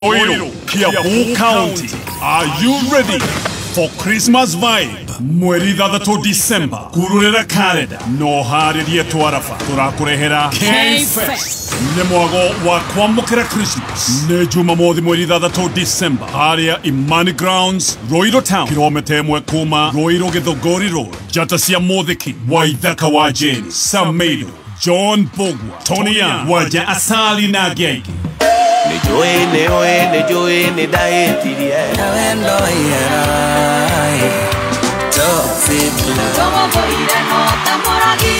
Oiro, Kiambu County. Are you ready for Christmas vibe? Mweri to December. Kururera Canada. No haririe twarafa. Turakurehera K-Fest. Nemwago wa kwamukira Christmas. Ne Jumamothi mweri to December. Haria Imani Grounds, Roiro Town. Kilomita mwe kuma, Roiro Githogori Road. Jatasia Modhiki, Waithaka wa Jane, Samedo, John Bogwa, Tony Young, Waja Asali na Gegi. Nejoe dae tirie Nawendo yerai Tofitla Tomo boire no tamoragi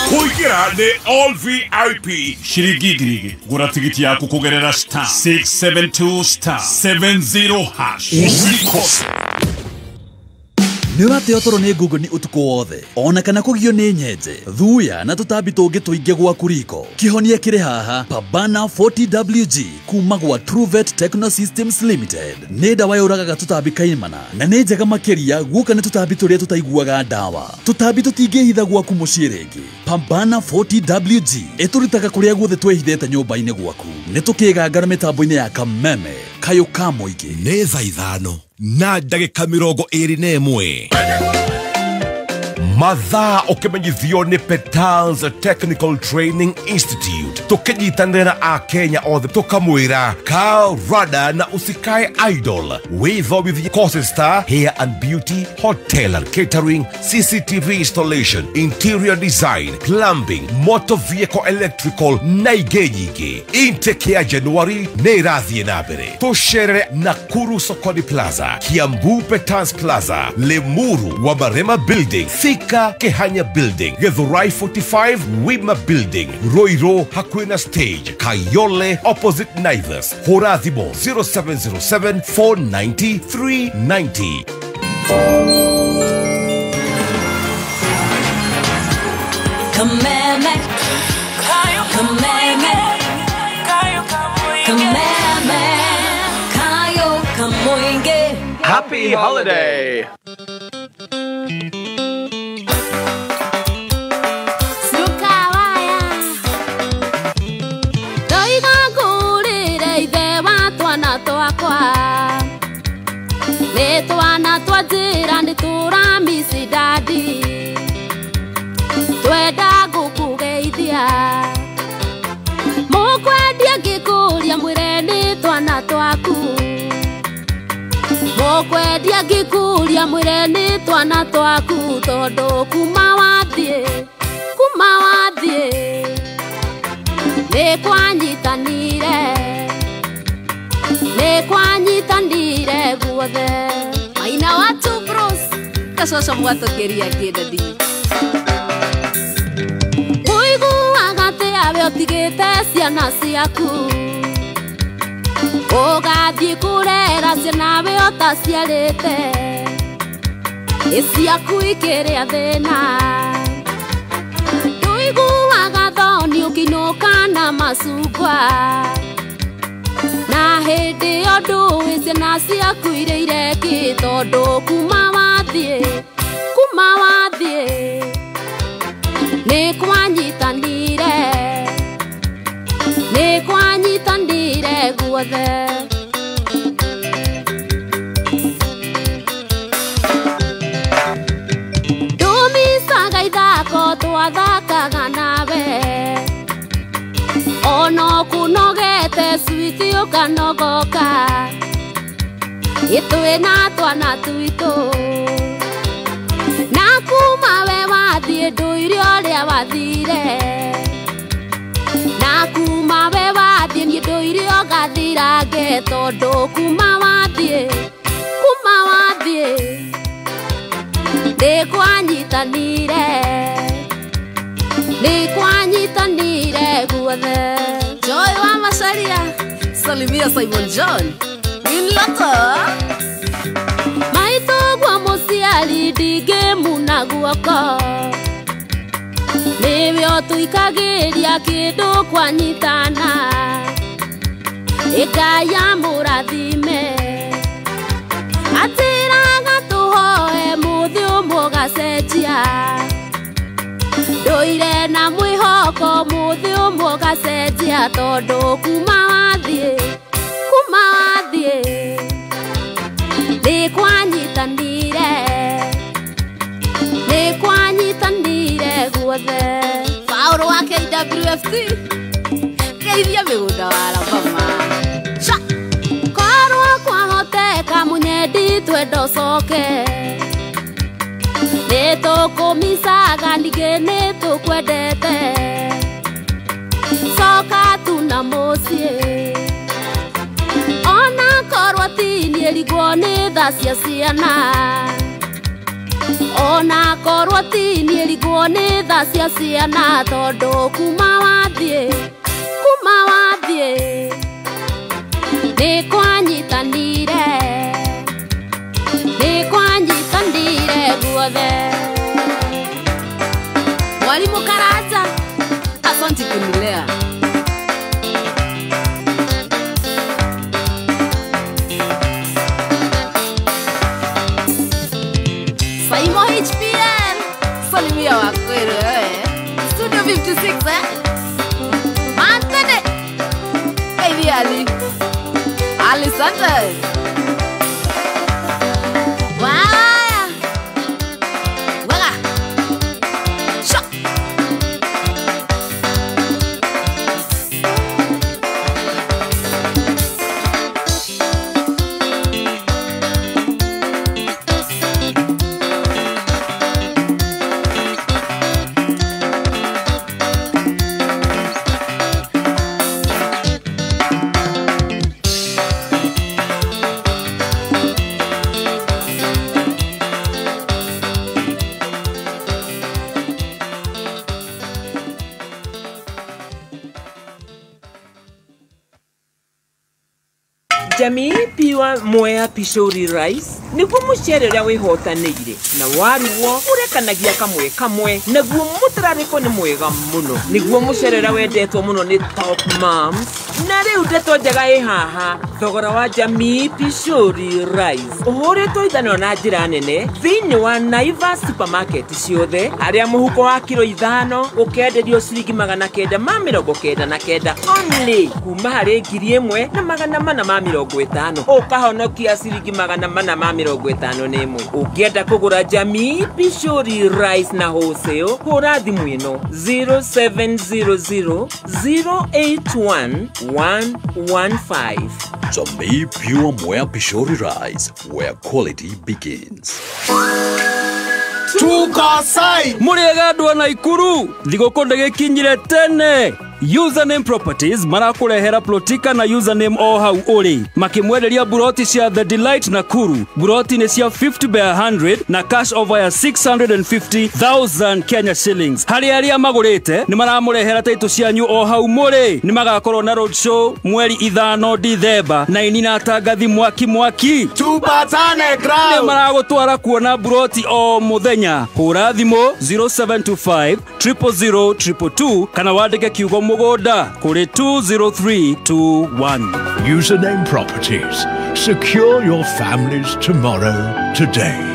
Kuikira the all VIP Shirigigirigi Gura tigiti yaku kugerera star 672 star 70 hash Usikose Niwate otoro ni Google ni utuko wothe ona kana kugio ni nyenje thuya na tutambi tungi tuinge gwa kuriko kihonia kire haha Pabana 40WG kuma gwa Truvet Techno Systems Limited ni dawa yuraga tutambi kaimana na ni njega makiria guka ni tutambi turia tutaiguaga dawa tutambi tutingihitha gwa kumucirengi Pabana 40WG eturitaga kuria guothe twehithete nyumba-ini gwaku ni tukigangara mitambo-ini ya kameme kayo kamoingi ni thaa ithano na ndagika 21 mathaa ukimenyithio ni Petals Technical Training Institute tukinyitanira a Kenya othe tukamwira ka rada na usikae idol withomithie courses ta hair and beauty, hotel and catering, CCTV installation, interior design, plumbing, motor vehicle electrical na ingĩ nyingĩ. Intake ya January nĩ ĩrathiĩ na mbere. Tũcerere Nakuru Sokoni Plaza, Kiambu Petals Plaza, Limuru Wamarema Building, Kehanya Building, Githurai 45 Wima Building, Roiro Hakwena Stage, Kayole opposite Naivas, Horathimo 0707 490 390. Happy holiday! Netwana twajira nditura misi dadi twenda gukugeithia mukwendia ngikuria mwireni twana twaku mukwendia ngikuria mwireni twana twaku tondu kuma wathie ni kwanyitanire guothe aina watu bros kasoso mwato keria kidadi uiguaga te abe otigite ciana ciaku ugathie kurera ciana abe otaciarite iciaku ikiria thina uiguaga thoni ukinuka na macungwa na hindi yondu ciana ciaku ireire ki tondu kuma wathie ni kwanyitanire guothe tumisaga ithako twathakaga nawe ono kunogete switi ukanogoka itwina twana tuitu na kuma we wathie nduire uria wathire na kuma we wathie ni nduire ugathirange tondu kuma wathie ni kwanyitanire guothe Joy wa Macharia salimia Simon John Inlata maitogwa muciari ndingimuna guoko nĩwe tuikagiria kindu kwanyitana ikaya murathime atiraga tuhoe muthi umugacenjia nduire na mwihoko muthi umugacenjia uracenjia tondu kuma wathie ni kwanyitanire guothe Paulo wa KWFT keithia migunda wa Alabama korwo kwahoteka munyendi twendo coke nitukumicaga ningĩ nĩtũkwendete coka tuna mũciĩ ona korwo tini ĩrigwo nĩ tha cia ciana ona korwo tini ĩrigwo nĩ tha cia ciana tondũ kuma wathiĩ nĩ kwanyitanire guothe Mwalimu Karanja asante kunilea Saimo HPN salimia wakwere Studio 56 Antene Baby Ali Sanchez Jamii piwa Mwea Pishori Rice niguo mucere uria wihotanire na waruo urekanagia kamwe naguo mutarariko ni mwega muno niguo mucere uria wendetwo muno ni Top Moms na riu ndeto njega haha thogora wa Jamii Pishori Rice uhuritwo ithano na njira nene thiini wa Naivas supermarket ciothe aria muhuko wa kilo 5 ukenderio ciringi 999 only kuma hari 1,450 ukahonokia ciringi 450 n'imwe ukienda kugura Jamii Pishori Rice na wholesale hura thimu ino 0700 081 115 Jamii Pure Mwea Pishori Rice, where quality begins. Tukasai Muriega andũ na Ikuru thigũkũ ndĩgĩkinyire tene Username Properties marakurehera plotika na username o hau uri makimwenderia buroti cia The Delight Nakuru buroti ni cia 50 by 100 na cash over ya 650,000 Kenya shillings hari aria magurite ni maramurehera taito cianyu o hau muri ni magakorwo na road show mweri 5 Dithemba na inina tangathi mwaki tupatane ground ni maragutwara kuona buroti o muthenya hura thimo 0725 000 kana wandike kiugo mugoda kuri 20321 Username Properties. Secure your family's tomorrow today.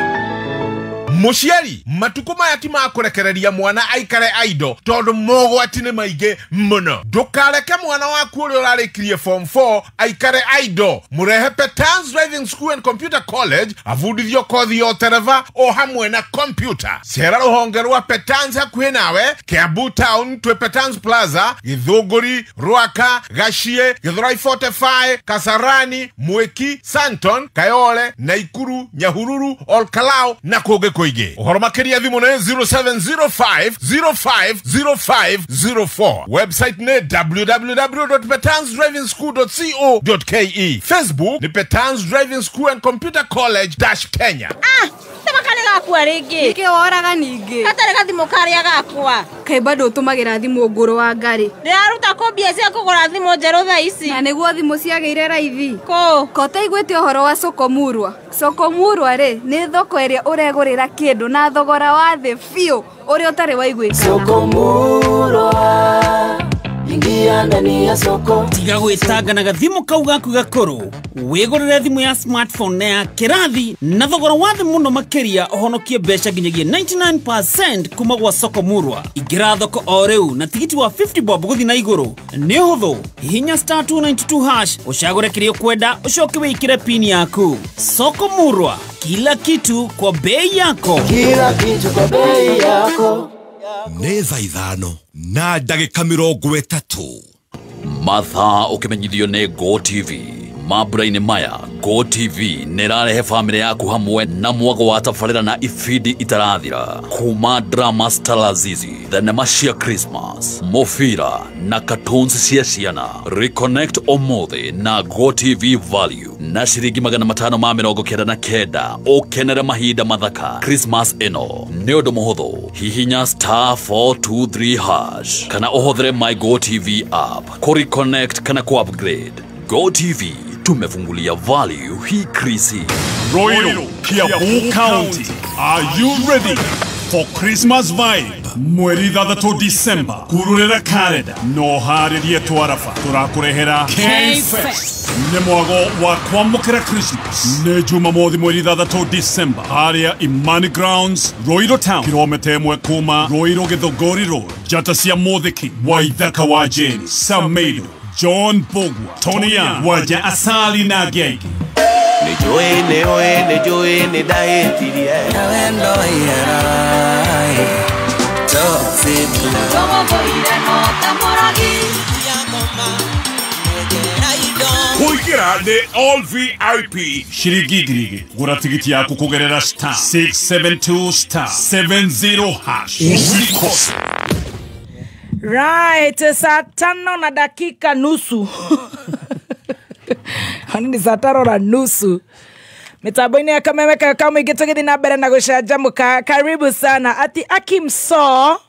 Muciari matuko maya ti makurekereria mwana aikare aido tondu mogwati ni maige muno ndukareke mwana waku uri urarikirie form 4 aikare aido murehe Petans Driving School and Computer College avudithio kothi yo tereva o hamwe na computer cera ruhonge rwa Petans hakuhi nawe Kiambu Town twe Petans Plaza Githunguri Ruaka Gashie Githurai 45 Kasarani Mweki Santon Kayole Naikuru Nyahururu Olkalao na Koge Uhoro makiria thimu ne 0705050504 website ne www.petansdrivingschool.co.ke Facebook ni Petans Driving School and Computer College -Kenya Makale gakwa ringi nikioraga ningi katare gathimo karia gakwa kai bado utumagira thimu nguru wa ngari ndiraruta kombia cia kugura thimu njeru tha ici na niguo thimu ciageire raithi ko taigwete uhoro wa Sokomurwa ri ni thoko iria uregurira kindu na thogora wa thi fiu uri utari waiguika Sokomurwa ingi njia ndani ya soko. Tiga gwĩtanga na gathimu kau gaku gakũrũ. Wĩgũrĩre thimũ ya smartphone na ya kĩrathi na thogora wa thĩ mũno makĩria ũhonokie mbeca nginyagia 99% kuma gwa Soko Murwa. Ingĩra thoko o rĩu na tigiti wa 50 bob gũthiĩ na igũrũ. Nĩ ũhũthũ. Hihinya *292# ũcagũre kĩrĩa ũkwenda ũcoke wĩkĩre pin yaku. Soko Murwa, kila kitu kwa bei yako. Kila kitu kwa bei yako. Nĩ thaa ithano na ndagĩka 30. Mathaa ũkĩmenyithio nĩ Go TV. Mambura-inĩ maya Go TV nĩrarehe family yaku hamwe na mwago wa tabarĩra na ifidi itarathira. Kuma drama Stalazizi, thenema cia Christmas, mofira na cartoons cia ciana. Reconnect Omothi na Go TV Value na ciringi 599 ũkenere mahinda mathaka. Christmas ĩno nĩ ũndũ mũhũthũ. Hihinya *423# kana ũhũthĩre My Go TV app ku reconnect kana ku upgrade. Go TV tumefungulia value hii krisi. Royal Kiambu County, are you ready for Christmas vibe? Mweri 3 December, kururera Canada, no harĩrie twarafa, tũrakũrehera K-Fest. Nĩ mwago wa kwamũkĩra Christmas. Nĩ Jumamothi mweri 3 December, harĩa Imani Grounds, Roiro Town, kilomita 1 kuma Roiro Githogori Road. Njata cia Mũthiki, Waithaka wa Jane, Sameido, John Bogwa, Tony Young, Waja Asali na Gegi. Nijue ni daetirie. Nawendo yerai. Toxic love. Como boire no tamoragi. Kuingira nĩ all VIP. Shiringi ngiri. Gũra tigiti yaku kũgerera *672*70#. Usikose. Right, saa 5:09. Hani saa 5:09. Mitambo-inĩ ya kamemeka kama igĩtũgĩthi na mbere na gũcanjamũka. Karibu sana. Ati Akimso.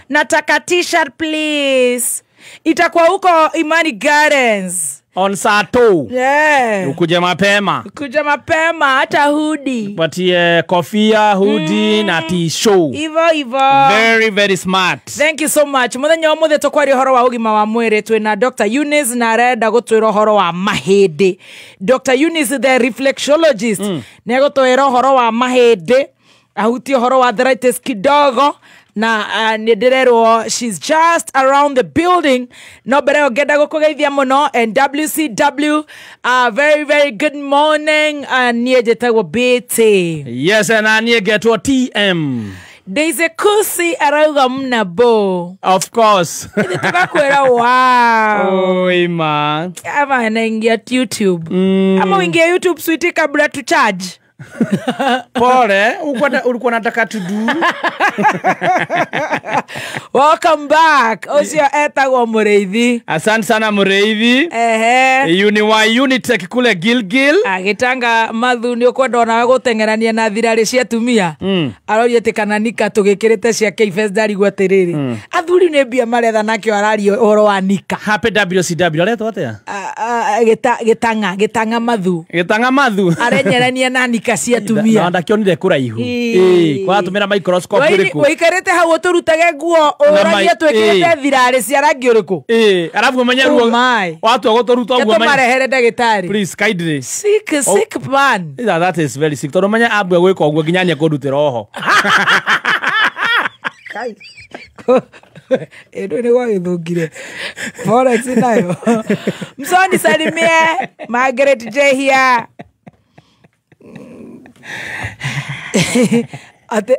Nataka t-shirt please. Itakuwa huko Imani Gardens. On Sato. Yeah. Ukuje mapema. Kuja mapema hata hoodie. Patie kofia, hoodie na t-shirt. Ivo. Very very smart. Thank you so much. Muthenya wa muthe tukwari horo wa ugima wa mwiri twina Dr. Eunice na arenda gutwira horo wa mahindi. Dr. Eunice the reflexologist ne gutwira horo wa mahindi. Ahuti horo wa arthritis kidogo. Na nidirero she's just around the building. No bereo genda gukugeithia muno and WCW very very good morning niejetagwo BT. Yes, and nie getwo TM. Daisy Kusi arauga mnabo. Of course. Tukakwera wow. Oi man. Ama naingia YouTube. Ama uingia YouTube sweetie kabla tu charge. Pole, ulikuwa nataka to do. Welcome back. Osio etagwo Mureithi. Asante sana Mureithi. Unitech kule Gilgil. Agitanga mathu ni ukwenda nawe gutengerania na thirari cia tumia. Arorie tikananika tugikirite cia K-Fest dari gwatiriri. Athuri ne bia maretha nakio arari horo wa nika. Happy WCW aretwo atia? Gitanga mathu. Gitanga mathu. Arenyerania na nika cia tumia. Na ndakionire kuraihu. Kwa tumira microscope uriku. Wikarite hau turutage guo oragie twikirite thirari cia rangi uriku. Arabu umenye ruo. Watu agotoruta guo menye. Marehere ndagitari. Please kindly. Sick man. That is very sick. Tondu menye abu gwika guo ginyanya kundutira oho. Kai. Edo ni wa githungire. Forex nayo. Msoni salimie Margaret J here.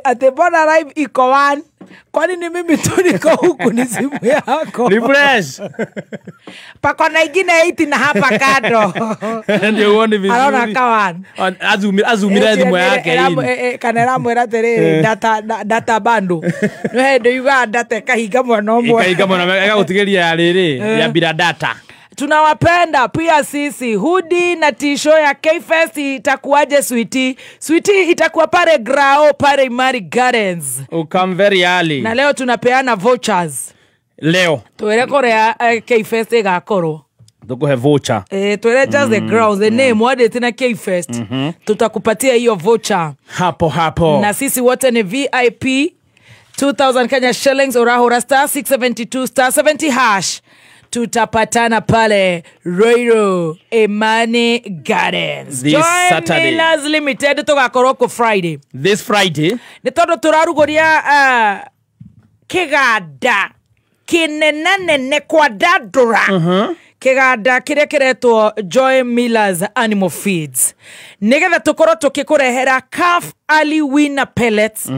Ate bona live iko 1. Kwani ni mimi tu niko huku ni simu yako. Refresh. Pako na ingine 8 na hapa kado. Ndio uone vizuri. Anaona kawan. Azumira simu yake hii. Kanera mwera tere data bando. No hendo yuga data kahiga mwana omwe. Kahiga mwana agutigeria ya riri ya bila data. Tunawapenda pia sisi. Hoodie na t-shirt ya K-Fest itakuwaje sweetie? Sweetie itakuwa pale Grao pale Imani Gardens. Come very early. Na leo tunapeana vouchers. Leo. Tuwele ya K-Fest igakoro. Tukuhe voucher. Tuwele just the grounds, the name, wade tina K-Fest. Tutakupatia hiyo voucher. Hapo. Na sisi wote ni VIP. 2,000 Kenya shillings. Urahura *672*70#. tutapatana pale Roiro Imani Gardens. This Joy Saturday. Millers Limited tugakorwo ku Friday. This Friday. Ni tondu turaruguria kiganda kinenanene kwa dadura. Kiganda kiria kiretwo Joy Millers Animal Feeds. Nigetha tukorwo tukikurehera calf early winner pellets,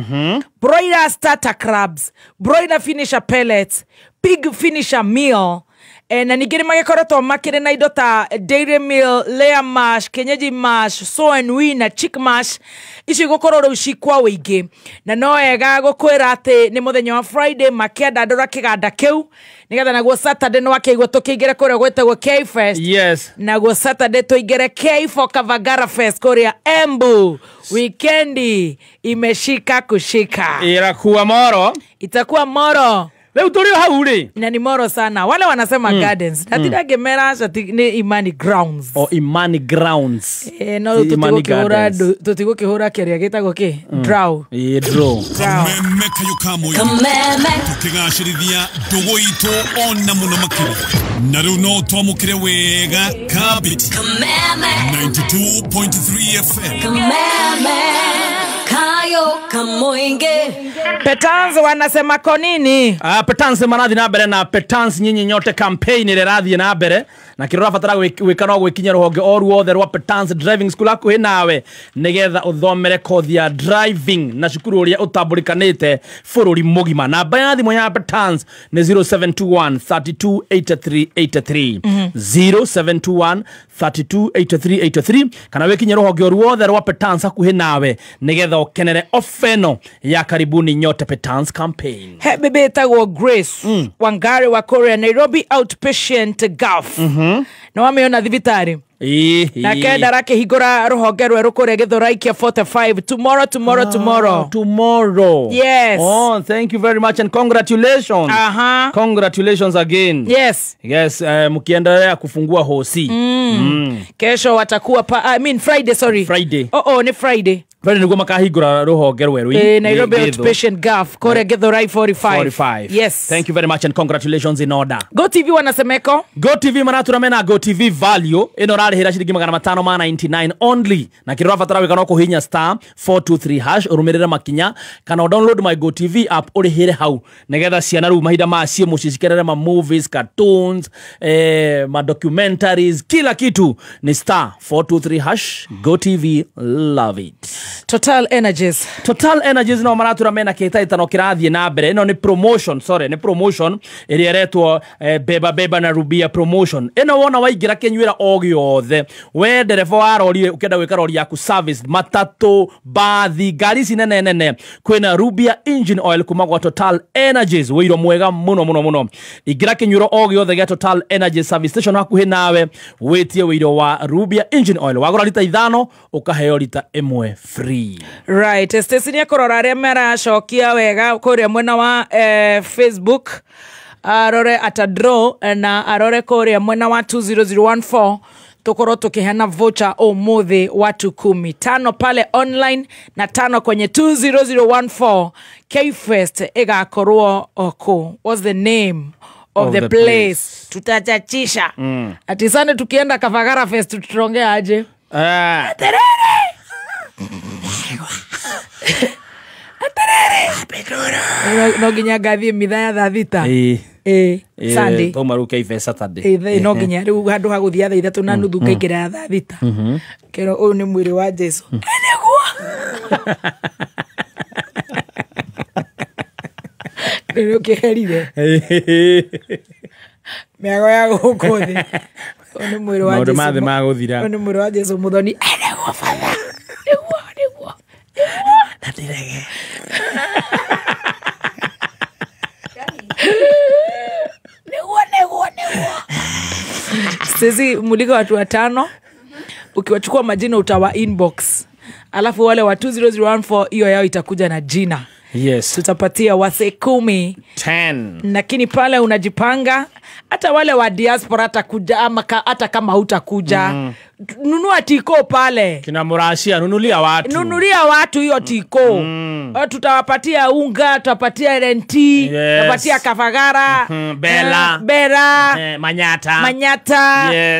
broiler starter crabs, broiler finisher pellets, pig finisher meal, na ningĩ magĩkoretwo makĩrĩ na indo ta dairy meal, layer mash, kenyeji mash, soy and winner, chick mash. Ici gũkorwo rĩu cikwa wĩingĩ. Na no wega gũkwĩra atĩ nĩ mũthenya wa Friday makĩandandũra kĩganda kĩu. Nigetha naguo Saturday no wakĩigua tũkĩingĩre kũrĩa gwĩtagwo K-Fest. Yes. Naguo Saturday tũingĩre K4 Kavagara Fest kũrĩa Embu. Weekendi imeshika kushika. Itakuwa moro. Itakuwa moro. Leo tulio hauri. Na ni moro sana. Wale wanasema gardens. Natida gemera ni Imani Grounds. Imani Grounds. No tutiko kihura keria gitagwo ki? Draw. Draw. Kameme kayukamu. Kameme. Tukigashirithia dogo ito ona muno makiri. Na riu no twamukire wega Kabit. Kameme. 92.3 FM. Kameme. Kayo kamoinge. Petanzi wanasema konini? Petanzi marathi na mbere na Petanzi nyinyi nyote campaign ile rathi na mbere na kirora fatara gwikana gwikinya ruhonge oru othe rwa Petanzi driving school akuhe nawe nigetha uthomere kothi ya driving na cukuru uria utambulikanite fururi mugima. Namba ya thimu ya Petanzi ni 0721 328383 0721 328383 kana wikinya ruhonge oru othe rwa Petanzi akuhe nawe nigetha ukenere ofeno ya karibuni nyote Petanzi campaign. He bebe tagwo Grace Wangari wa Korea Nairobi outpatient Gulf. Na wameona thibitari. Na kenda rake higora ruhonge rweru kuria Githuraikia 45 tomorrow. Yes. Oh, thank you very much and congratulations. Congratulations again. Yes. Yes, mkiendelea kufungua hosi. Kesho watakuwa Friday, sorry. Friday. Ni Friday. Friday niguo makahingura ruhonge rweru. Nairobi outpatient Gulf Korea Githurai 45. Yes. Thank you very much and congratulations in order. Go TV wanasemeko. Go TV maraturame Go TV value ino rarihira shiringi 599 only. Na kirora fatara wikano kuhinya *423# urumirira makinya kana download my Go TV app urihire hau nigetha ciana ru mahida macio mucicikerere ma movies, cartoons, ma documentaries, kila kitu ni *423# Go TV, love it. Total Energies no maraturame na kitaitano kirathie na mbere. Ino ni promotion, ni promotion iri retwo beba na Rubia promotion. Ino wona waigira kenywira ogiothe we dereva wa rori ukenda gwika rori yaku service matatu bathi gari cinene kwina Rubia engine oil kuma gwa Total Energies wiro mwega muno igira kenywira ogiothe gya Total Energies service station hakuhi nawe wetie wiro wa Rubia engine oil wagora lita 5 ukaheo lita 1 free. Right, Stacey ni akorora aria maracokia wega kuria mwena wa Facebook arore atadraw na arore kuria mwena wa 20014 tukoro tukihana voucher umuthi watu 15 pale online na 5 kwenye 20014. K-Fest igakorwo oko. What's the name of the place? Tutachachisha. Atisane tukienda Kavagara Fest tutongea aje? Aterere. No ginya gathie mithaya thaa thita. Sunday. Tomaru K-Fest Saturday. No ginya riu handu ha guthia thaa 3 na nuthu kaingira thaa thita. Kero uyu ni mwiri wa Jesu. Enegwo. Ndio kiherire. Miago ya gukuthi. Oni mwiri wa Jesu. Maundu maguthira. Oni mwiri wa Jesu muthoni. Enegwo father. Niguo. Nadirege. Niguo. Sisi mulika watu 5. Ukiwachukua majina utawa inbox. Alafu wale wa 20014 hiyo yao itakuja na jina. Yes. Tutapatia wase 10. Lakini pale unajipanga hata wale wa diaspora atakuja ama hata kama hutakuja nunua tiko pale. Kina Murashia nunulia watu hiyo tiko. Tutawapatia unga, tutawapatia renti, tutawapatia kafagara, bela, manyata,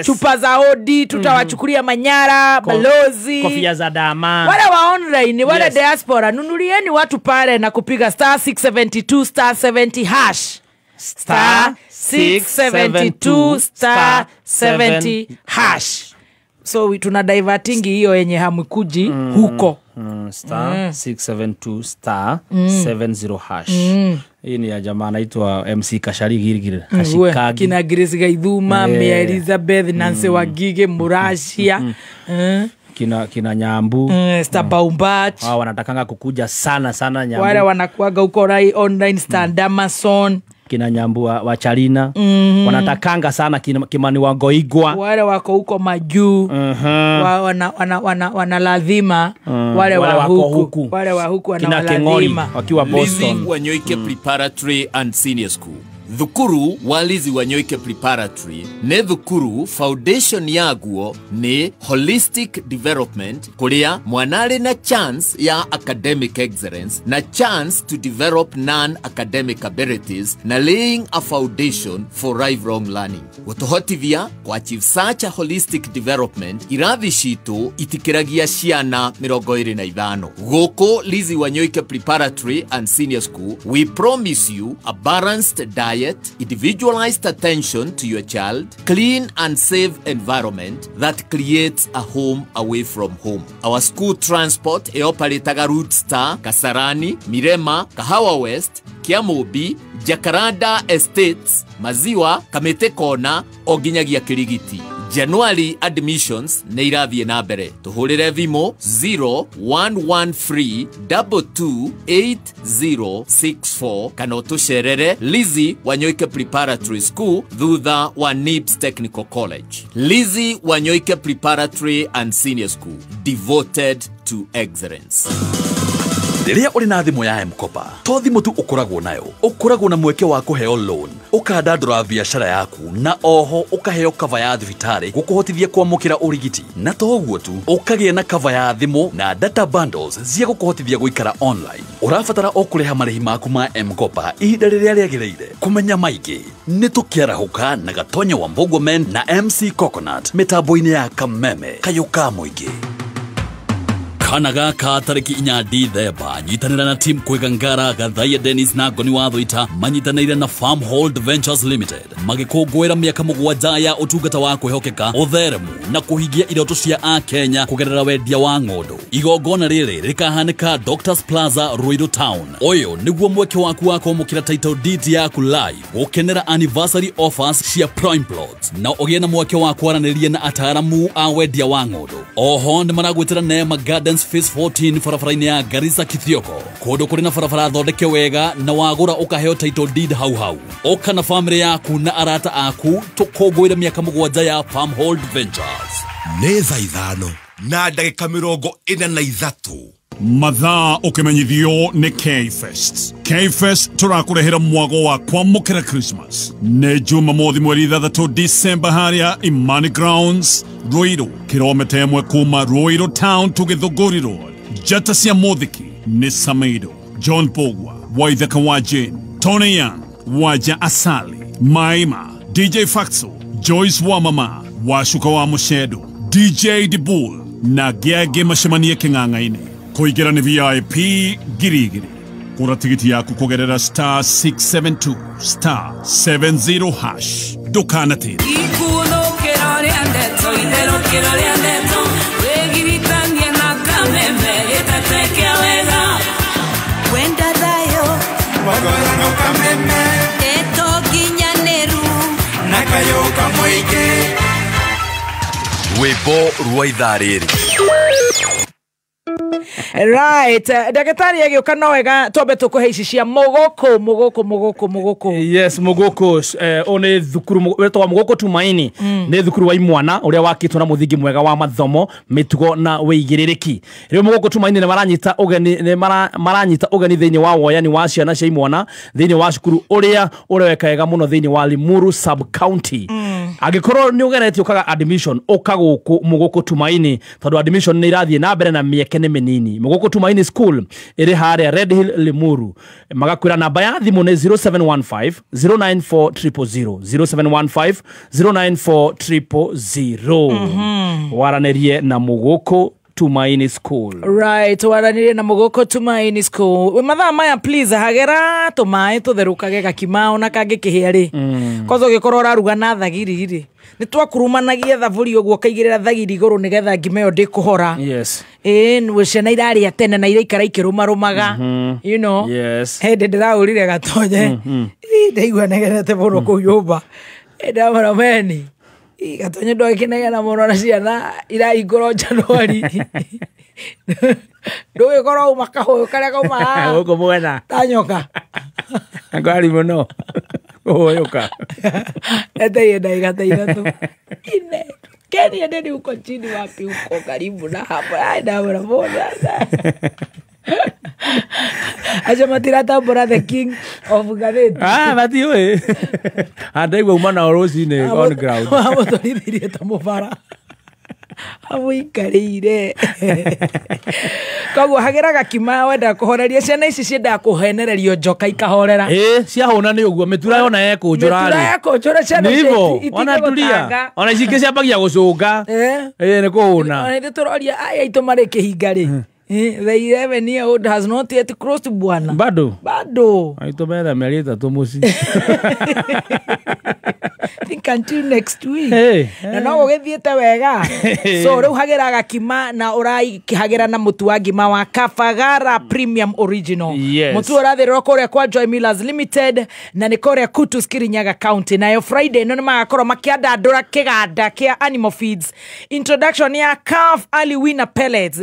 chupa za odi, tutawachukulia manyara, balozi, kofia za dama. Wale wa online, wale diaspora, nunulieni watu pale na kupiga *672 *70 hash. *672 *70 hash. So tuna divertingi hiyo yenye hamkuji huko. *672 *70 hash. Hii ni ya jamaa anaitwa MC Kashari Girigiri Hashikagi. Kina Grace Gaidhuma, Mia Elizabeth, Nancy Wagige, Murashia. Kina Nyambu, Stabaumbach. Wao wanatakanga kukuja sana Nyambu. Wale wanakuaga huko rai online stand Amazon. Kina Nyambu wa Charina. Wanatakanga sana Kimani Wangoigwa. Wale wako huko majuu. Wanalazima wale wa huku. Wale wa huku wanalazima wakiwa Boston. Lizi Wanyoike Preparatory and Senior School. Thukuru wa Lizi Wanyoike Preparatory ne thukuru foundation yaguo ni holistic development kuria mwanare na chance ya academic excellence na chance to develop non-academic abilities na laying a foundation for lifelong learning. Gutuhotithia kwa achieve such a holistic development irathi citu itikiragia ciana 25. Goko Lizi Wanyoike Preparatory and Senior School, we promise you a balanced diet, individualized attention to your child, clean and safe environment that creates a home away from home. Our school transport eoparetaga Route Star, Kasarani, Mirema, Kahawa West, Kiamobi, Jacaranda Estates, Maziwa, Kamete Kona, oginyagia Kirigiti. January admissions ne irathie na mbere. Tuhurire thimo 0113228064 kana utucerere Lizi Wanyoike Preparatory School thutha wa NIPS Technical College. Lizi Wanyoike Preparatory and Senior School, devoted to excellence. Riria uri na thimu ya M-Kopa, to thimu tu ukoragwo nayo, ukoragwo na mweke wa kuheo loan, ukandandura biashara yaku, na oho ukaheo cover ya thibitari gukuhotithia kwamukira urigiti, na to uguo tu ukagia na cover ya thimu na data bundles cia gukuhotithia guikara online. Urabatara okureha marihi maku ma M-Kopa ihinda riria riagiriire. Kumenya maingi ni tukiarahuka na Gatonyo wa Mbogomen na MC Coconut mitambo-ini ya Kameme kayuka muingi. Kana gaka tariki 4 Dithemba nyitanira na team kwegangara Gathaiya Dennis na Ngoni wa Thũita manyitanĩire na Farmhold Ventures Limited magikũngũĩra miaka 7 ya ũtungata wa kwĩhokeka ũtheremu na kũhingia iroto cia Akenya kũgerera wendia wa ng'ondu. Igongona rĩrĩ rĩkahanĩka Doctors Plaza, Ruiru Town. Ũyũ nĩguo mweke waku wa kwamũkĩra title deed yaku live gũkenera anniversary offers cia prime plots na ũgĩe na mweke wa kwaranĩria na ataaramu a wendia wa ng'ondu. Oho nĩ maragwĩtĩra Neema Gardens Phase 14 farafara-inĩ ya Garissa Kithioko, kũndũ kũrĩ na barabara thondeke wega na wagũra ũkaheo title deed hau. Oka na family yaku na arata aku tũkũngũĩre miaka 7 ya Farmhold Ventures. Nĩ thaa 5 na ndagĩka 43 mathaa ukimenyithio ni K-Fest. K-Fest turakurehera mwago wa kwamukira Christmas ne Jumamothi mweri 3 December haria Imani Grounds, Ruiru, kilomita 1 kuma Ruiru Town to Githunguri Road. Jata cia Muthiki ni Sameido, John Pogwa, Waithaka wa Jane, Tony Young, Waja Asali, Maima, DJ Faxo, Joyce Wamama, Washuka wa Mushedo, DJ Dibul na Gege Mashemania King'ang'aine. Kuigera ni VIP girigiri. Kura tigiti yaku kugerera *672 *70 hash. Dukana tiri. Ikuno kerore andeto, idero kerore andeto. Wegiritania na Kameme, etateke wega. Wenda dayo, wagoya no Kameme. Eto ginyaneru, nakayoka moike. Webo rwa ithaa rĩrĩ. Right, daktari agioka no wega tobe tukuhe ici cia mogoko. Yes, mogoko one thukuru wetwa mogoko Tumaini ne thukuru wa imwana uria wakitwo na muthingi mwega wa mathomo mitugo na weigirereki. Rio mogoko Tumaini ne maranyita ugeni thiini wa woyani wa ciana cia imwana thiini wa cukuru uria urewekega muno thiini wa Limuru sub county. Agikorwo ni ugeretio kaga admission okaguku mogoko Tumaini tondu admission ni irathie na mbere na mieke ni minini. Mogoko Tumaini school iri haria Red Hill Limuru. Magakwira namba ya thimu ni 0715 094000 0715 094000. Waranerie na mogoko Tumaini school. Right, waranire na mogoko Tumaini school. Mathaa maya please hagera tumae tutherukage gakimao na kange kihia kozo gikorwo raruga na thagiri ri ni twakurumanagia thaburi uguo kaigirira thagiri iguru nigetha ngimeo ndikuhora. Yes. Wicena irari atene na iraikara ikirumarumaga. You know. Yes. Hende ndiraurire gatonye. Ndaigua negerete muno ku nyumba. Ndamara meni. Gatonye ndo akinega na muno na ciana iraingoro Januari. Ndoe korwo makaho kare kauma. Uko mwena. Tanyoka. Ngari muno. Oyoka. Ete ndaigata iratu. Ine. Keni endeni uko chini wapi uko karibu na hapa. Ai ndabura bona. Acha matirata bora the king of Gareth. Bati we. Andaigwa umana orosi ne on ground. Amo tolithirie tamufara. Amo ikarire. Koguo hagera gakima wenda kuhoreria ciana ici cienda kuhenererio njoka ikahorera. Ciahuna ni uguo mitura yona ekunjura ri. Mitura ekunjura ciana ici. Ona tulia. Ona ici ciambagia gucunga. Ni kuhuna. Ona ithu turoria ai aitu mari kihinga ri. The 11-year-old has not yet crossed bwana. Bado. Aitu mera merita tumuci. I think until next week. Na no gugithiete wega. So riu hagera gakima na urai kihagera na mutu wa ngima wa Kafagara Premium Original. Mutu urathirwo kuria kwa Joy Millers Limited na ni kuria Kutus Kirinyaga County. Na yo Friday no magakorwo makiandandura kiganda kia Animal Feeds. Introduction ya Calf Early Winner Pellets.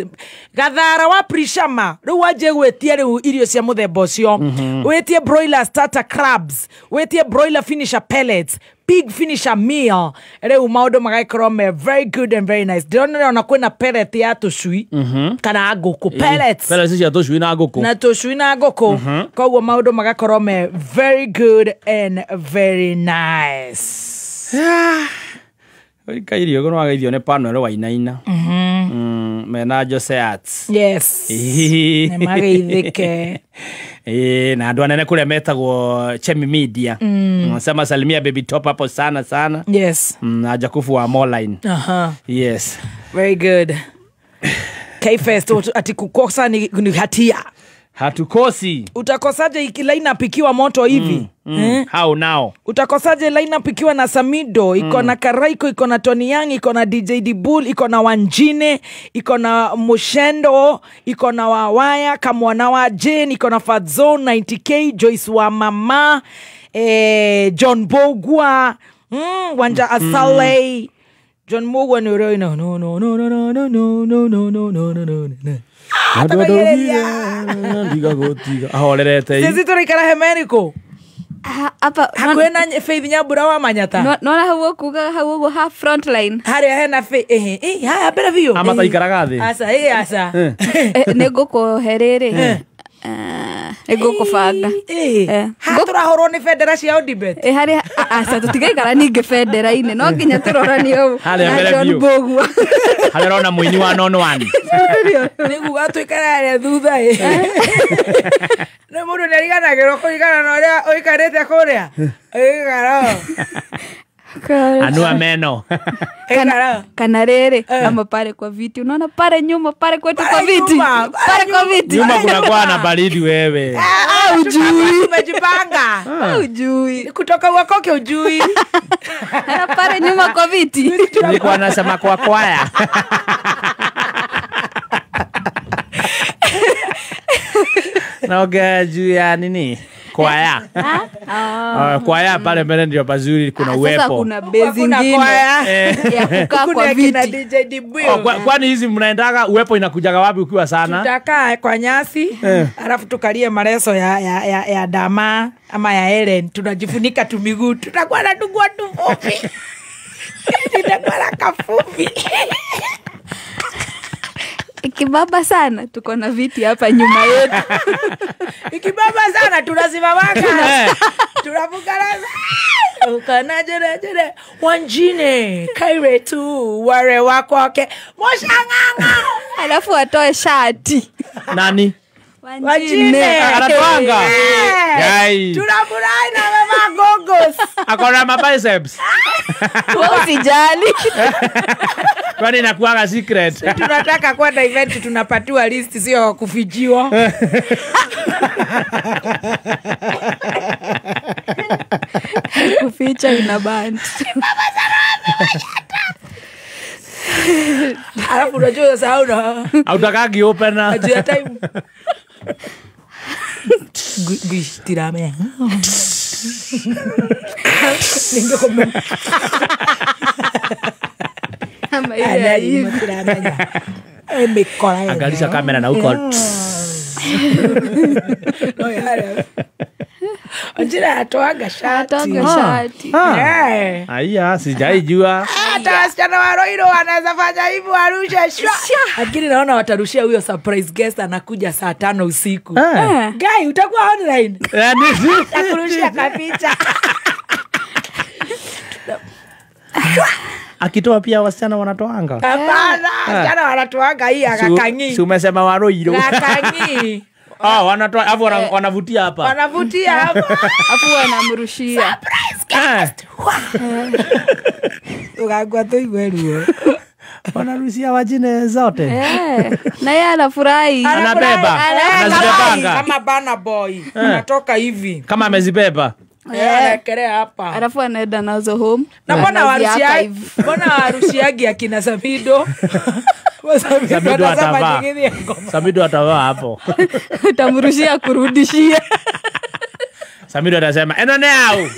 Gathara wa Prishama riu waje gwetie riu irio cia muthemba ucio. Wetie broiler starter crabs, wetie broiler finisher pellets, pig finisher meal. Riu maundu magaikorwo me very good and very nice. Ndionera ona kwina pellet ya tucui kana nguku pellets. Pellets cia tucui na nguku. Na tucui na nguku. Koguo maundu magakorwo me very good and very nice. Kairio gono agaithio ne Panel Wainaina. Mena Joseats. Yes. Ne mageithike. Na andu anene kuria metagwo Chemi Media. Sema salimia baby top hapo sana. Yes. Na Jakufu wa Moline. Yes. Very good. K-Fest ati kukosa ni hatia. Hatukosi. Utakosaje iki lineup ikiwa moto hivi? How now? Utakosaje lineup ikiwa na Samido, iko na Karaiko, iko na Tony Young, iko na DJ Dibul, iko na Wanjine, iko na Mushendo, iko na Wawaya, Kamwana wa Jane, iko na Fadzone 90K, Joyce wa Mama, John Bogwa, Wanja Asale. John Bogwa ni ule no. Sisi turikara Hemeriko. Apa hakwena Faith Nyambura wa Manyata. No hawo kuga hawo ha front line. Hari hena haya bera vio. Amata ikaraga thi. Asa. Negoko herere. Ego kufanga. Haturahorwo ni federation ya debate. Hari asa tutigaikara ninge federa-ine no nginya turoraniyo. John Bogwa. Hari rona muini wa non one. Nigu gatuikara ya thutha no mundu nerigana gero kurigana na uria oikarete kuria. Oikara. Anu ameno. Kana rere ama pale kwa viti. Unaona pale nyuma pale kwetu kwa viti. Pale kwa viti. Nyuma kuna kwa na baridi wewe. Ujui umejipanga. Ujui. Kutoka wakoke ujui. Pale nyuma kwa viti. Nilikuwa nasema kwa kwaya. Naongea juu ya nini? Kwaya. Kwaya pale mbele ndio pazuri, kuna uwepo. Sasa kuna base nyingine ya kukaa kwa viti. Kwani hizi mnaendaga uwepo inakujaga wapi ukiwa sana? Tutakaa kwa nyasi, alafu tukalie mareso ya dama ama ya Ellen, tunajifunika tu miguu, tutakuwa na tugua tu fupi. Tutakuwa na kafupi. Ikibaba sana tuko na viti hapa nyuma yetu. Ikibaba sana tunasimamanga. Tunafukana. Ukana jere Wanjine kaire tu ware wako ke moshanganga. Alafu atoe shati. Nani? Wanjine anatoanga. Yai. Tunafurahi na mama gogos. Akona biceps. Usijali. Kwani inakuwa secret. Tunataka kwenda event, tunapatiwa list, sio kufijiwa. Kuficha ina band. Alafu unajua sasa hautakagi open ajia time. Tirame. Ningekome. Ama ile hivi. Emekora. Angalisha kamera na huko. Anjira atoaga shati. Aya, sijaijua. Hata wasichana wa Roiro wanaweza fanya hivyo, warusha shwa. Lakini naona watarushia huyo surprise guest anakuja saa 5 usiku. Guy, utakuwa online? Nakurushia kapicha. Akitoa pia wasichana wanatoanga. Hapana, wasichana wanatoanga hii akakangi. Si umesema wa Roiro. Akakangi. Wanatoa hapo, wanavutia hapa. Wanavutia hapa. Afu wanamrushia. Surprise guest. Ugagwa tu iweruo. Wanarushia wajine zote. Na yeye anafurahi. Anabeba. Anazibebanga. Kama bana boy. Anatoka hivi. Kama amezibeba. Anakelea hapa. Alafu anaenda nazo home. Na mbona warushiagi akina Samido? Samido atavaa hapo. Utamrushia kurudishia. Samido atasema eno now.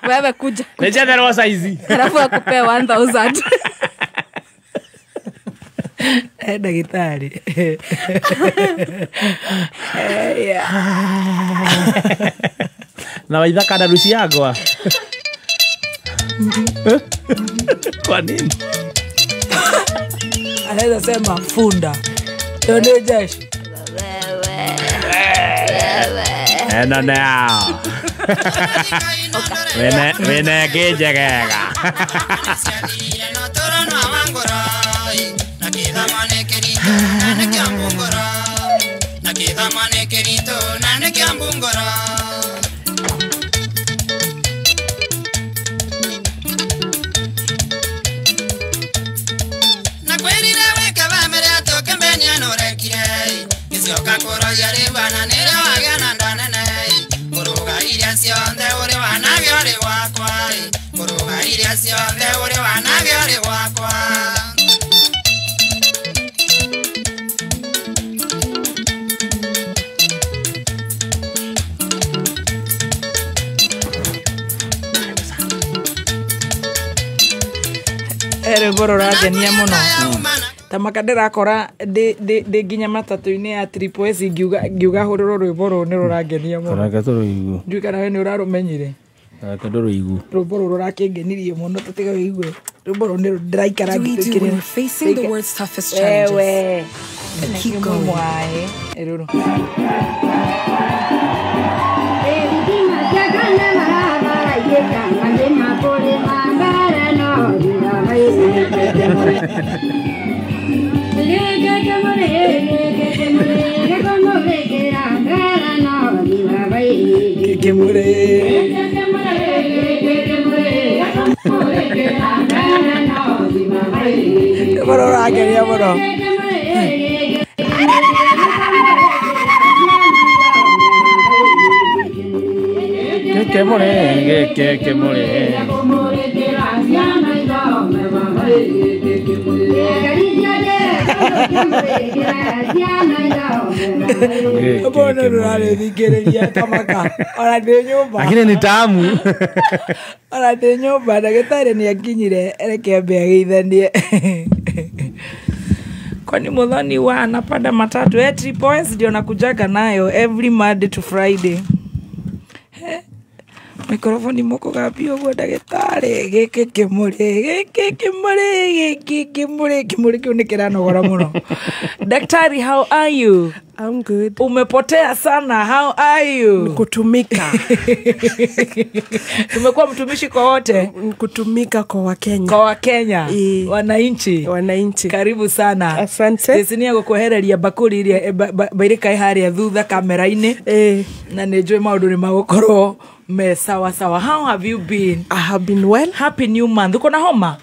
Wewe kuja. Leja the rosa hizi. Alafu akupe 1000. Daktari. Na waidha kada rushiagwa. Kwa nini? Anaweza sema funda. Ndio jeshi. Eno now. Wene kijegega. Ere boro ragenia muno. Tamakadera kora de ginya matatu-ini ya Triple S ngiuga huriro rwiboro ni rurangenia muno. Kana gatoro igu. Ndikana we ni urarumenyire. Kadoro igu. Rwiboro rurakengenirie muno tutiga wigue. Rwiboro ni ndiraikara ngikire. Facing the world's toughest challenges. Ewe. Keep going. Eruru. Boro rageria boro. Que more, que more. Mbona rurale thigereria kamaka ona de nyumba lakini ni tamu ona de nyumba ndagĩtarĩ nĩ akinyire reke ambe agĩithanie kwani Muthoni wa anapanda matatu 3 points ndio nakujaga nayo every Monday to Friday. Mikrofoni moko gapi ogwo ndagĩtarĩ gĩkĩ kĩmũrĩ kĩu nĩ kĩranogora mũno. Daktari, how are you? I'm good. Umepotea sana. How are you? Kutumika. Tumekuwa mtumishi kwa wote. Kutumika kwa Wakenya. Kwa Wakenya. Wananchi. Wananchi. Karibu sana. Asante. Tesinia gũkwehereria bakuri iria bairika haria thutha kamera-inĩ. Na nĩ njũĩ maũndũ nĩ magũkorwo me sawa sawa. How have you been? I have been well. Happy new month. Uko na homa?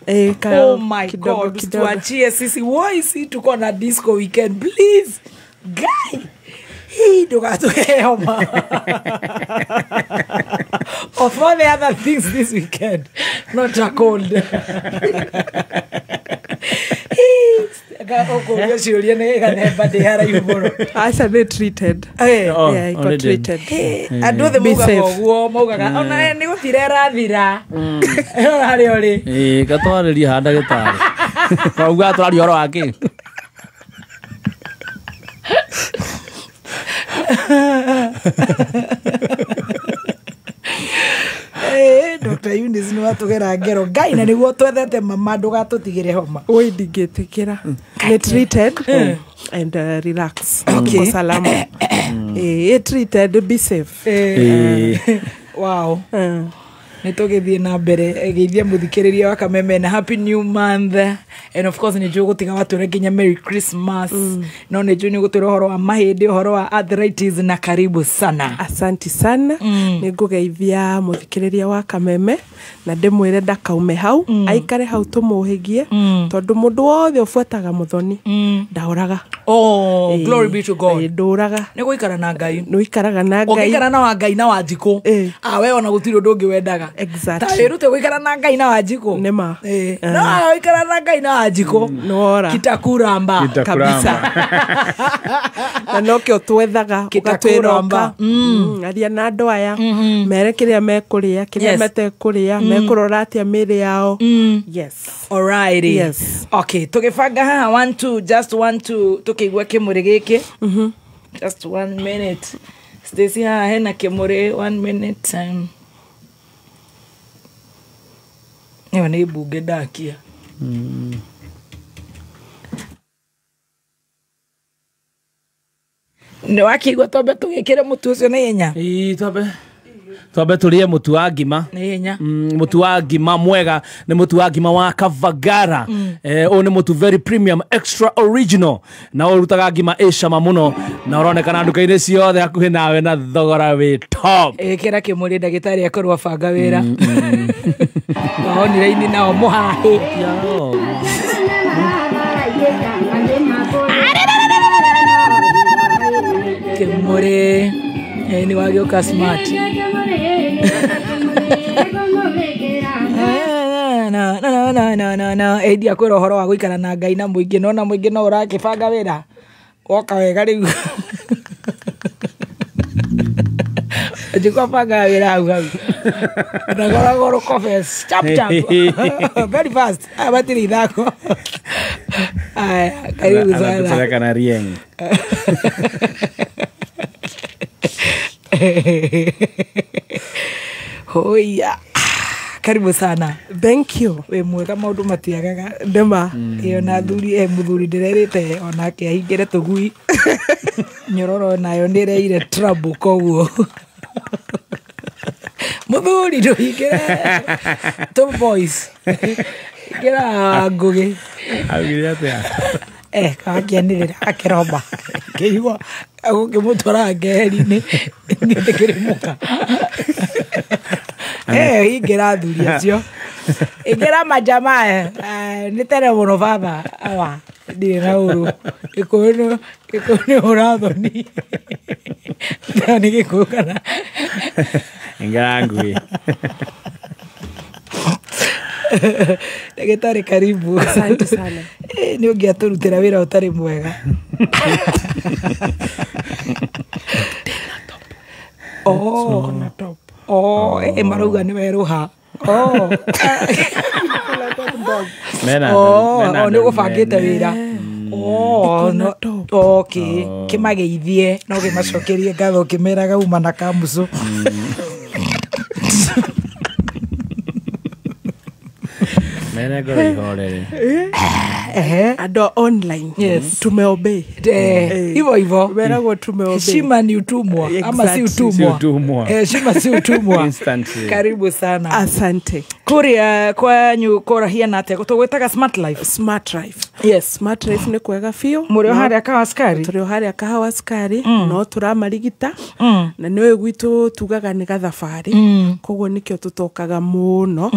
Oh my God. Tuachie sisi voice tuko na disco weekend please. Guy. Hey, ndũgatũhe homa. Of all the other things this weekend, not a cold. I said they treated. Yeah, I got treated. Andũ thĩ mugaga ũguo maugaga ona nĩ gũtire rathira. Harĩ ũrĩ. Gatwarĩria ha ndagĩtarĩ. Kauga atwarari ũhoro wake. Dr. Eunice nĩ watũgera ngero Ngai na nĩguo twethete mama ndũgatũtigĩre homa. Oi ndingĩtĩkĩra. Nĩ treated and relax. Okay. Salama. Treated, be safe. Wow. Nitũgĩthiĩ na mbere geithia mũthikĩrĩria wa Kameme na happy new month, and of course nĩnjũĩ gũtiga watũre nginya Merry Christmas. No nĩnjũĩ nĩ gũtũre ũhoro wa mahĩndĩ, ũhoro wa arthritis na karibu sana. Asanti sana. Nĩngũgeithia mũthikĩrĩria wa Kameme na ndĩmwĩre ndakaume hau aikare hau tũmũhĩgie tondũ mũndũ wothe ũbuataga Muthoni ndaũraga. Oh, glory be to God. Ndũraga. Nĩ gũikara na Ngai. Nĩũikaraga na Ngai. Ũngĩikara na wa Ngai na wa Njikũ. We ona gũtirĩ ũndũ ũngĩ wendaga. Exactly. Ta wĩrute gũikara na Ngai na wa Njikũ. Nĩma. No, gũikara na Ngai na wa Njikũ. Nora. Kitakuramba. Kabisa. Na nokĩo twethaga ũgatwĩroka. Aria na andũ aya mere kĩrĩa mekũrĩa kĩrĩa metekũrĩa mekũrora atĩa mĩĩrĩ yao. Yes. Alrighty. Yes. Okay, tũgĩbanga haha 1 2 tũkĩigua kĩmũrĩ gĩkĩ. Just 1 minute. Stacy haha hena kĩmũrĩ 1 minute. Nĩyo nĩ mbunge ndakia. Nĩ wakĩigua twambe tũgĩkĩre mũtu ũcio na ihenya? Twambe tũrĩe mũtu wa ngima. Na ihenya. Mũtu wa ngima mwega nĩ mũtu wa ngima wa Kavagara. Ũyũ nĩ mũtu very premium extra original na ũrutaga ngima ĩcama mũno na ũronekana nduka-inĩ ciothe hakuhĩ nawe na thogora wĩ top. Ĩkĩra kĩmũrĩ ndagĩtarĩ akorwo abanga wĩra. Onire-inĩ nao mũhahĩ. Kĩmũrĩ nĩ wagĩũka smart. No. Endi akwĩra ũhoro wa gũikara na Ngai na mũingĩ no na mũingĩ no ũrakĩbanga wĩra. Woka wega rĩu. Jiko panga wĩra hau. Nagora confess. Chap. Very fast. Abatiri thako. Karibu sana. Tupeleka na Rieng. Hoya. Karibu sana. Thank you. We mwega maundu matiagaga. Ndema. Iyo na thuri muthuri ndirerite onake ahingire tugui. Nyororo nayo ndireire trouble koguo. Muthuri nduhingire. Tom boys. Gira ngugi. Agire atia. Kakianirira akiromba. Keigua agukimutwara ngeri-ini ngĩthikĩrĩmuka. Ingira thuri acio. Ingira majamaa nĩ tere mũno baba. Awa ndirĩ na ũru. Gĩkũyũ nĩ ũrathoni. Nĩ Gĩkũyũ kana. Ingira ngui. Ndagĩtarĩ karibu. Asante sana. Nĩ ũngĩatũrutĩra wĩra ũtarĩ mwega. Marauga nĩ werũha. Nĩ ũgũbangĩte wĩra. Okay. Kĩmageithie no gĩmacokerie ngatho kĩmeraga uma na kamucu. Ado online. Yes. Tumeobey. Hivyo. Meragwo tumeobey. Heshima ni utumwa. Ama si utumwa. Heshima si utumwa. Karibu sana. Asante. Kuria kwanyu korahia nate gutugwetaga Smart Life. Smart Life. Yes. Smart Life ni kwega biũ. Muri harĩa kawaskari. Turi harĩa kawaskari no turamarigita na niwe gwitu tugaga ni gathabari. Koguo nikio tutokaga muno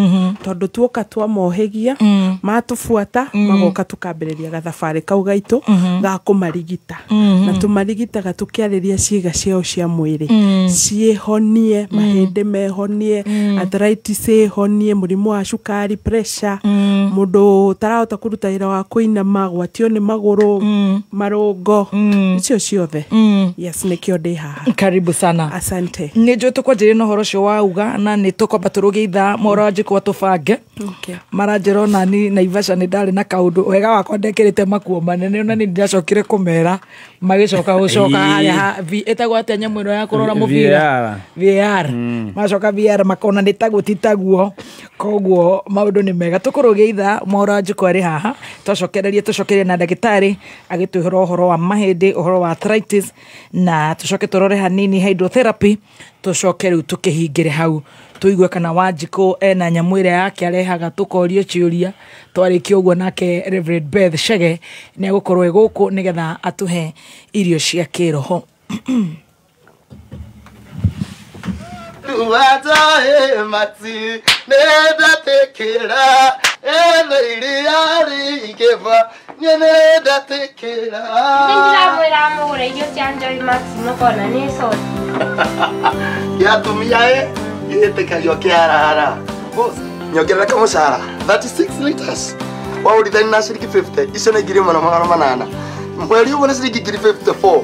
tondu tuoka twamohegia matufuata magoka tukambĩrĩria gathabari kau gaitu ga kumarigita na tumarigitaga tukiarĩria ciĩga ciao cia mwĩrĩ ciĩhonie mahĩndĩ mehonie arthritis ĩhonie mũrimũ wa cukari pressure mũndũ tarahota kũruta wĩra wa kũinama gwatio nĩ magũrũ marũngo icio ciothe. Yes, nikio ndĩ haha. Karibu sana. Asante. Nĩ njũĩ tũkwanjĩrĩria na ũhoro ũcio wauga na nĩ tũkwamba tũrũgĩitha mora njĩkwa tũbange. Maranjĩra na ni Naivasha nĩ ndarĩ na kaũndũ wega wakwa ndekĩrĩte makuo manene na nĩ ndĩracokire kũmera magĩcoka gũcoka harĩa ĩtagwo atĩa nyamũ ĩno ya kũrora mũbira VAR macoka VAR makona nĩ taguo ti taguo koguo maũndũ nĩ mega tũkũrũgĩitha mora njĩkwa arĩ haha tũcokererie na ndagĩtarĩ agĩtwĩhora ũhoro wa mahĩndĩ ũhoro wa arthritis na tũcoke tũrore hanini hydrotherapy tũcoke rĩu tũkĩhingĩre hau tuigue kana Wanjikũ ena nyamũ ĩrĩa yake arehaga tukorio ciũria twarĩkia ũguo nake Reverend Beth Chege nĩ agũkorwo gũkũ nĩgetha atuhe irio cia kĩroho. Tuwatae mati nenda tekera iria ikeva nenda tekera Ndĩramwĩra mũgũre irio cia Joy Max mũkona nĩ soda. Yatumia gĩtĩkario kĩarara nyongerera kamũcara 36 liters waũrithani na ciringi 50 icio nĩ ngiri ĩmwe na magana manana mweri ũmwe nĩ ciringi ngiri 54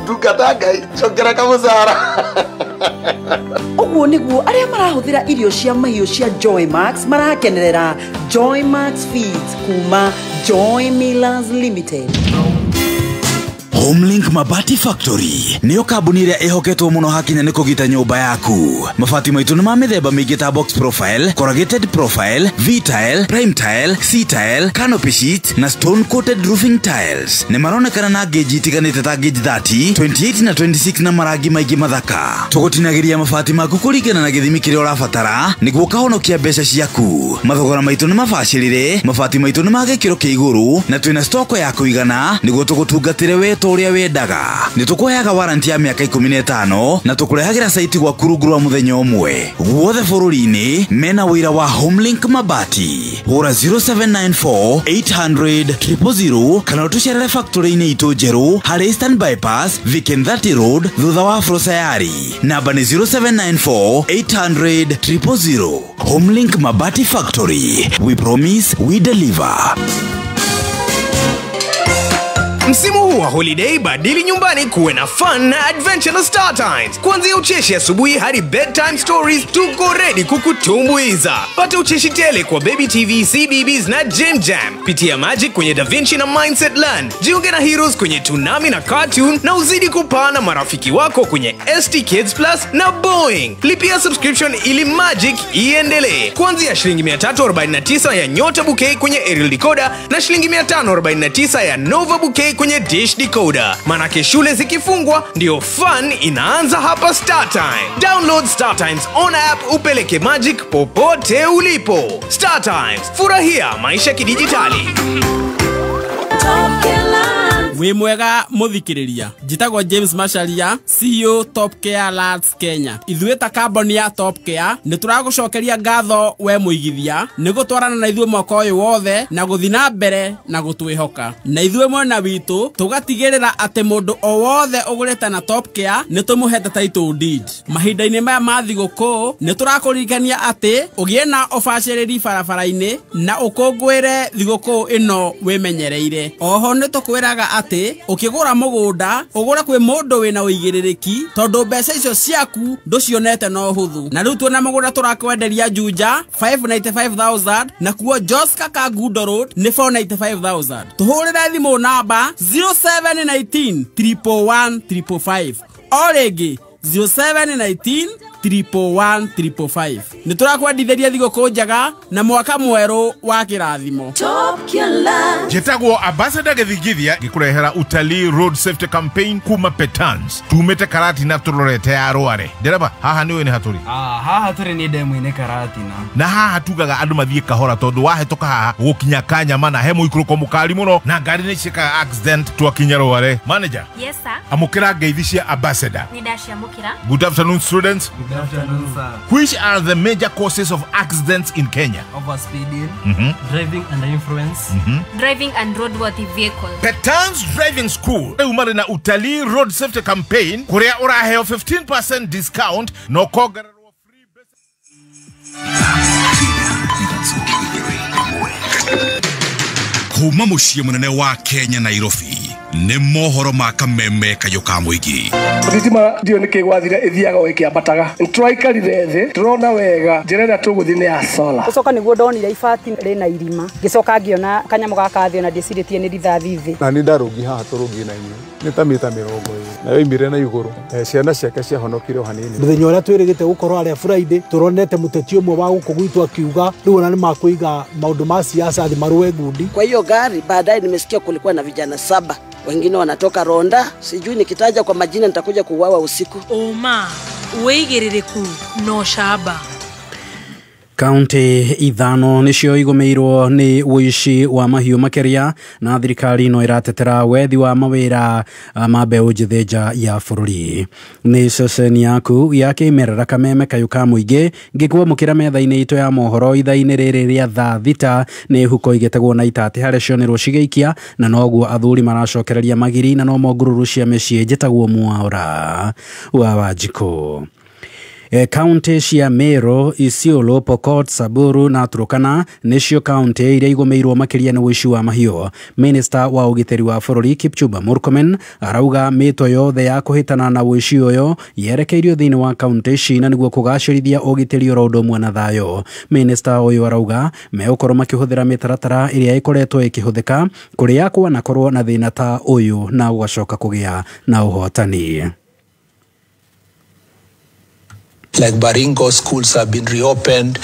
ndungata Ngai nyongerera kamũcara. Ũguo nĩguo arĩa marahũthĩra irio cia mahiũ cia Joy Max marakenerera Joy Max Feeds kuma Joy Millers Limited. Homelink Mabati Factory niyo kambuni ĩrĩa ĩhoketwo mũno hakinya nĩ kũgita nyũmba yaku. Mabati maitũ nĩ ma mĩthemba mĩingĩ ta box profile, corrugated profile, V-tile, prime tile, C-tile, canopy sheet na stone coated roofing tiles. Nĩ maronekana na gauge itiganĩte ta gauge 30, 28 na 26 na marangi maingĩ mathaka. Tũgũtinagĩria mabati maku kũringana na gĩthimi kĩrĩa ũrabatara nĩguo kahonokia mbeca ciaku. Mathogora maitũ nĩ mabacĩrĩre, mabati maitũ nĩ ma gĩkĩro kĩa igũrũ na twĩna stoko ya kũigana nĩguo tũgũtungatĩre we ũrĩa wendaga. Nĩ tũkũheaga warranty ya mĩaka 15 na tũkũrehagĩra site gwaku rungu rwa mũthenya ũmwe. Guothe bũrũri-inĩ mena wĩra wa Homelink Mabati. Hũra 0794 800 000 kana ũtũcerere factory-inĩ itũ njerũ harĩ Eastern Bypass, Vikenthati Road thutha wa Afrosayari. Namba nĩ 0794 800 000. Homelink Mabati Factory. We promise, we deliver. Msimu huu wa holiday badili nyumbani kuwe na fun na adventure na Star Times. Kuanzia ucheshi asubuhi hadi bedtime stories, tuko ready kukutumbuiza. Pata ucheshi tele kwa Baby TV, CBeebies na Jam Jam. Pitia Magic kwenye Da Vinci na Mindset Land. Jiunge na Heroes kwenye Toonami na Cartoon na uzidi kupana marafiki wako kwenye ST Kids Plus na Boeing. Lipia subscription ili Magic iendelee. Kuanzia shilingi 349 ya Nyota Bouquet kwenye Aerial Decoder na shilingi 549 ya Nova Bouquet kwenye Dish Decoder. Manake shule zikifungwa ndio fun inaanza hapa Star Time. Download Star Times on app upeleke Magic popote ulipo. Star Times, furahia maisha kidijitali. Talk your land. we mwega muthikiriria njitagwo James Macharia CEO Top Care Labs Kenya ithuita kamboni ya Top Care ni turagucokeria ngatho we muigithia ni gutwarana na ithuĩ mwaka ũyũ wothe na guthina mbere na gutwihoka na ithuĩ mwena witu tugatigirira ati mundu o wothe ugurite na Top Care ni tumuhete title deed mahinda-inĩ maya ma thigũkũ ni turakuririkania ati ugie na ubacĩrĩri barabara-inĩ na ukungwire thigũkũ ĩno wimenyereire oho ni tukwiraga ati ukigura mugunda ugure kwi mundu wina uigĩrĩrĩki tondu mbeca icio ciaku nducionete no huthu na riu tuona mugunda turakwenderia Juja 595,000 na kuo Joska Kagundo Road ni 495,000 tuhurire thimu namba 0719 111 555 o ringi 0719 111 ni turakwendithĩria thigũkũ njega na mwaka mwerũ wa kĩrathimo. Jetagwo Ambassador Githigithia gikurehera utalii road safety campaign kuma Petans tumete Karati na turorete ya Rware ndereba haha niwe ni haturi haha turi ni demu-inĩ Karati na haha tugaga andu mathie kahora tondu wahetoka haha gukinya Kanyama na hemo ikuruko mukari muno na ngari ni cika accident twakinya Rware. Manager, yes sir, amukira ngeithi cia Ambassador ni dacia mukira. Good afternoon students. Good afternoon sir. Which are the major causes of accidents in Kenya? Overspeeding, driving under influence, driving and roadworthy vehicles. Petans Driving School umari na utalii road safety campaign kuria uraheo 15% discount no kogererwo free kuma muciĩ munene wa Kenya Nairobi ni mohoro ma kameme kayo ka muigi thitima ndio nikigwathire ithiaga ikiambataga nitwaikarire thi turona wega njira tuguthi ni ya solar ucoka niguo ndonire ibati rina irima gicoka ngiona kanyamo gaka thio na ndiciritie ni rithathi thi na ni ndarungi haha turungi na inyu ni ta mita 20 na yoimire na iguru ciana ciake ciahonokire hanini muthenya uria twirigite gukorwo aria Friday turonete muteti umwe wa guko gwitu akiuga riu na ni makuiga maundu ma siasa thi maruwe ngundi. Kwa hiyo gari baadaye nimesikia kulikuwa na vijana 7 wengine wanatoka Ronda, sijui nikitaja kwa majina nitakuja kuuawa usiku. Oma weigiririku no shaba. Kaunti ithano nicio igomeirwo ni wici wa mahiũ makeria na thirikari no iratetera wethi wa mawira ma mbeũ njĩthĩ nja ya bũrũri. Ni ceceni yaku ya kĩmerera kameme kayo ka mũingĩ ngĩkwamũkĩra metha-inĩ itũ ya mohoro ithaa-inĩ rĩrĩ rĩa thaa thita nĩ huko igetegwo na itate harĩa cionerwo cigĩikia na noguo athuri maracokereria magiri na no ngururu cia mĩciĩ njĩtagwo Mwaũra wa Wanjikũ. Kaunti cia Meru, Isiolo, Pokot, Samburu na Turkana nicio kaunti iria igomeirwo makiria ni wici wa mahiũ. Minister wa ugiteri wa bũrũri Kipchumba Murkomen arauga mĩto yothe ya kuhitana na wici ũyũ yerekeirio thĩinĩ wa kaunti ici na nĩguo kũgacĩrithia ugiteri oro ũndũ ũmwe na thayũ. Minister ũyũ arauga megũkorwo makĩhũthĩra mĩtaratara ĩrĩa ĩkoretwo ĩkĩhũthĩka kũrĩa kwanakorwo na thĩna ta ũyũ na gũgacoka kũgĩa na ũhotani. Like Baringo, schools have been reopened.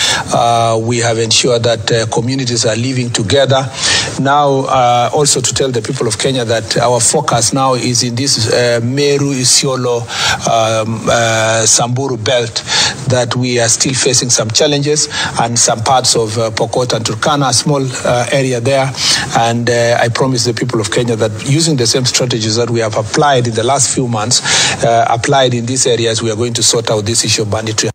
We have ensured that communities are living together. Now, also to tell the people of Kenya that our focus now is in this Meru, Isiolo, Samburu belt, that we are still facing some challenges, and some parts of Pokot and Turkana, a small area there. And I promise the people of Kenya that using the same strategies that we have applied in the last few months, applied in these areas, we are going to sort out this issue of banditry.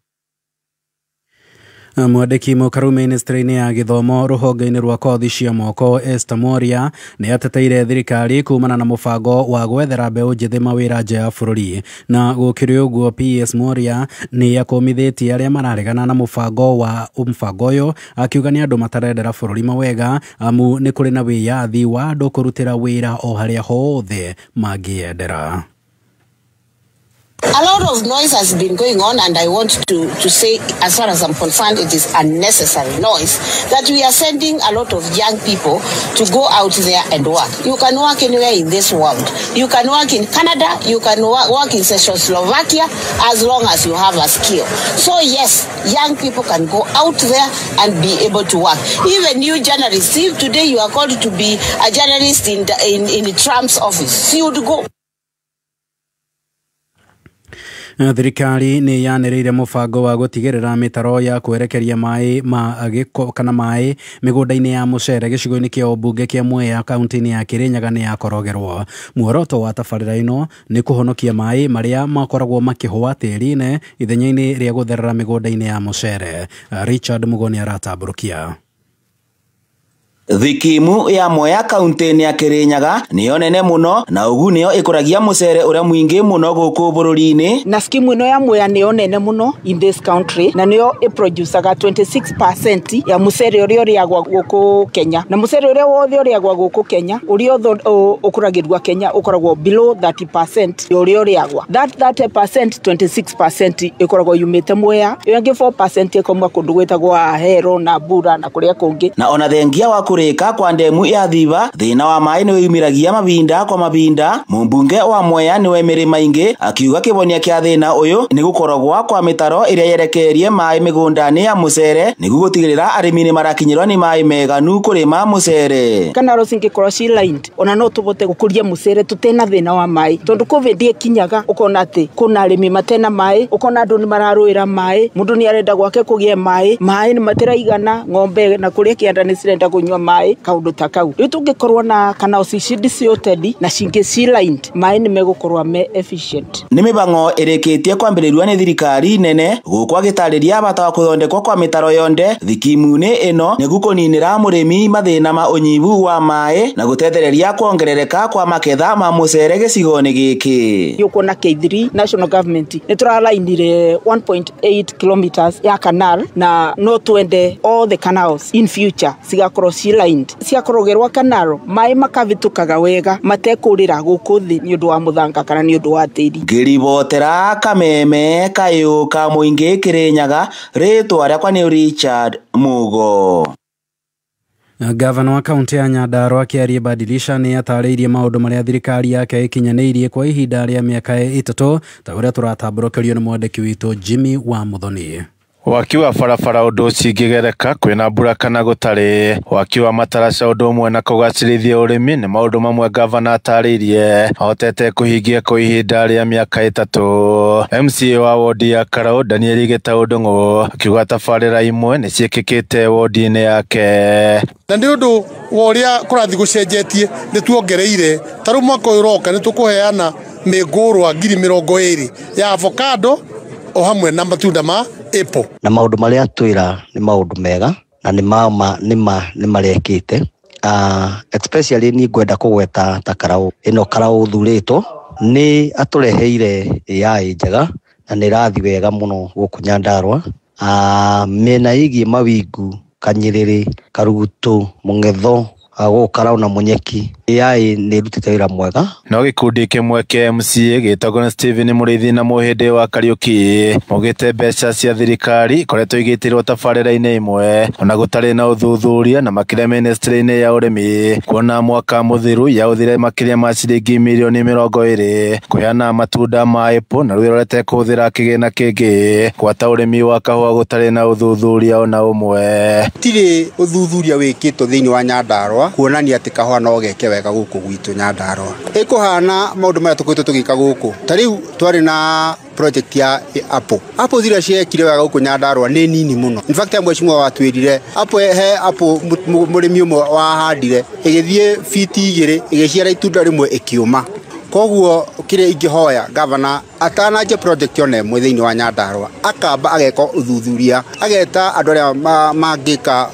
Mwandiki mũkaru ministry-inĩ ya gĩthomo rũhonge-inĩ rwa kothi cia moko Esther Moria nĩ ateteire thirikari kumana na mũbango wa gwethera mbeũ njĩthĩ mawĩra nja ya bũrũri na gũkĩrĩ ũguo PS Moria nĩ akomithĩtie arĩa mararegana na mũbango ũyũ akiuga nĩ andũ matarendera bũrũri mawega amu nĩ kũrĩ na wĩyathi wa andũ kũrutĩra wĩra o harĩa hothe mangĩendera. A lot of noise has been going on, and I want to say, as far as I'm concerned, it is unnecessary noise that we are sending a lot of young people to go out there and work. You can work anywhere in this world. You can work in Canada, you can work in Czechoslovakia, as long as you have a skill. So yes, young people can go out there and be able to work. Even you journalists, see, today you are called to be a journalist in Trump's office. You would go. Thirikari nĩ yanĩrĩire mũbango wa gũtigĩrĩra mĩtaro ya kwerekeria maĩ ma gĩko kana maĩ mĩgũnda-inĩ ya mũcere gĩcigo-inĩ kĩa ũmbunge kĩa Mwea kaunti-inĩ ya Kirinyaga nĩ yakorogerwo. Muoroto wa tabarĩra ĩno nĩ kũhonokia maĩ marĩa makoragwo makĩhũa tĩri-inĩ ithenya-inĩ rĩa gũtherera mĩgũnda-inĩ ya mũcere. Richard Mugoni aratambũrũkia. Thikimu ya Mwea kaunti-inĩ ya Kirinyaga nĩyo nene mũno na ũgu nĩyo ĩkũragia mũcere ũrĩa mũingĩ mũno gũkũ bũrũri-inĩ. Na skimu ĩno ya Mwea nĩyo nene mũno in this country na nĩyo ĩproducaga 26% ya mũcere ũrĩa ũrĩagwa gũkũ Kenya. Na mũcere ũrĩa wothe ũrĩagwa gũkũ Kenya ũrĩa ũkũragĩrwa Kenya ũkoragwo below 30% ya ũrĩa ũrĩagwa. That 30% 26% ĩkoragwo yumĩte Mwea. Iyo ĩngĩ 4% ĩkauma kũndũ gwĩtagwo Ahero na Bura na kũrĩa kũngĩ. Na ona thengia wa kurika kwa ndemu ya Thiva thina wa maĩ nĩwĩumiragia mabinda kwa mabinda. Mũmbunge wa Mwea nĩwe Mĩrĩ Maingĩ akiuga kĩbonia kĩa thĩna ũyũ nĩ gũkorogwa kwa mĩtaro ĩrĩa yerekerie maĩ mĩgũnda-inĩ ya mũcere nĩguo gũtigĩrĩra arĩmi nĩ marakinyĩrwo nĩ maĩ meganu kũrĩma mũcere. Kana rosingĩkorwo ci lined ona no tũbote gũkũria mũcere tutena thĩna wa maĩ tondũ COVID ĩkinyaga ũkona atĩ kuna arĩmi matena maĩ, ũkona andũ nĩ mararũĩra maĩ, mũndũ nĩ arenda gwake kũgĩa maĩ nĩ matiraigana, ng'ombe na kũrĩa kĩanda nĩ cirenda kũnyua maĩ kaundu ta kau. Rĩu tũngĩkorwo na kana ocicidi ciotedi na cingĩ ci lined maĩ nĩ megũkorwo me efficient. Nĩ mĩbango ĩrĩkĩtie kwambĩrĩrio nĩ thirikari nene gũkũ agĩtarĩria bata wa gũthondekwo kwa mĩtaro yonde thikimu-inĩ ĩno nĩguo kũninĩra mũrĩmi mathĩna ma ũnyivu wa maĩ na gũtethereria kuongerereka kwa maketha ma mũcere gĩcigo-inĩ gĩkĩ. Yuko na K3 national government nĩ tũralainire 1.8 kilometers ya canal na no twende all the canals in future cigakorwo ci lined ciakorogerwa kanaro maĩ makavitukaga wega matekũrĩra gũkũ thĩ nĩ ũndũ wa mũthanga kana nĩ ũndũ wa tĩri. Ngĩribotera Kameme Kayũ ka Mũingĩ Kirinyaga, rĩtwa rĩakwa nĩ Richard Mugo. Gavana wa kaunti ya Nyandarua Kĩarie Badilisha nĩ atarĩirie maũndũ marĩa thirikari yake ĩkinyanĩirie kwa ihinda rĩa mĩaka 3 ta ũrĩa tũratambũrũkĩrio nĩ mwandĩki witũ Jimmy wa Muthoni. Waki wa barabara ũndũ cingĩgereka kwĩna mbura kana gũtarĩ, waki wa mataraca ũndũ ũmwe na kũgacĩrithia ũrĩmi nĩ maũndũ mamwe gavana atarĩirie ahotete kũhingia kwa ihinda rĩa mĩaka 3. MCA wa wodi ya Karau Daniel Gĩtaũndũng'ũ akiuga tabarĩra imwe nĩ ciĩkĩkĩte wodi-inĩ yake. Na nĩ ũndũ wa ũrĩa kũrathi gũcenjetie nĩ tuongereire tarũ mwaka ũyũ ũroka nĩ tũkũheana mĩngũrwa 20,000 ya avocado o hamwe na matunda ma apple. Na maũndũ marĩa twĩra nĩ maũndũ mega na nĩ marekĩte. Especially ni ngwenda kũgweta ta Karau. Ĩno Karau thurĩtwo nĩ atũreheire AI njega na nĩ rathi wega mũno gũkũ Nyandarua. Mĩena ĩgiĩ Mawingu, Kanyĩrĩrĩ, Karugutu, Mũng'etho, gũkũ Karau na Mũnyeki AI nĩ rutĩte wĩra mwega. No gĩkundi kĩmwe kĩa MCA gĩtagwo Stephen Mũrĩithi na Mũhĩndĩ wa Kariũki maugĩte mbeca cia thirikari ikoretwo igĩtĩrwo tabarĩra-inĩ imwe ona gũtarĩ na ũthuthuria na makĩria ministry-inĩ ya ũrĩmi kuona mwaka mũthiru yaũthire makĩria ma ciringi mirioni 20 kũheana matunda ma apple na rĩu rorete kũhũthĩra kĩgĩna kĩngĩ gwata ũrĩmi wa kahũa gũtarĩ na ũthuthuria ona ũmwe. Tirĩ ũthuthuria wĩkĩtwo thĩinĩ wa Nyandarua kuonania atĩ kahũa no geke wega gũkũ gwitũ Nyandarua. Ĩkũhana maũndũ marĩa tũkoretwo tũgĩka gũkũ. Ta rĩu twarĩ na project ya apple. Apple zira ciekire wega gũkũ Nyandarua nĩ nini mũno. In fact mheshimiwa watwĩrire apple mũrĩmi ũmwe wahandire ĩgĩthiĩ fiti 2 ĩgĩciara itunda rĩmwe ĩkĩũma. Koguo kĩrĩa ingĩhoya governor atananjia project ona ĩmwe thĩinĩ wa Nyandarua akamba ageka ũthuthuria ageta andũ arĩa mangĩka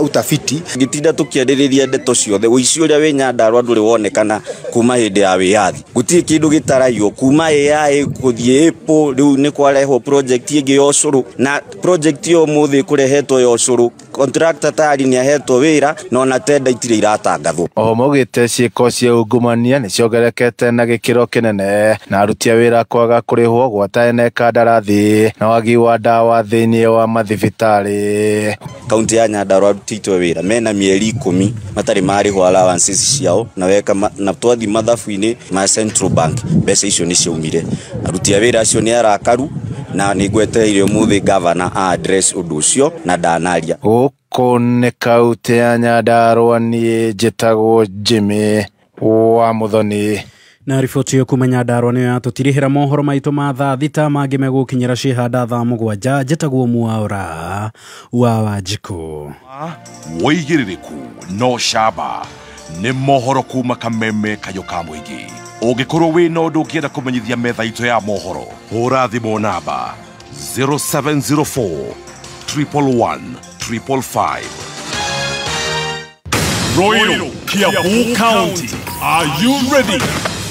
utafiti gitinda tukiendereria ndeto ciothe uici uria we Nyandarua nduri wonekana kuma hindi ya wiyathi gutirĩ kindu gitarayo kuma AI kuthie Apple riu ni kwareho project ingi ya ucuru na project yo muthi kurehetwo ya ucuru contractor tari ni ahetwo wira no na tenda itire iratangathwo. O mogite ciĩko cia ungumania nĩ ciongerekete na gĩkĩro kĩnene na aruti a wĩra kwaga kũrĩhwo gwata ene kandarathi na wagi wa ndawa thĩinĩ wa mathibitarĩ. Kaunti ya Nyandarua arutĩtwo wĩra mena mĩeri 10 matarĩ marĩhwo allowances ciao na weka na twathi mathabu-inĩ ma Central Bank mbeca icio nĩ ciaumire. Aruti a wĩra acio nĩ arakaru na nĩ ngwetereire mũthĩ governor address ũndũ ũcio na ndanaria. Gũkũ nĩ kaunti ya Nyandarua niĩ njĩtagwo Jimmy wa Muthoni. Na riboti yo kuma Nyandarua niyo yatutirihira mohoro maitu ma thaa thita mangi megukinyira cihanda thaa mugwanja njitagwo Mwaura wa Wanjiku. Woigiririku no shaba ni mohoro kuma Kameme Kayoka Muigi. Ũngĩkorwo wĩna ũndũ ũngĩenda kũmenyithia metha itũ ya mohoro, hũra thimũ namba 0704 111 555. Roiro, Kiambu County, are you ready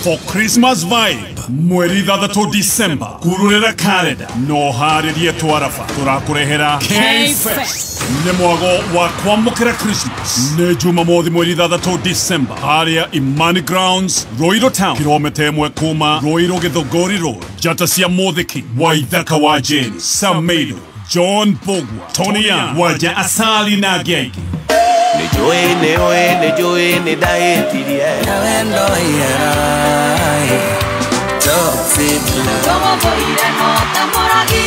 for Christmas vibe? Mweri thathatũ December, kururĩra kalenda, no harĩrie twarafa, tũrakurehera K-Fest. Nĩ mwago wa kwamũkĩra Christmas. Nĩ Jumamothi mweri thathatũ December, harĩa Imani Grounds, Roiro Town, kilomita 1 kuma Roiro Githunguri Road, njata cia Mũthiki, Waithaka wa Jane, Sameido, John Bogwa, Tony Young, Waja Asali na Gegi. Nejoe ne daetirie Nawendo yerai Toxitu Como boire no tamoragi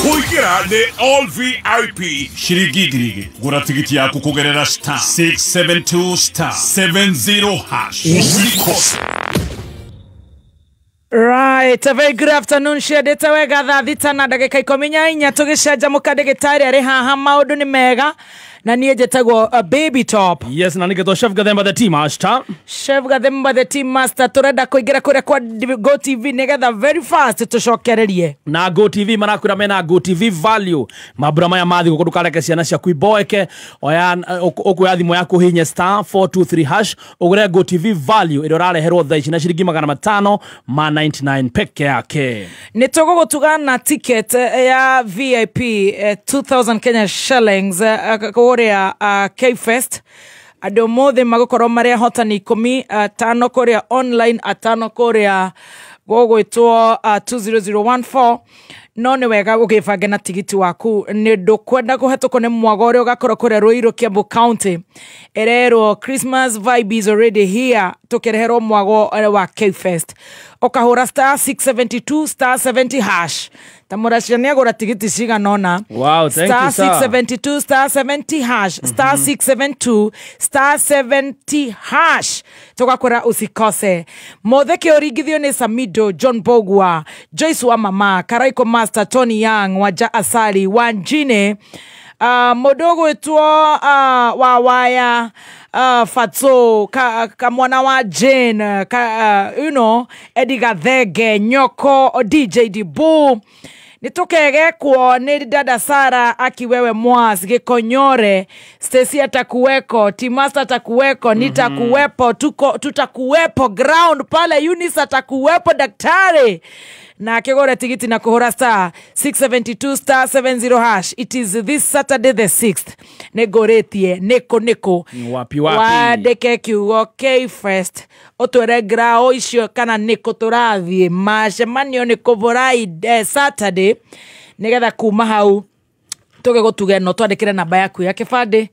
Kuingira ni all VIP Shirigigirigi Gura tigiti yaku kugerera star 672 star 70 hash Usikose. Right, a very good afternoon. Shedeta wega thaa thita na ndagika 14 tugicenjamuka ndagitari ari haha maundu ni mega na niĩ njĩtagwo Baby Top. Yes, na nĩgetwo Chef Gathemba the Team Master. Chef Gathemba the Team Master turenda kũingĩra kũrĩa kwa Go TV nĩgetha very fast tũcokererie. Na Go TV marakwĩra mena Go TV value. Mabura maya mathi gũkũ ndũkareke ciana ciaku iboeke. Oya ũkuoya thimũ yaku hihinya star 423 hash ũgũre Go TV value ĩrĩa ũrareherwo thaa ici na ciringi 599 peke yake. Nĩtũgũgũtuga na ticket ya VIP 2000 Kenya shillings kuria K-Fest. Ado mothe magũkorwo marĩa hotani 10 kuria online 5 kuria gũgwĩtwo 20014. No nĩ wega ũgĩbanga na tigiti waku nĩ ndũkwenda kũhetũkwo nĩ mwago ũrĩa ũgakorwo kũrĩa Ruiru Kiambu County. Erero Christmas vibe is already here. Tũkĩreherwo mwago wa K-Fest. Okahũra star 672 star 70 hash. Tamurashia nĩ agũra tigiti ciganona. Wow, thank you, sir. Star 672 star 70 hash. Star 672 star 70 hash. Tũgakora usikose. Motheke ũringithio nĩ Samido, John Bogwa, Joyce wa Mama, Karaiko Master, Tony Young, Waja Asali, Wanjine, Modogo etwo wa waya, Fatso, Kamwana wa Jane, you know, Eddie Gathege, Nyoko, DJ Dibu. Nitokege kwa ni dada Sara akiwewe Mwas, Gekonyore, Stacy atakuweko, Timasta atakuweko, nitakuwepo, tutakuwepo ground pale, Eunice atakuwepo, daktari. Na kegora tigiti na kuhora star 672 star 70 hash. It is this Saturday the 6th. Negoretie, neko. Wapi. Wadeke kiugo K-Fest. Otore grao isio kana neko torathie. Mashemanio neko vorai Saturday. Negetha kuma hau. Toge gotuge no twandikire namba yaku ya kibande.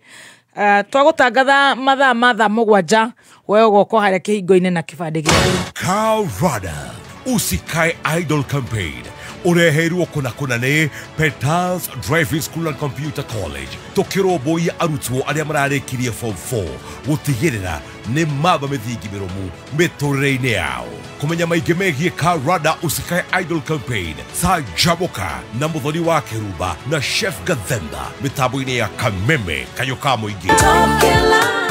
Twagutangatha mathaa mugwanja. Wewe goko haria kihingo-ine na kibande gĩaku. Carl Rada Usikae Idol Campaign ureherwo kuna ni Petals Driving School and Computer College tukiromboia arutwo aria mararekirie form 4 gutigirira ni maba mithingi miromu miturire-ini yao. Kumenya maingĩ megie Carl Rada Usikae Idol Campaign Sajaboka na muthoni wa Kiruba na Chef Gathemba mitambo-ini ya Kameme Kayoka Muigi.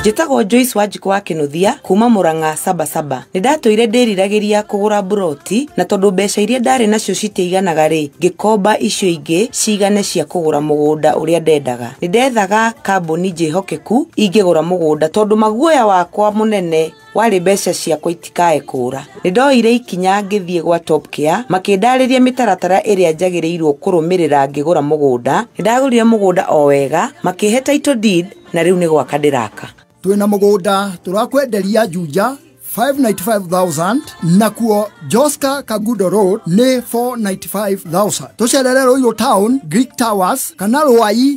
Njĩtagwo Joyce Wanjiku wa Kinuthia kuma Murang'a Sabasaba. Nĩndatũire ndĩriragĩria kũgũra buroti na tondũ mbeca iria ndarĩ nacio citiaiganaga rĩ ngĩkomba icio ingĩ cigane cia kũgũra mũgũnda ũrĩa ndendaga. Nĩndethaga kambuni njĩhokeku ingĩgũra mũgũnda tondũ maguoya wakwa mũnene wale mbeca ciakwa itikae kũra. Nĩndoire ikinya ngĩthiĩ gwa Top Care makĩndarĩria mĩtaratara ĩrĩa njagĩrĩirwo kũrũmĩrĩra ngĩgũra mũgũnda. Nĩndagũrire mũgũnda o wega makĩhe title deed na rĩu nĩ gwaka ndĩraka. Twina mũgũnda turakwenderia Juja 595,000 nakuo Joska Kagudo Road ni 495,000. Tucerere Ruiru Town, Greek Towers, kana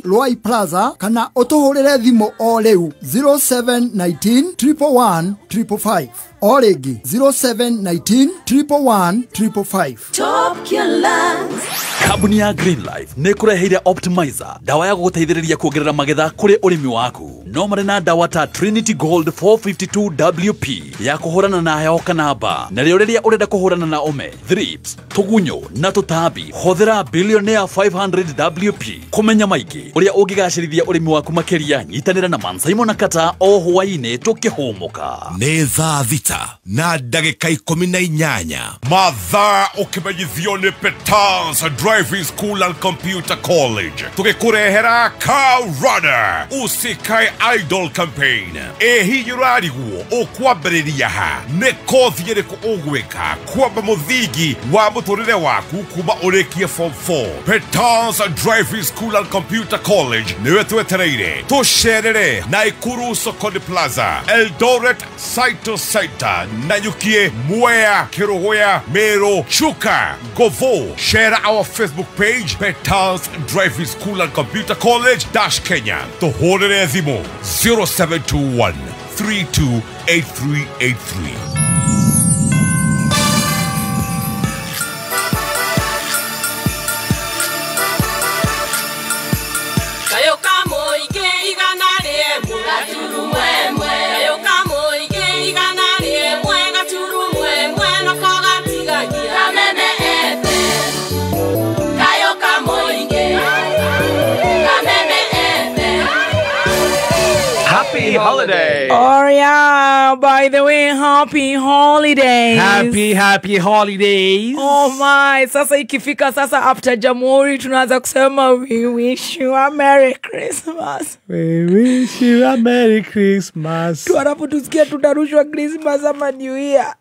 Ruai Plaza, kana utuhurire thimu o riu 0719 111 555. o rĩngĩ 0719 111 555. Top your lungs. Kambuni ya Green Life nĩ kũreheire Optimizer, dawa ya gũgũteithĩrĩria kuongerera magetha kũrĩ ũrĩmi waku. No marĩ na dawa ta Trinity Gold 452 WP ya kũhũrana na heho kana mbaa. Na rĩrĩa ũrenda kũhũrana na ome, thrips, tũgunyũ na tũtambi, hũthĩra Billionaire 500 WP. Kũmenya maingĩ ũrĩa ũngĩgacĩrithia ũrĩmi waku makĩria, nyitanĩra na Man Simon Kata o hwaĩ-inĩ tũkĩhũmũka. Nĩ thaa thita na ndagĩka 18 mathaa ũkĩmenyithio nĩ Petals Driving School and Computer College tũgĩkũrehera Car Runner Usikae Idol Campaign. Hihi ũrarigwo ũkwambĩrĩria ha nĩ kothi ĩrĩkũ ũgwĩka kwamba mũthingi wa mũtũrĩre waku kuma ũrĩkie form 4. Petals Driving School and Computer College nĩwe twetereire. Tũcerere Naikuru Sokoni Plaza, Eldoret Site to Center, Nanyukie, Mwea, Kerugoya, Meru, Chuka, Govo. Share our Facebook page, Petals Driving School and Computer College Kenya. Tuhorere Zimo 0721 328383. Happy holiday! Oh yeah, by the way, happy holidays. Happy holidays. Oh my, sasa ikifika sasa after Jamhuri tunaanza kusema we wish you a Merry Christmas. We wish you a Merry Christmas. Tuarapo tusikia tutarushwa Christmas ama New Year.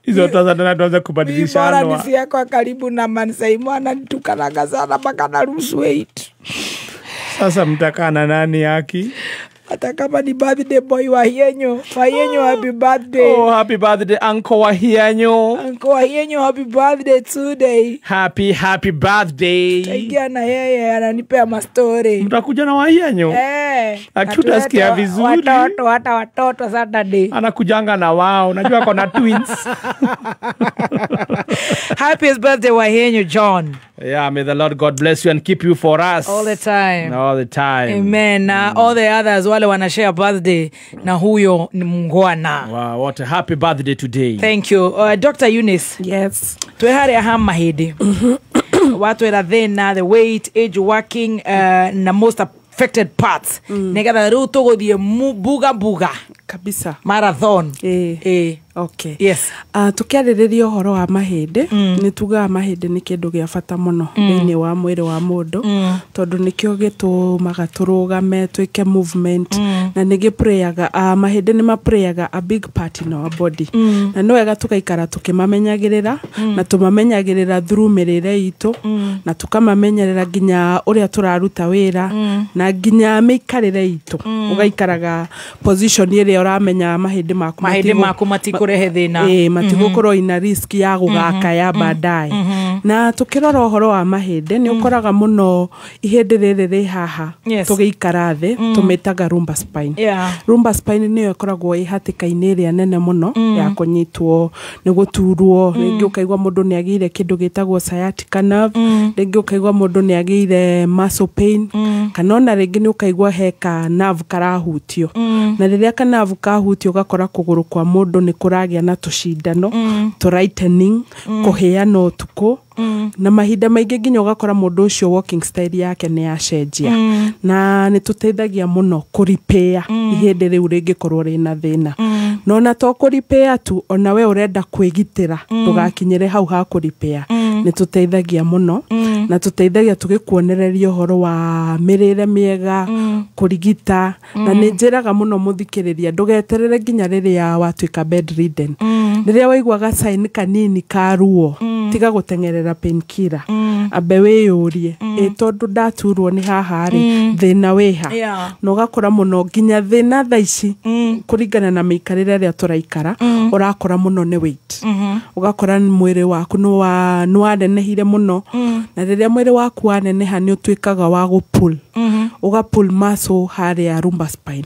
Hizo tazana tuanza kubadilishana. Bora nisi yako karibu na Man Simon anatukanaga sana mpaka na lose weight. Sasa mtakana nani haki? Hata kama ni birthday boy Wahienyo. Wahienyo, happy birthday. Oh, happy birthday Uncle Wahienyo. Uncle Wahienyo, happy birthday today. Happy birthday. Taigia na yeye ananipea mastori. Mtakuja na Wahienyo? Akutasikia vizuri. Watoto Saturday. Anakujanga na wao. Najua kona twins. Happiest birthday Wahienyo John. Yeah, may the Lord God bless you and keep you for us. All the time. All the time. Amen. All the others wale wanashare birthday na huyo ni mungwana. Wow, what a happy birthday today. Thank you. Dr. Eunice. Yes. Tuhari ahama hidi. Watu era thina, the weight, age working, na most affected parts. Negada ruto godie buga. Kabisa. Marathon. Okay. Yes. Tukiarĩrĩria ũhoro wa mahĩndĩ, nĩ tugaga mahĩndĩ nĩ kĩndũ gĩa bata mũno thĩinĩ wa mwĩrĩ wa mũndũ, tondũ nĩkĩo gĩtũmaga tũrũgame, twĩke movement, na nĩ gĩprayaga, mahĩndĩ nĩ maprayaga a big part in our body. Na nĩ wega tũgaikara tũkĩmamenyagĩrĩra, na tũmamenyagĩrĩra through mĩrĩre itũ, na tũkamamenyerera nginya ũrĩa tũraruta wĩra, na nginya mĩikarĩre itũ. Ũgaikaraga position ĩrĩa ũramenya mahĩndĩ maku matikurehe thina. Matigũkorwo ina risk ya gũgaka ya baadaye. Na tukirora ũhoro wa mahĩndĩ nĩ ũkoraga mũno ihĩndĩ rĩrĩ rĩ haha tũgĩikara thĩ tũmĩtaga lumbar spine. Lumbar spine nĩyo ĩkoragwo ĩhatĩka-inĩ ĩrĩa nene mũno ya kũnyitwo nĩ gũturwo, rĩngĩ ũkaigua mũndũ nĩ agĩire kĩndũ gĩtagwo sciatica nerve, rĩngĩ ũkaigua mũndũ nĩ agĩire muscle pain, kana ona rĩngĩ nĩ ũkaigua heka nerve karahutio. Na rĩrĩa ka nerve kahutio gakora kũgũrũ kwa mũndũ nĩ kũragĩa na tũcindano, tũrightening, kũhĩana ũtukũ, na mahinda maingĩ nginya ũgakora mũndũ ũcio walking style yake nĩ yacenjia. Na nĩ tũteithagia mũno kũripea ihĩndĩ rĩu rĩngĩkorwo rĩna thĩna. Na ona to kũripea tu, ona we ũrenda kwĩgitĩra ndũgakinyĩre hau ha kũripea, nĩ tũteithagia mũno, na tũteithagia tũgĩkuonereria ũhoro wa mĩrĩre mĩega, kũrigita, na nĩ njĩraga mũno mũthikĩrĩria ndũgeterere nginya rĩrĩa watuĩka bedridden. Rĩrĩa waiguaga sign kanini ka ruo, tiga gũtengerera painkiller, ambe wĩyũrie tondũ ndaturwo nĩ haha rĩ thĩna wĩha. Na ũgakora mũno nginya thĩna thaa ici kũringana na mĩikarĩre ĩrĩa tũraikara, ũrakora mũno nĩ weight. Ũgakora mwĩrĩ waku nĩ wanenehire mũno, na rĩrĩa mwĩrĩ waku waneneha nĩ ũtuĩkaga wa gũpull, ũgapull muscle harĩa lumbar spine.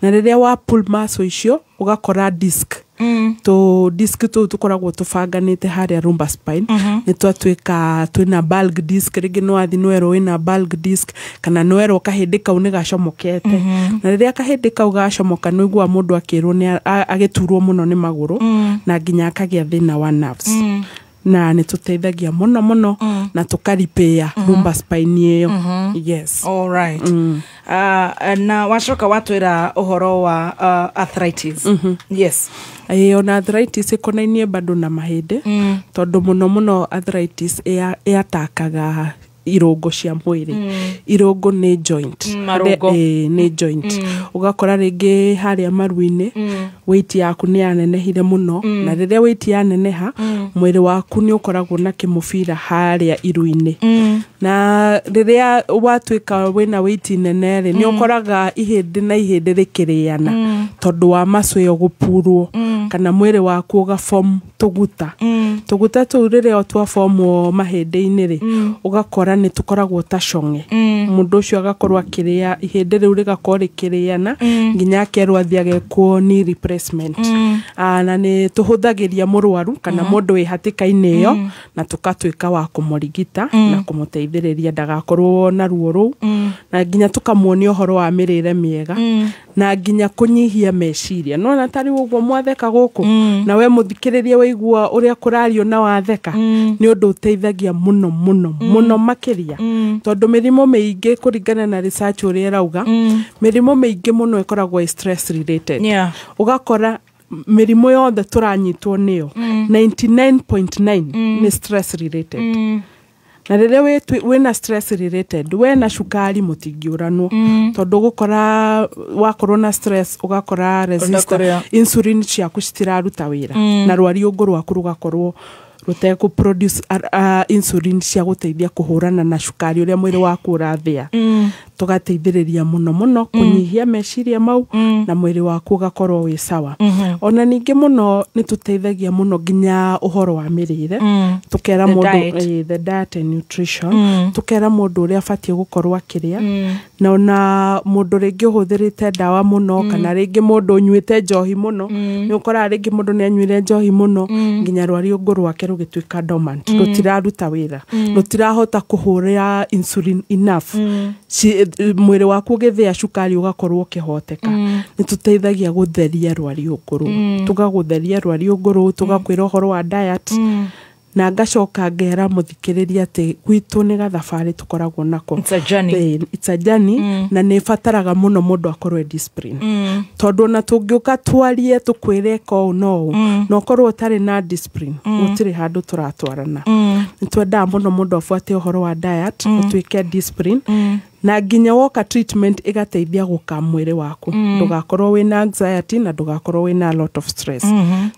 Na rĩrĩa wa pull muscle icio ũgakora disc to disk tu tukoragwo tubanganite haria lumbar spine ni twatuika twina bulk disc rigi no athi no ero ina bulk disc kana no ero kahindi kau ni gacomokete na riria kahindi kau gacomoka no igua mundu akirwo ni agiturwo muno ni maguru na nginya akagia thina wa nerves na ni tuteithagia muno na tukaripea lumbar spine iyo yes all right na wacoka watwira uhoro wa arthritis yes ona arthritis ikonainie bado na mahindi tondu muno arthritis yatakaga irungo cia mwiri irungo ni joint ni joint ugakora ringi haria maruini weight yaku ni yanenehire muno na riria weight yaneneha mwiri waku ni ukoragwo na kimufira haria iruini na riria watwika wina weight nene ni ukoraga ihindi na ihindi rikiriana tondu wa macwe gupurwo kana mwiri waku ugaform tuguta tu riria otwa form mahindi-ini ri ugakora ni tukoragwo ta conge mundu ucio agakorwo akiria ihindi riu rigakorwo rikiriana nginya akerwo athiage ku ni replacement na ni tuhuthagiria murwaru kana mundu wi hatika-ini iyo na tukatwika wa kumurigita na kumuteithiriria ndagakorwo na ruo ru na nginya tukamuonia uhoro wa mirire miega na nginya kunyihia meciria no na tari uguo mwatheka guku na we muthikiririe waigua uria kurario na watheka ni undu uteithagia muno makiria tondu mirimo meingi kuringana na research uria rauga mirimo meingi muno ikoragwo stress related ugakora mirimo yothe turanyitwo niyo 99.9 ni stress related na riria wina stress related we na cukari mutingiuranwo tondu gukora wakorwo na stress ugakora resistant insulin ciaku citiraruta wira na rwari ungu rwaku rugakorwo ruteku produce insulin cia guteithia kuhurana na cukari uria mwiri waku urathia tugateithiriria muno kunyihia meciria mau na mwiri waku ugakorwo wi sawa ona ningi muno ni tuteithagia muno nginya uhoro wa mirire tukera mundu the diet and nutrition tukera mundu uria afatie gukorwo akiria na ona mundu ringi uhuthirite dawa muno kana ringi mundu unyuite njohi muno ni ukora ringi mundu ni anyuire njohi muno nginya rwari ungu rwake rugituika dormant rutiraruta wira rutirahota kuhurira insulin enough mwiri waku githia cukari ugakorwo ukihoteka ni tuteithagia gutheria rwari ukuru tugagutheria rwari ukuru tugakwira uhoro wa diet na ngacoka ngera muthikiriria ati gwitu ni gathabari tukoragwo nako it's a journey na ni fataraga muno mundu akorwe discipline tondu na tungiuka twarie tukwire ko no korwo tari na discipline utiri handu turatwarana ni twenda muno mundu afuate uhoro wa diet utwike discipline na nginya woka treatment igateithia guka mwiri waku ndugakorwo wina anxiety na ndugakorwo wina a lot of stress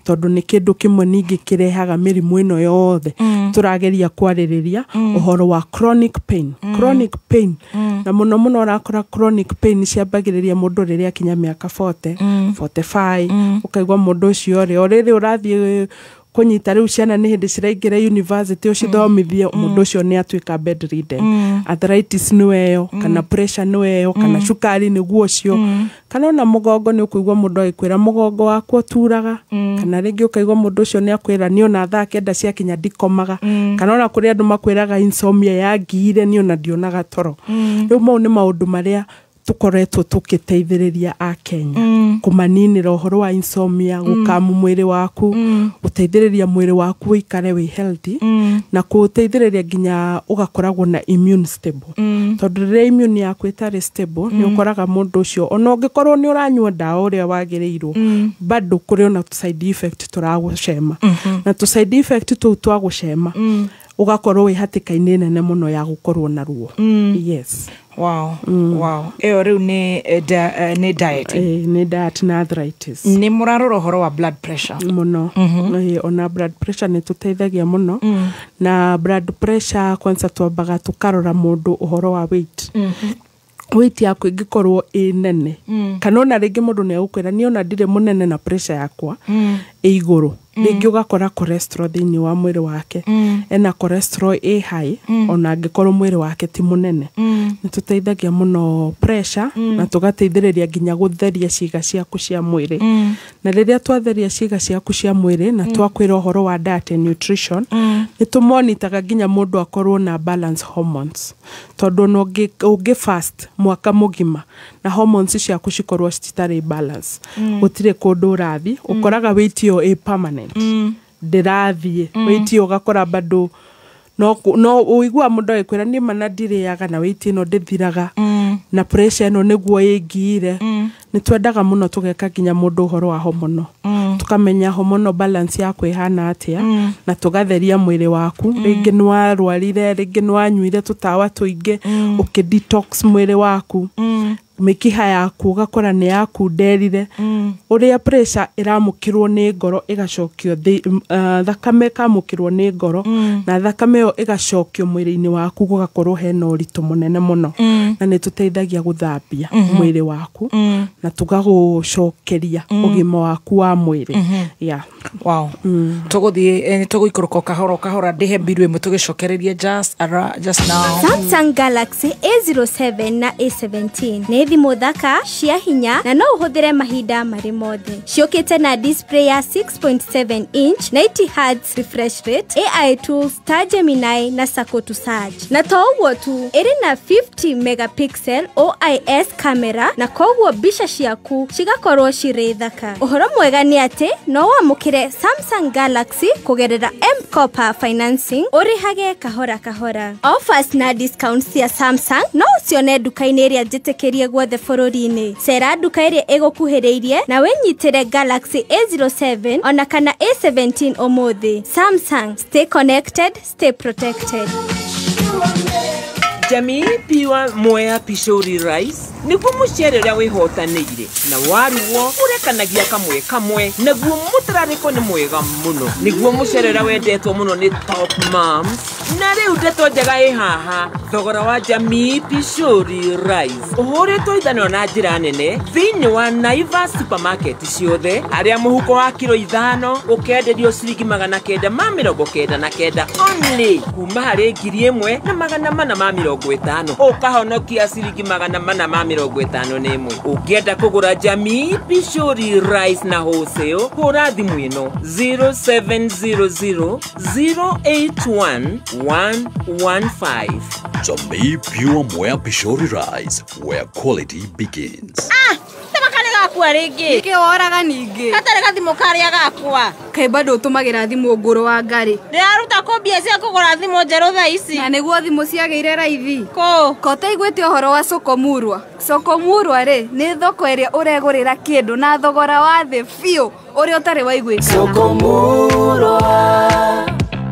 tondu ni kindu kimwe ningi kirehaga mirimu ino yothe turageria kwaririria uhoro wa chronic pain na muno urakora chronic pain ciambagiriria mundu riria kinya miaka 40 45 ukaigwa mundu ucio riri urathie kunyita riu ciana ni hindi ciraingira university ucithomithie mundu ucio ni atwika bedridden arthritis ni weyo kana pressure ni weyo kana cukari ni guo cio kana ona mugongo ni ukuigwa mundu agikwira mugongo wakwa turaga kana ringi ukaigwa mundu ucio ni akwira ni ona thaa kenda cia kinya ndikomaga kana ona kuri andu makwiraga insomnia ya ngiire ni ona ndionaga toro riu mau ni maundu maria tukoretwo tukiteithiriria a Kenya kumaninira uhoro wa insomnia gukamu mwiri waku uteithiriria mwiri waku ikare wi healthy na kuteithiriria nginya ugakoragwo na immune stable tondu riria immune yaku itari stable ni ukoraga mundu ucio ona ungikorwo ni uranyua dawa uria wagirirwo bado kuri ona side effect turagucema na tu side effect tu twagucema ugakorwo wi hatika-ini nene muno ya gukorwo na ruo yes wow eyo riu ni diet ni diet na arthritis ni murarora uhoro wa blood pressure muno ona blood pressure ni tuteithagia muno na blood pressure kwanza twambaga tukarora mundu uhoro wa weight weight yaku ingikorwo nene kana ona ringi mundu ni agukwira ni ona ndire munene na pressure yakwa iguru rĩngĩ ũgakora cholesterol thĩinĩ wa mwĩrĩ wake ena cholesterol ĩ high ona angĩkorwo mwĩrĩ wake ti mũnene nĩ tũteithagia mũno pressure na tũgateithĩrĩria nginya gũtheria ciĩga ciaku cia mwĩrĩ na rĩrĩa twatheria ciĩga ciaku cia mwĩrĩ na twakwĩra ũhoro wa diet and nutrition nĩ tũmonitaga nginya mũndũ akorwo na balance hormones tondũ no ũngĩ fast mwaka mũgima na hormones ciaku cikorwo citarĩ balance gũtirĩ kũndũ ũrathi ũkoraga weight yo ĩ permanent ndĩrathiĩ weight yo ũgakora bado no uigua mũndũ agĩkwĩra nĩ mana ndirĩaga na weight ĩno ndĩthiraga na pressure ĩno nĩguo ĩngire nĩ twendaga mũno tũgeka nginya mũndũ ũhoro wa hormone tukamenya hormone balance yaku ĩhana atĩa na tũgatheria mwĩrĩ waku rĩngĩ nĩ warwarire rĩngĩ nĩ wanyuire tũtawa tũingĩ ũkĩdetox mwĩrĩ waku mĩkiha yaku ũgakora nĩ yaku nderire ũrĩa pressure ĩramũkĩrwo nĩ ngoro ĩgacokio thakame kamũkĩrwo nĩ ngoro na thakame ĩyo ĩgacokio mwĩrĩ-inĩ waku gũgakorwo hena ũritũ mũnene mũno na nĩ tũteithagia gũthambia mwĩrĩ waku na tũgagũcokeria ũgima waku wa mwĩrĩ wow tũgũthiĩ tũgũikũrũka kahora kahora ndĩhe mbiru ĩmwe tũgĩcokereria just now Samsung Galaxy A07 na A17 nĩ thimũ thaka cia hinya na no ũhũthĩre mahinda marĩ mothe ciũkĩte na display ya 6.7 inch 90Hz refresh rate AI tools ta Gemini na Sako to Search na to ũguo tu ĩrĩ na 50 megapixel OIS camera na koguo mbica ciaku cigakorwo cirĩ thaka ũhoro mwega nĩ atĩ no wamũkĩre Samsung Galaxy kũgerera M-Kopa financing ũrĩhage kahora kahora offers na discounts cia Samsung no ũcione duka-inĩ ĩrĩa njĩtĩkĩrie guothe bũrũri-inĩ cera duka ĩrĩa ĩgũkuhĩrĩirie na wĩnyitĩre Galaxy A07 ona kana A17 ũmũthĩ Samsung stay connected stay protected Jamii piwa Mwea Pishori Rice niguo mucere ũrĩa wĩhotanĩire na waruo ũrekanagia kamwe kamwe naguo mũtararĩko nĩ mwega mũno niguo mucere ũrĩa wendetwo mũno nĩ Top Moms na rĩu ndeto njega ĩ haha thogora wa Jamii Pishori Rice ũhũrĩtwo ithanĩro na njĩra nene thĩinĩ wa Naivas supermarket ciothe harĩa mũhuko wa kilo 5 ũkenderio ciringi 999 only kuma harĩ 1,450 ũkahonokia ciringi 451 ũngĩenda kũgũra Jamii Pishori Rice na wholesale hũra thimũ ĩno 0700 081 115 Jamii Pure Mwea Pishori Rice where quality begins. gakwa rĩngĩ nĩkĩ woraga ningĩ hatarĩ gathimũ karĩa gakwa kaĩ bado ũtũmagĩra thimũ ngũrũ wa ngari ndĩraruta kũmbia cia kũgũra thimũ njerũ thaa ici na nĩguo thimũ ciagĩire raithi ko ũtaiguĩte ũhoro wa Sokomurwa rĩ nĩ thoko ĩrĩa ũregũrĩra kĩndũ na thogora wa thĩ biũ ũrĩa ũtarĩ waiguĩka Sokomurwa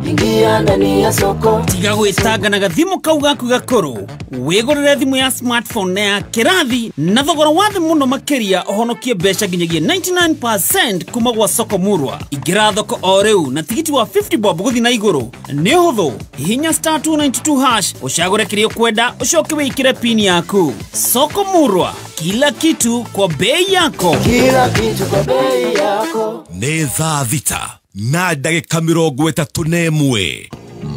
ingia ndani ya soko tiga gwĩtanga na gathimũ kau gaku gakũrũ wĩgũrĩre thimũ ya smartphone na ya kĩrathi na thogora wa thĩ mũno makĩria ũhonokie mbeca nginyagia 99% kuma gwa Sokomurwa ingĩra thoko o rĩu na tigiti wa 50 bob gũthiĩ na igũrũ nĩ hũthũ hihinya *292# ũcagũre kĩrĩa ũkwenda ũcoke wĩkĩre pin yaku Sokomurwa kila kitu kwa bei yako nĩ thaa thita na ndagĩka 31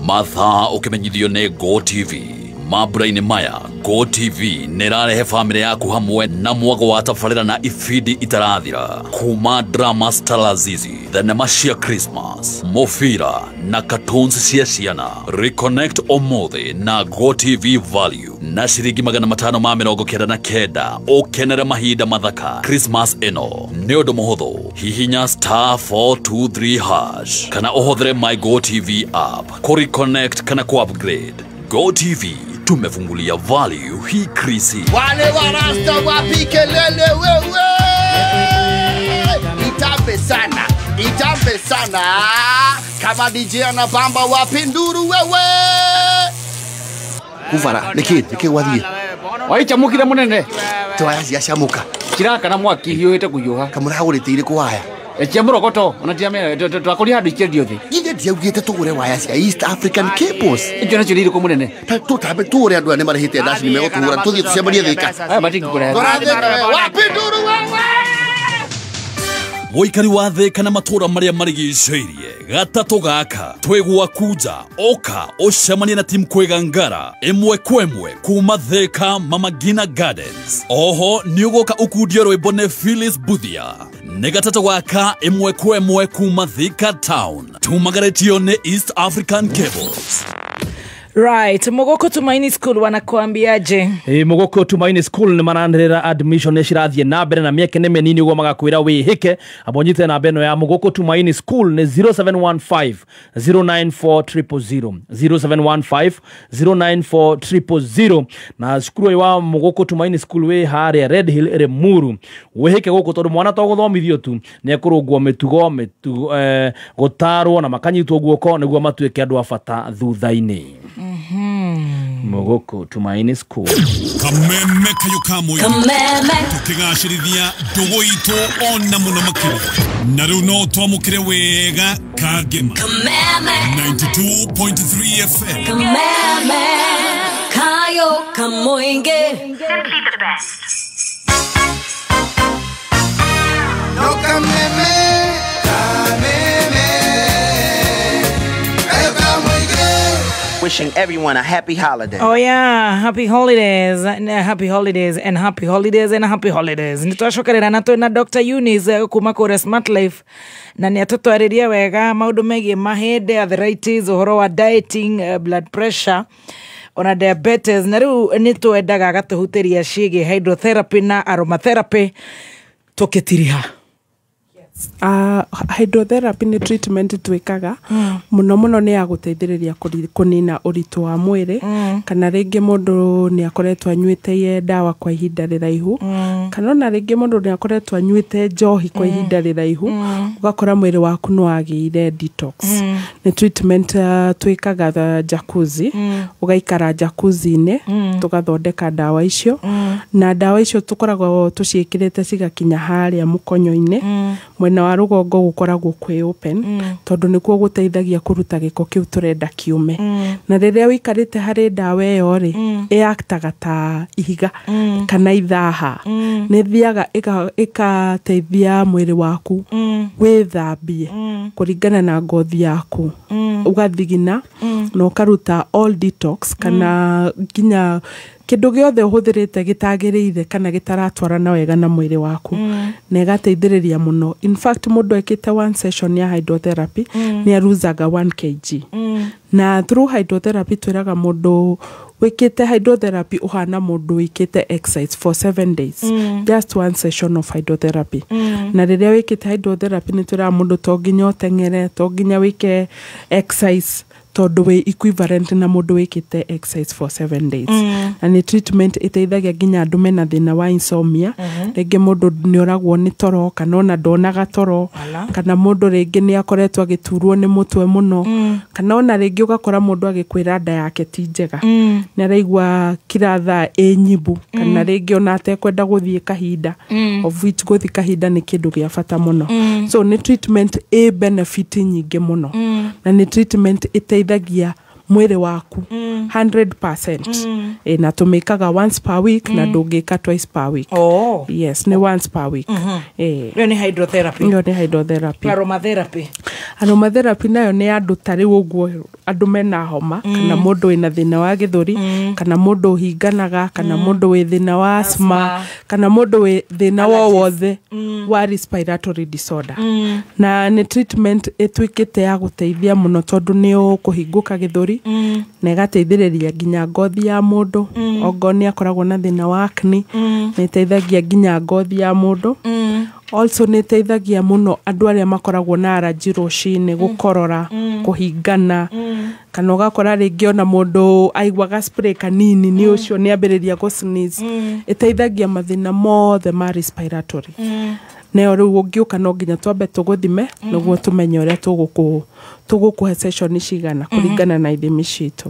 mathaa ũkĩmenyithio nĩ Go TV mambura-inĩ maya Go TV nĩrarehe family yaku hamwe na mwago wa tabarĩra na ifindi itarathira kuma drama Stalazizi thenema cia Christmas mofira na cartoons cia ciana reconnect ũmũthĩ na Go TV value na ciringi 599 ũkenere mahinda mathaka Christmas ĩno nĩ ũndũ mũhũthũ hihinya *423# kana ũhũthĩre my Go TV app kũreconnect kana ku-upgrade Go TV tumefungulia value hii krisi wale warasta wapike lele wewe itambe sana kama DJ anabamba wapinduru wewe kuvara niki wathie waicamukire munene twaya ciacamuka kiraka na mwaki hiũhĩte kũhiũha kamũragũrĩte irĩkũ waya ekia mũrogoto ona twakũria handũ ikĩendio thĩ githĩ ndiaugĩte tũgũre waya cia East African Cables icio nacio nĩ irĩkũ mũnene tũtambe tũũrĩa andũ aya nĩ marĩhĩte ndaci nĩ megũtũgũra tũthiĩ tũcemanie Thĩka aya matingĩkũrehe wapinduru wewe Muikari wa thĩ kana matura maria marigicĩirie gatatu gaka twegwa kuja oka ocemania na timu kwegangara imwe kwemwe kuma Thika Mama Ngina Gardens. Oho ni ugoka ukudio rwĩmbo nĩ Phyllis Buthia. Nĩ gatatu gaka imwe kwemwe kuma Thika Town. Tumagaretio nĩ East African Cables. Right, Mogoko Tumaini School wanakuambiaje? Mogoko Tumaini School ni manandirira admission nishirathie na mbere na mieke nĩ menini ugo magakwira wihike abonyite na beno ya Mogoko Tumaini School ni 0715 094000 0715 094000 na skuru wa Mogoko Tumaini School we hare Red Hill Remuru wihike goko tondu mwana to guthomithio tu ni akurungwo mitugo gutarwo na makanyitwo guoko niguo matuike andu afata thutha-ini. Mogoko Tumaini School. Kameme kayo kamwe. Tukigashirithia ndugu itu ona muno makiri. Na riu no twamukire wega kagema. 92.3 FM. Kameme kayo kamoinge. Simply the best. No kameme. Wishing everyone a happy holiday. Oh yeah, happy holidays and happy holidays and happy holidays and happy holidays. Nitwashokerera na twina Dr. Eunice kuma kure Smart Life na ni atutwariria wega maundu megie mahinde, arthritis, uhoro wa dieting, blood pressure ona diabetes. Na riu nitwendaga gatuhuteria ciige hydrotherapy na aromatherapy tukitiriha. Hydrotherapy ni treatment twikaga muno muno ni aguteithiriria kunina uritu wa mwiri kana ringi mundu ni akoretwa anyuite dawa kwa ihinda riraihu kana na ringi mundu ni akoretwa anyuite njohi kwa ihinda riraihu ugakora mwiri waku no agiire detox. Ni treatment twikaga jacuzzi ugaikara jacuzzi-ini tugathondeka dawa icio na dawa icio tukoragwo tuciikirite cigakinya haria mukonyo-ini mwena wa rugongo gukoragwo kwi open tondu nikuo guteithagia kuruta giko kiu turenda kiume na riria wikarite hari dawa iyo ri iactaga ta ihiga kana ithaha ni thiaga ikateithia mwiri waku withambie kuringana na ngothi yaku ugathigina na ukaruta all detox kana nginya kindu giothe uhuthirite gitagiriire kana gitaratwarana wega na mwiri waku na igateithiriria muno. In fact mundu ekite one session ya hydrotherapy ni aruzaga 1 kg na through hydrotherapy twiraga mundu wikite hydrotherapy uhana mundu wikite exercise for 7 days just one session of hydrotherapy na riria wikite hydrotherapy ni twiraga mundu to nginya otengere to nginya wike exercise tondu we equivalent na mundu wikite exercise for 7 days na ni treatment iteithagia nginya andu mena thina wa insomnia ringi mundu ni oragwo ni toro kana ona ndonaga toro kana mundu ringi ni akoretwa giturwo ni mutwe muno kana ona ringi ugakora mundu agikwira nda yake ti njega ni araigwa kiratha enyibu kana ringi ona atekwenda guthie kahinda of which guthie kahinda ni kindu gia bata muno so ni treatment benefit nyingi muno na ni treatment iteithagia mwiri waku 100%. Na tumikaga once per week na ndungika twice per week. Yes, ni once per week. Ni hydrotherapy. Ni hydrotherapy. Aromatherapy. Aromatherapy nayo ni andu tari uguo andu mena homa kana mundu wina thina wa githuri kana mundu hinganaga kana mundu wi thina wa asthma kana mundu wi thina wothe wa respiratory disorder. Na ni treatment etwikite ya guteithia muno tondu ni ukuhinguka githuri na igateithiriria nginya ngothi ya mundu ogoni akoragwo na thina wa acne na iteithagia nginya ngothi ya mundu also ni teithagia muno andu aria makoragwo na allergy rucini gukorora kuhingana kana ugakora ringi ona mundu aigwaga spray kanini ni ucio ni ambiriria go sneeze iteithagia mathina mothe ma respiratory na riu ungiuka no nginya twambe tuguthime niguo tumenye uria tugukuhe session cigana kuringana na ithimi citu.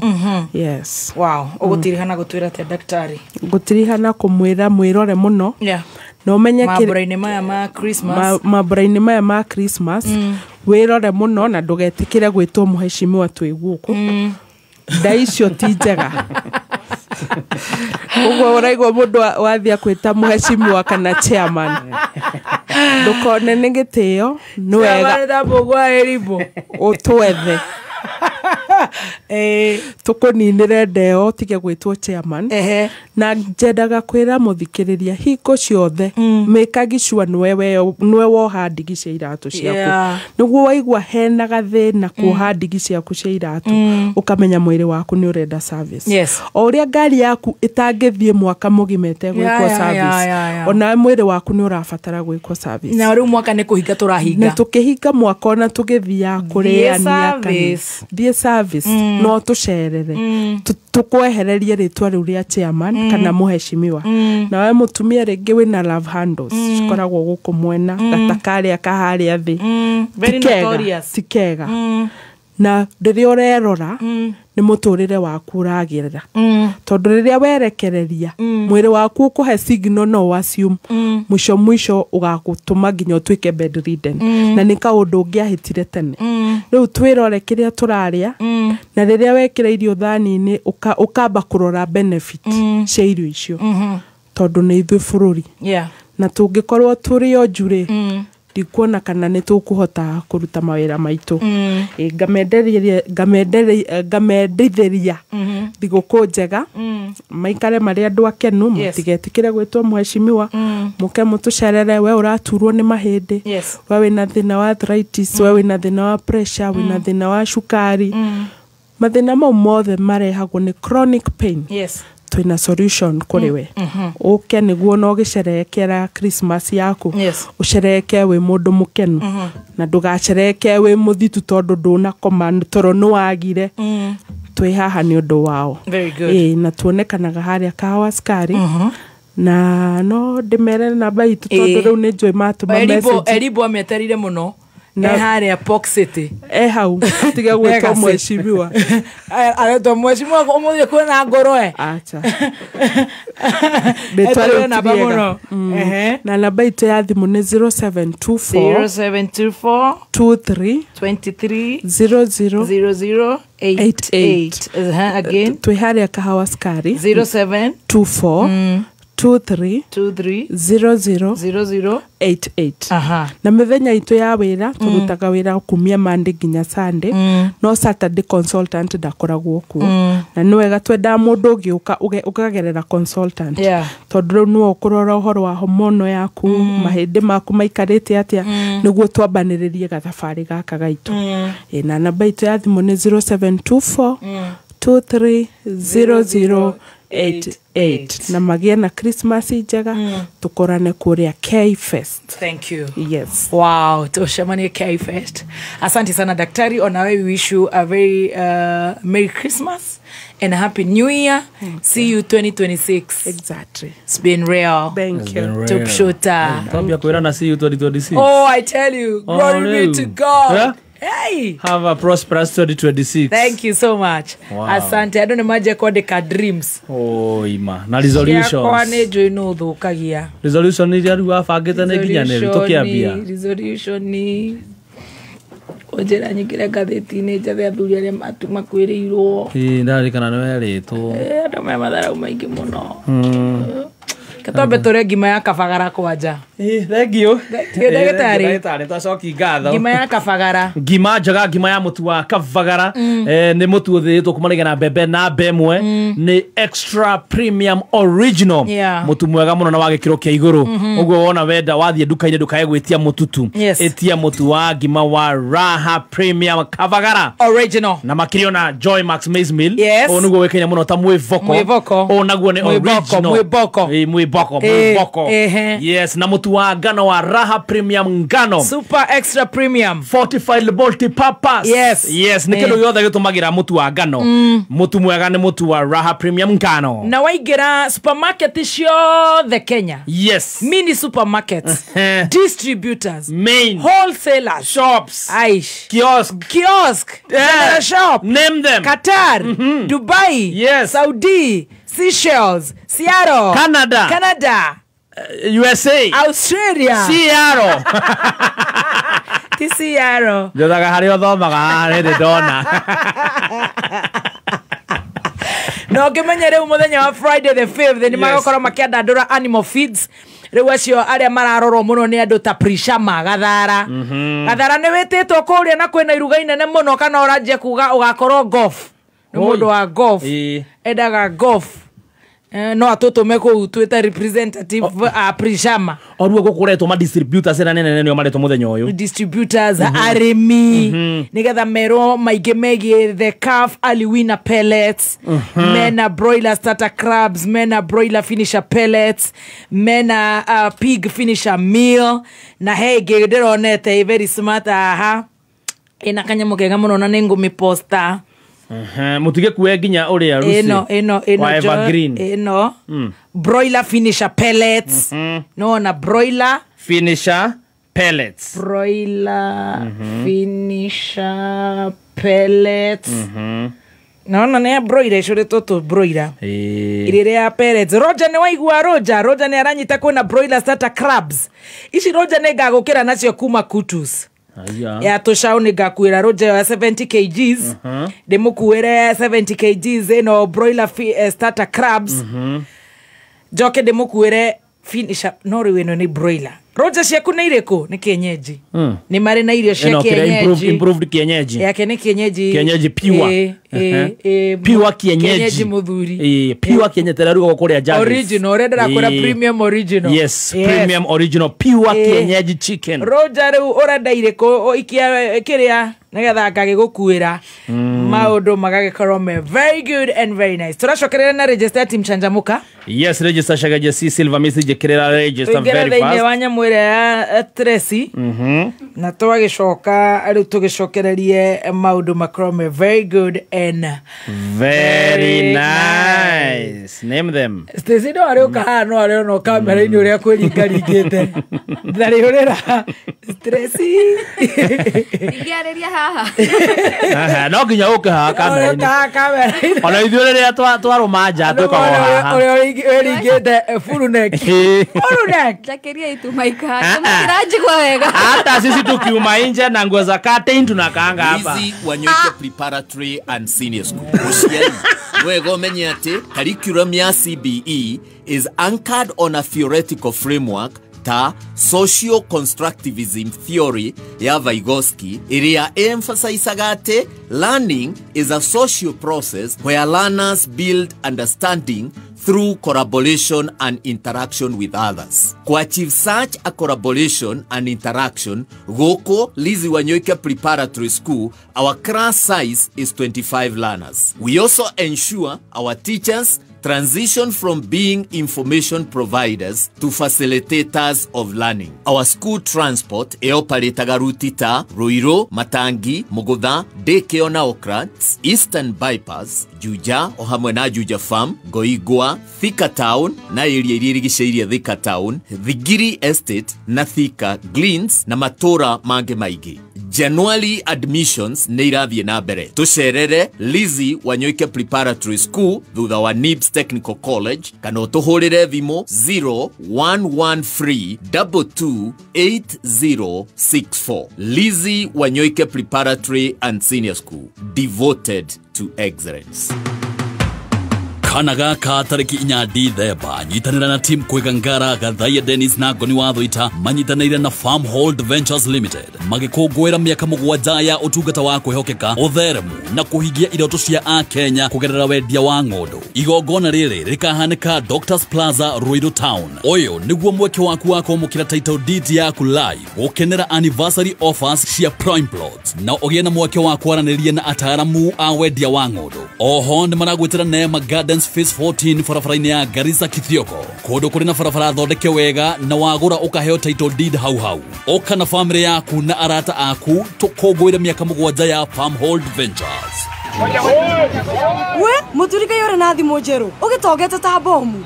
Yes. Wow, ugutirihana gutwira te daktari gutirihana kumwira mwirore muno no umenye maburaini maya ma Christmas maburaini maya ma Christmas wirore muno na ndugetikire gwitwo muheshimiwa twi guku ndaicio ti njega ugo uraigwa mundu wathia kwita muheshimiwa kana chairman ndukone nĩ gĩtĩo nĩ wega mbũgwa eribo ũtwethe tũkũninĩre ndeo tige gwĩtwo chairman na njendaga kwĩra mũthikĩrĩria hingo ciothe make sure nĩwe woha ndigi cia iratũ ciaku nĩguo waigua hena gathĩna kuoha ndigi ciaku cia iratũ ũkamenya mwĩrĩ waku nĩ ũrenda service o ũrĩa ngari yaku ĩtangĩthiĩ mwaka mũgima ĩtegwĩkwo service ona mwĩrĩ waku nĩ ũrabatara gwĩkwo service na rĩu mwaka nĩ kũhinga tũrahinga na tũkĩhinga mwaka ona tũgĩthiaga kũrĩania thiĩ service no tũcerere tukwehererie rĩtwa rĩu rĩa chairman kana mũheshimiwa na we mũtumia rĩngĩ wĩna love handles cikoragwo gũkũ mwena gatakarĩa kaharĩa thĩ tikega na rĩrĩa ũrerora nĩ mũtũrĩre waku ũragĩrĩra tondũ rĩrĩa werekereria mwĩrĩ waku ũkũhe signal no assume mwisho ũgagũtũma nginya ũtuĩke bedridden na nĩ kaũndũ ũngĩahĩtire tene rĩu twĩrore kĩrĩa tũrarĩa na rĩrĩa wekĩra irio thani-inĩ ũkamba kũrora benefit cia irio icio tondũ nĩ ithuĩ bũrũri na tũngĩkorwo tũrĩ o njurĩ ndikuona kana nĩ tũkũhota kũruta mawĩra maitũ ngamendithĩria thigũkũ njega maikare marĩ andũ akenu matigetĩkĩre gwĩtwo mũheshimiwa mũke mũtũcerere we ũraturwo nĩ mahĩndĩ we wĩna thĩna wa arthritis we wĩna thĩna wa pressure wĩna thĩna wa cukari mathĩna mau mothe marehagwo nĩ chronic pain twina solution kuri we uke niguo no gicerekera Christmas yaku ucereke we mundu mukenu na ndugacereke we muthitu tondu nduna koma toro no wagire twi haha ni undu wao na tuonekanaga haria kawa skari na no ndimere na baitu tondu riu ni njoi matuma message eribo ameterire muno haria Park City hau tiga gwĩtwo mweshimiwa aretwo mweshimiwa ũmũthĩ kwĩna ngoroe acha betwale namba mũno na namba itũ ya thimũ nĩ 0724 23 0088 again twĩ haria kahawa skari 0724 230088 na mithenya itu ya wira turutaga wira kumia Monday nginya Sunday no Saturday consultant ndakoragwo ku na ni wega twenda mundu ugiuka ukagerera consultant tondu no ukurora uhoro wa hormono yaku mahindi maku maikarite atia niguo twambaniririe gathabari gaka gaitu na namba itu ya thimu ni 0724 230088 na magia na Christmas njega tukorane kuria K-Fest. Thank you. Yes. Wow, tushamanie K-Fest. Asante sana daktari. On our way, we wish you a very Merry Christmas and a Happy New Year. See you 2026. Exactly. It's been real. Thank you. Top shooter. Tabia kuera na see you 2026. Oh, I tell you. Glory be to God. Yeah? Hey. Have a prosperous 2026. Thank you so much. Wow. Asante. I don't imagine kodeka dreams. Oh, ima. Na resolutions. Kwa nejo ino thukagia. Resolution ni jaru afagete ne kinyaneri tokiambia. Resolution ni ojera nyikire gatheti-inĩ njathe athuri arĩa makwĩrĩirwo ndarikana nĩ werĩtwo andũ me matharaũ maingĩ mũno Katombe tore ngima ya kabagara kwanja. Thengio. Ndagĩtarĩ twacoki ngatho. Ngima ya kabagara. Ngima njega ngima ya mutu wa kabagara. Nĩ mutu ũthĩĩtwo kumanĩga na mbembe na mbemwe. Nĩ extra premium original. Mutu mwega mũno na wa gĩkĩro kĩa igũrũ. Ũguo wona wenda wathiĩ nduka-inĩ ndukae gwĩtia mututu. Etia mutu wa ngima wa Raha Premium kabagara. Original. Na makĩrio na Joy Max Maize Meal. Ũũ nĩguo wĩkaine mũno ta mwĩboko. Ũũ naguo nĩ original. Mwĩboko. Mwĩboko. Yes, na mutu wa ngano wa Raha Premium ngano. Super extra premium. Fortified multi-purpose. Yes, nĩ kĩndũ gĩothe gĩtũmagĩra mutu wa ngano. Mutu mwega nĩ mutu wa Raha Premium ngano. Na waingĩra supermarket ciothe Kenya. Yes. Mini supermarkets. Distributors. Main. Wholesalers. Shops. Aish. Kiosk. Shop. Name them. Qatar. Dubai. Yes. Saudi. Seychelles. Seattle. Canada. USA. Australia. Seattle. Ti Seattle. Njotaga harĩ ũthomaga harĩ ndona. no ngimenya riu muthenya wa Friday the 5th ni magakorwo makiandandura animal feeds riu acio aria mararorwo muno ni andu ta Prishama Gathara Gathara ni wititwo kuria na kwina iruga inene muno kana uranjia kuga ugakorwo golf ni mundu wa golf endaga golf no atutume ku twita representative Prishama oruo gukuretwo ma distributors na nene nene maretwo muthenya uyu distributors arimi nigetha mero maige megi the calf early winner pellets mena broiler starter crabs mena broiler finisher pellets mena pig finisher meal na hege ndironete very smart ina kanyamo kega muno na ningumi poster mutige kuwe ginya uria rusi eno evergreen broiler finisher pellets no na broiler finisher pellets finisher pellets no ne broiler shore toto broiler irire ya pellets Roger ne waigua Roger ne aranyita kuna broiler starter crabs ici Roger ne gagukira nacio kuma kutus ya toshao ni gakwira Roger ya 70 kgs demukuire 70 kgs eno broiler starter crabs joke demukuire finisher no riweno ni broiler Roger ciaku ni iriko ni kienyeji ni mari na irio cia kienyeji improved kienyeji yake ni kienyeji pure pure kienyeji muthuri pure kienyeji rugo kuria jazz original rendera kura premium original yes premium original pure kienyeji chicken Roger riu urenda iriko ikia kiria nigetha ngagigukuira maundu magagikorwo me very good and very nice turacokerera na register team Chanjamuka yes register shagaje si silver message kirera register very fast wanya mwire ya Tracy na twagicoka ari tugicokererie maundu makorwo me very good and very nice name them Stacy no ari ukahano ari no kamera ini uria kwiringaringite ndari urira Tracy ingiareria haha no nginya ukaha kamera ona ithuĩ rĩrĩa twarũmanja twĩkaga haha ũrĩa ũringĩte full neck jakeria itu maika tumiraji kwa wega hata sisi tukiuma nje na nguo za curtain tunakaanga hapa hizi Wanyoike Preparatory and Senior School usiani wewe umenye ati curriculum ya CBE is anchored on a theoretical framework ta socio-constructivism theory ya Vygotsky iria emphasizaga ati learning is a social process where learners build understanding through collaboration and interaction with others. To achieve such a collaboration and interaction, Goko Lizzie Wanyoike Preparatory School, our class size is 25 learners. We also ensure our teachers transition from being information providers to facilitators of learning. Our school transport eoparetaga ruti ta Ruiro, Matangi, Mugutha, Daycare na Okrats, Eastern Bypass, Juja o hamwe na Juja Farm, Goigwa, Thika Town na area iria irigicĩirie Thika Town, Thigiri Estate na Thika Greens na matura mange maingĩ. January admissions ne irathiĩ na mbere. Tucerere Lizzie Wanyoike Preparatory School thutha wa NIBS Technical College kana ũtũhũrĩre thimũ 0113228064. Lizzie Wanyoike Preparatory and Senior School, devoted to excellence. kana gaka tariki inya Dithemba nyitanira na team kwigangara Gathaiya Dennis na Ngoni wa Thũita manyitanĩire na Farmhold Ventures Limited magĩkũngũĩra mĩaka mũgwanja ya ũtungata wa kwĩhokeka ũtheremu na kũhingia iroto cia Akenya kũgerera wendia wa ng'ondu. Igongona rĩrĩ rĩkahanĩka Doctors Plaza, Ruiru Town. Ũyũ nĩguo mweke waku wa kwamũkĩra title deed yaku live gũkenera anniversary offers cia prime plots na ũgĩe na mweke wa kwaranĩria na ataaramu a wendia wa ng'ondu. Oho nĩ maragwĩtĩra Neema Gardens Phase 14 barabara-inĩ ya Garissa Kithioko kũndũ kũrĩ na barabara thondeke wega na wagũra ũkaheo title deed hau hau. Ũka na family yaku na arata aku tũkũngũĩre mĩaka mũgwanja ya Farmhold Ventures. We muturika yore na thimo njeru ugitogete ta bomu.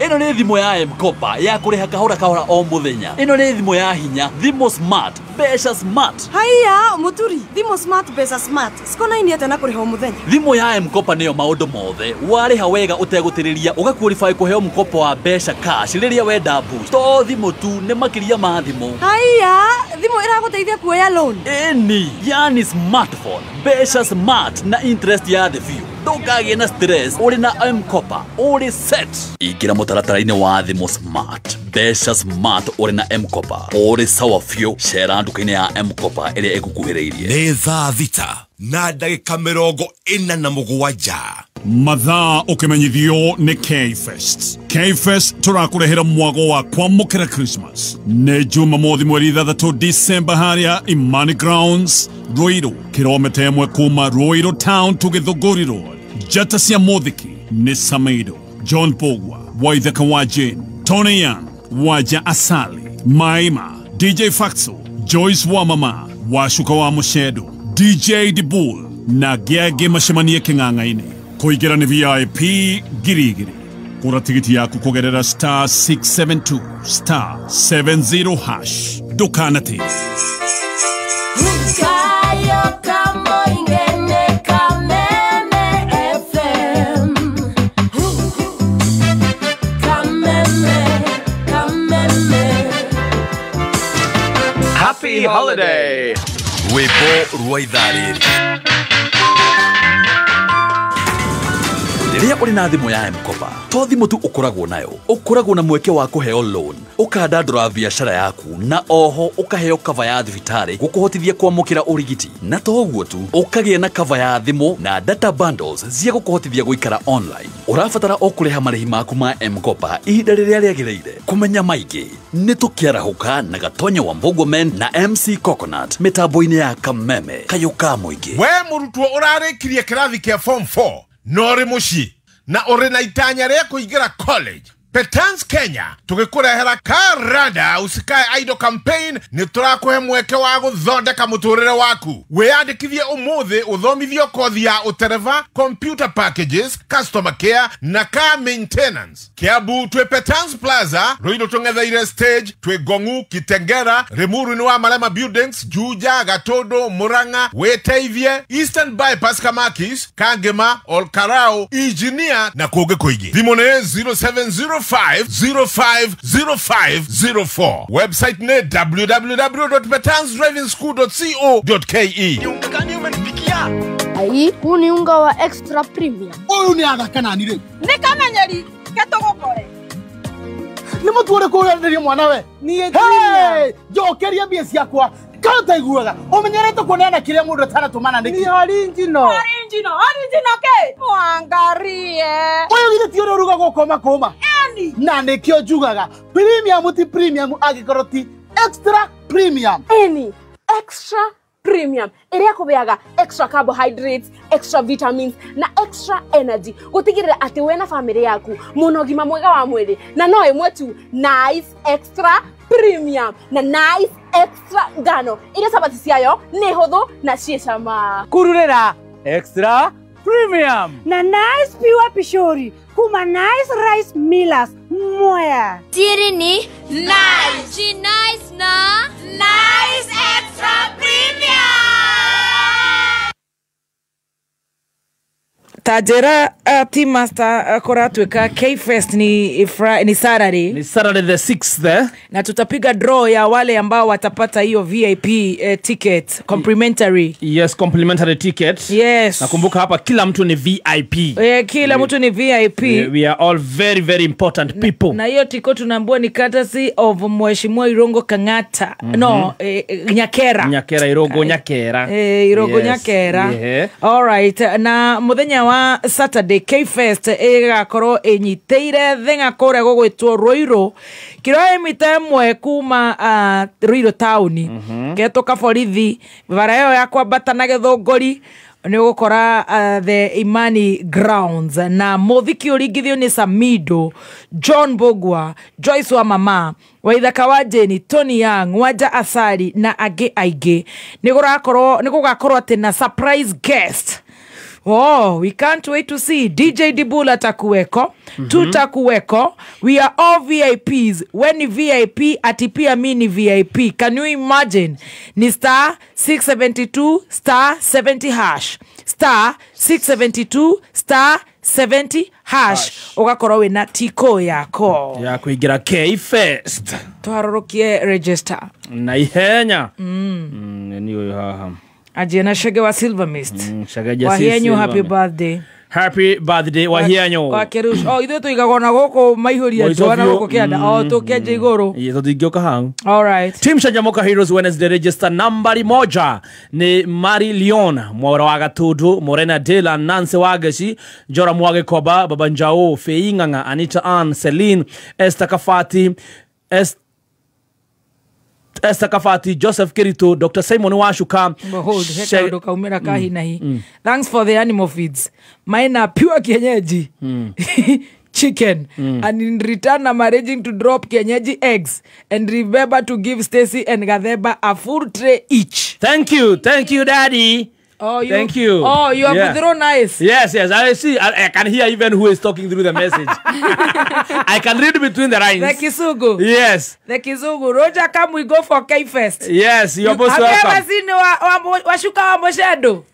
Ino nĩ thimo ya M-Kopa ya kũrĩha kahora kahora o mũthenya. Ino nĩ thimo ya hinya, thimo smart, beca smart. Haiya muturi, thimo smart beca smart. Sikona ini ate na kũrĩha o mũthenya. Thimo ya M-Kopa nĩyo maũndũ mothe. Warĩha wega ũtegũtĩrĩria ũgaqualify kũheo mkopo wa beca cash rĩrĩa wenda boost. To thimo tu nĩ makĩria ma thimo. Haiya, thimo ĩragũteithia kuoya loan. Eni, yani smartphone, beca smart na interest ya the view. ndũkagĩe na stress ũrĩ na M-Kopa ũrĩ set. Ingĩra mũtaratara-inĩ wa thimũ smart, mbeca smart ũrĩ na M-Kopa ũrĩ sawa biũ. Cera nduka-inĩ ya M-Kopa ĩrĩa ĩgũkuhĩrĩirie. Nĩ thaa thita na ndagĩka 47 mathaa ũkĩmenyithio nĩ K-Fest. K-Fest tũrakũrehera mwago wa kwamũkĩra Christmas nĩ Jumamothi mweri 3 December harĩa Imani Grounds Ruiru, kilomita 1 kuma Ruiru Town to Githunguri Road. Njata cia mũthiki nĩ Samido, John Pogwa, Waithaka wa Jane, Tony Young, Waja Asali, Maima, DJ Faxo, Joyce wa Mama, Washuka wa Mushedo, DJ Dibul na Gege macemanie kĩng'ang'a-inĩ. Kũingĩra nĩ VIP girigiri. Kũra tigiti yaku kũgerera *672 *70 hash. Ndũkanate. Happy holiday. Rwĩmbo rwa ithaa rĩrĩ. Rĩrĩa ũrĩ na thimũ ya M-Kopa, to thimũ tu ũkoragwo nayo, ũkoragwo na mweke wa kũheo loan, ũkandandũra biacara yaku, na oho ũkaheo cover ya thibitarĩ gũkũhotithia kwamũkĩra ũrigiti. Na to ũguo tu, ũkagĩa na cover ya thimũ na data bundles cia gũkũhotithia gũikara online. Ũrabatara o kũrĩha marĩhi maku ma M-Kopa ihinda rĩrĩa rĩagĩrĩire. Kũmenya maingĩ, nĩ tũkĩarahũka na Gatonyo wa Mbogomen na MC Coconut mĩtambo-inĩ ya Kameme, kayũka mũingĩ. We mũrutwo ũrarĩkirie kĩrathi kĩa form 4 no rĩ mũciĩ na ũrĩ na itanya rĩa kũingĩra college. Petans Kenya tũgĩkũrehera Karada Usikae Idol campaign nĩ tũrakũhe mweke wa gũthondeka mũtũrĩre waku. Wĩyandĩkithie ũmũthĩ ũthomithio kothi ya ũtereva, computer packages, customer care na car maintenance. Kiambu twĩ Petans Plaza, Ruiru tũng'etheire stage, twĩ Gongu, Kitengera, Rimuru nĩ wa Malema Buildings, Juja, Gatondo, Murang'a, Wĩteithie, Eastern Bypass Kamakis, Kangema, Olkarao, Engineer na kũngĩ kũingĩ. Thimũ nĩ 0705050504. Website ne www.petansdrivingschool.co.ke. Ai, huu ni unga wa extra premium. Huyu ni aga kana nire. Ni kamenyeri, ketogokore. Ni mutu uri kurenderia mwana we. Ni hey, jokeria mbia ciakwa. Kanta iguaga. Umenyerete kuneana kiria mundu atanatumana niki. Ni original. Original ke? Mwangarie. Oyo githĩ ti ũrĩa ũruga gũkoma kũma. Na nĩkĩo njugaga premium ti premium angĩkorwo ti extra premium. Any extra premium ĩrĩa kũbeaga extra carbohydrates, extra vitamins na extra energy gũtigĩrĩra atĩ we na family yaku mũno ũgima mwega wa mwĩrĩ. Na no ĩmwe tu nice extra premium na nice extra ngano iria sabati ciayo nĩ hũthũ na ciĩ cama. Kururĩra extra premium na nice pure pishori kuma nice rice millers moya. Siri ni nice. Ji nice na nice extra premium. Tajera team master koratueka K-Fest ni Saturday. Ni Saturday the 6th na tutapiga draw ya wale ambao watapata hiyo VIP ticket complimentary. Yes, complimentary ticket. Yes. Nakumbuka hapa kila mtu ni VIP. Kila mtu ni VIP. We are all very very important people. Na hiyo tiko tunaambua ni courtesy of Mheshimiwa Irongo Kang'ata. No, Nyakera. Nyakera Irongo Nyakera. Irongo Nyakera. Yeah. All right. Na muthenya wa Saturday K-Fest ĩgakorwo ĩnyitĩire thenga kũrĩa gũgwĩtwo Ruiru kilomita 1 kuma Ruiru town ketũka borithi bara ĩyo ya kwambata na Gĩthũngũri nĩ ũgũkora the Imani Grounds na mũthiki ũringithio nĩ Samido, John Bogwa, Joyce wa Mama, Waithaka wa Jane, Tony Young, Waja Asali na angĩ aingĩ. Nĩ gũgakorwo atĩ na surprise guest. Oh, we can't wait to see. DJ Dibula atakuweko, tutakuweko. We are all VIPs. When ni VIP, atipia mini VIP. Can you imagine? Ni star 672 star 70 hash. Star 672 star 70 hash. Ugakorwo wina tiko yako. Ya kuingira K-Fest. Tuharorokie register. Na ihenya. Ni huyo haha. Ajena Shege wa Silver Mist. Shege Wahenyu happy birthday. Happy birthday wa hianyo. Wa Kerush. Oh, ithu tuigagona goko maihuria jwana goko kianda. Oh, tukiaje iguru. Yeto thingioka hang. All right. Team Shanjamoka Heroes Wednesday register nambari 1 ni Mari Leon Mwara wa Gatudu, Morena Dela, Nancy Wagashi, Jora Mwage Koba, Babanjao, Feinganga, Anita Ann, Celine, Esther Kafati, Esther Kafati, Joseph Kirito, Dr. Simon Washuka. Behold, heka doka umera kahi nahi. Thanks for the animal feeds. Mine are pure kienyeji. Chicken. And in return, I'm arranging to drop kienyeji eggs. And remember to give Stacy and Gadeba a full tray each. Thank you, Daddy. Oh, thank you. Oh, you are so nice. Yes. I see. I can hear even who is talking through the message. I can read between the lines. The Kisugu. Yes. The Kisugu. Roger, come we go for K-Fest. Yes, you're most welcome. Have you ever seen Washuka Wamoshedo?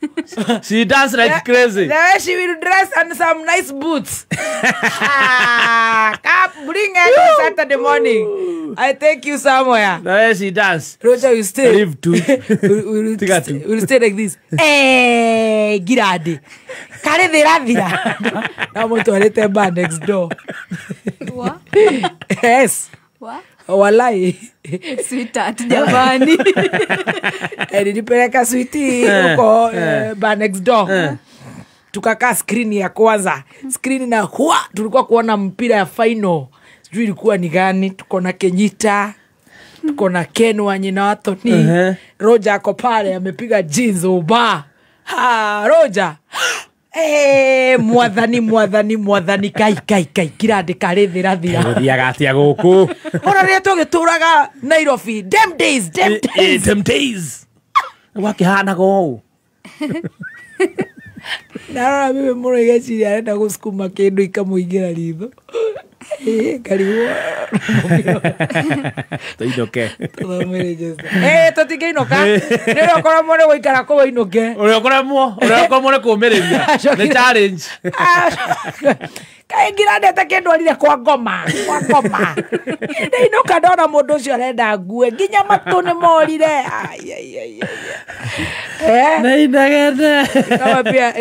She dance like crazy. The way she will dress and some nice boots. Come bring her on Saturday morning. I take you somewhere. The way she dance. Roger, you stay. Live to. We'll stay like this. Hey, Giradi. Kare Viravira. I'm going to let them back next door. What? Yes. What? Walai. Sweetheart, jamani. Nilipeleka sweetie huko bar next door. Tukakaa screen ya kwanza. Screen na huwa tulikuwa kuona mpira ya final. Sijui ilikuwa ni gani. Tuko na Kenyita. Tuko na Ken Wanyina Watoni. Roger ako pale amepiga jeans uba. Roger. Mwathani kai kirande karethira thira. Thiagatia guku. Ora ria tugituraga Nairobi. Them days. Wakihana go. Nara mimi murege chiri arenda gusukuma kindu ikamuingira ritho. Karibu. Toinoke. Totigeinoka. Nero okora mone goikara ko inoke. Ore okora mone kumereria. The challenge. Kaingira ndete kindu arire kwa ngoma. Inoka ndona mundu ucio arenda ngue nginya matu ni morire.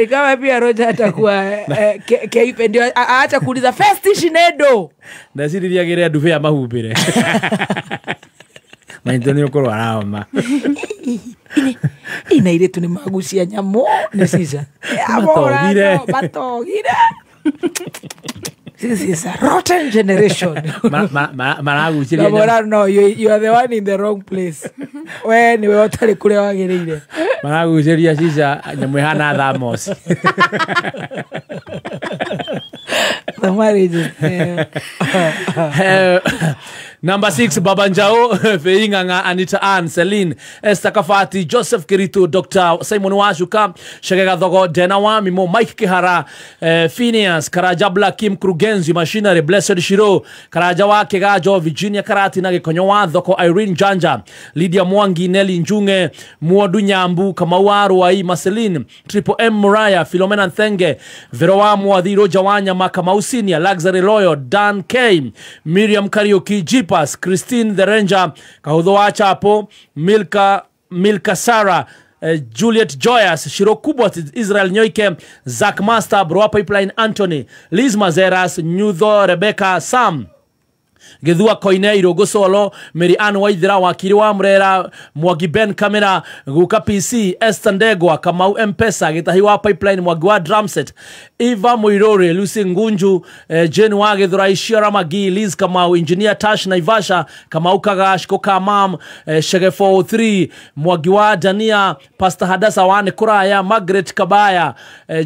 Kama pia Roger atakuwa keipe ndio aacha kuuliza first shinedo. Ndaciriria gire ndufe ya mahumbire. Maitoni ukorwa raoma. Ina ile tu ni magucia nyamo ni sisa. Batogire. This is a rotten generation. No, you are the one in the wrong place. When we otari kule wagirire. Maraguceria sisa nyamwe hana thamos. The marriage. Number 6, Babanjao, Feinganga, Anita Ann, Celine, Esther Kafati, Joseph Kirito, Dr. Simon Washuka, Shagega Dogo, Denawa, Mimo, Mike Kihara, Phineas, Karajabla, Kim Krugenzi, Machinery, Blessed Shiro, Karajawa, Kegajo, Virginia Karati, Nagekonyowa, Doko, Irene Janja, Lydia Mwangi, Nelly Njunge, Muodu Nyambu, Kamawaru, Ai, Marceline, Triple M Muraya, Philomena Nthenge, Verowa Muadhiro, Jawanya, Makamausinia, Luxury Loyal, Dan K, Miriam Karaoke, Jeep Christine the Ranger, Kahudhoa Chapo, Milka Sarah, Juliet Joyas, Shiro Kubot, Israel Nyoike, Zach Master, Broa Pipeline Anthony, Liz Mazeras, Nyudho Rebecca Sam, Githua Koineiro Gosolo, Mary Ann Waithira Wakiri wa Mrera, Mwagi Ben Kamera, Guka PC, Esther Ndegwa, Kamau Mpesa, Gitahiwa Pipeline, Mwagwa Drumset, Eva Muirore, Lucy Ngunju, Jane Wagithura, Ishira Magi, Liz Kamau, Engineer Tash Naivasha, Kamau Kagash, Koka Mam, Shege 403, Mwagiwa Dania, Pastor Hadasa Wane Kuraya, Margaret Kabaya,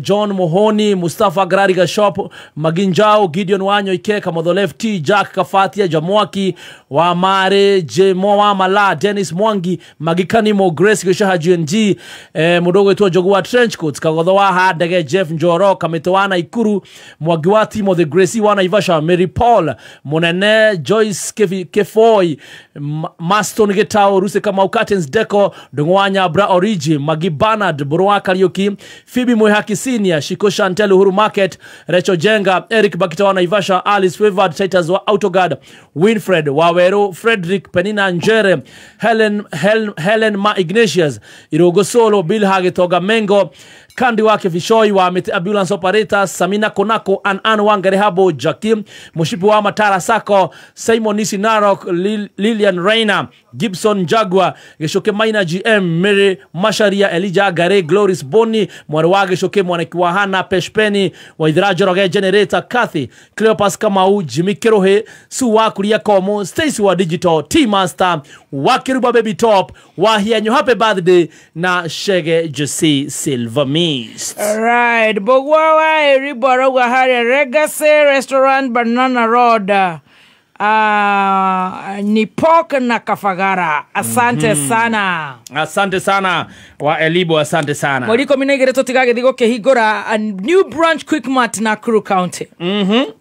John Mohoni, Mustafa Grariga Shop, Maginjao, Gideon Wanyo Ike, Kamodolef T, Jack Kafatia, Jamwaki, Wamare, Jemoa Mala, Dennis Mwangi, Magikanimo, Grace Gishaha GNG, Mudogo Etua Jogua Trenchcoats, Kagodhoa Hadege, Jeff Njoro, Kametoana Ikuru, Mwagiwa Timo, The Gracie Wana Ivasha, Mary Paul, Monene, Joyce Kefoy, Maston Getao, Ruse Kamau Curtains Deco, Dongwanya Bra Origi, Magi Bernard, Burwa Karaoke, Phoebe Mwehaki Senior, Shiko Chantel Uhuru Market, Recho Jenga, Eric Bakitawana Ivasha, Alice Favored, Titus wa Autoguard, Winfred Waweru, Frederick Penina Njere, Helen Ma Ignatius, Irogo Solo, Bill Hagetoga Mengo, Kandi wake Vishoi wa ambulance operators, Samina Konako, An Wangarehabo, Jakim, Mushipu wa Matara Sako, Simon Nisi Narok, Lilian Reina, Gibson Jaguar, Geshoke Maina GM, Mary Masharia, Elijah Gare, Gloris Boni, Mwarewa Geshoke Mwanekiwahana, Peshpeni, Waidraja Roge Generator, Kathy, Cleopas Kamau, Jimmy Kerohe, Suwa Kuria Komo, Stacy wa Digital, T-Master, Wakiruba Baby Top, Wahianyo Happy Birthday, na Shege Jesse Silver Mist. Alright, Bogwawa, Eriboro, Wahari, Legacy Restaurant, Banana Road. Ni pork na kafagara. Asante sana. Asante sana wa Elibo, asante sana. Moliko minegere totigage digo kehigora a new branch Quickmart Nakuru County.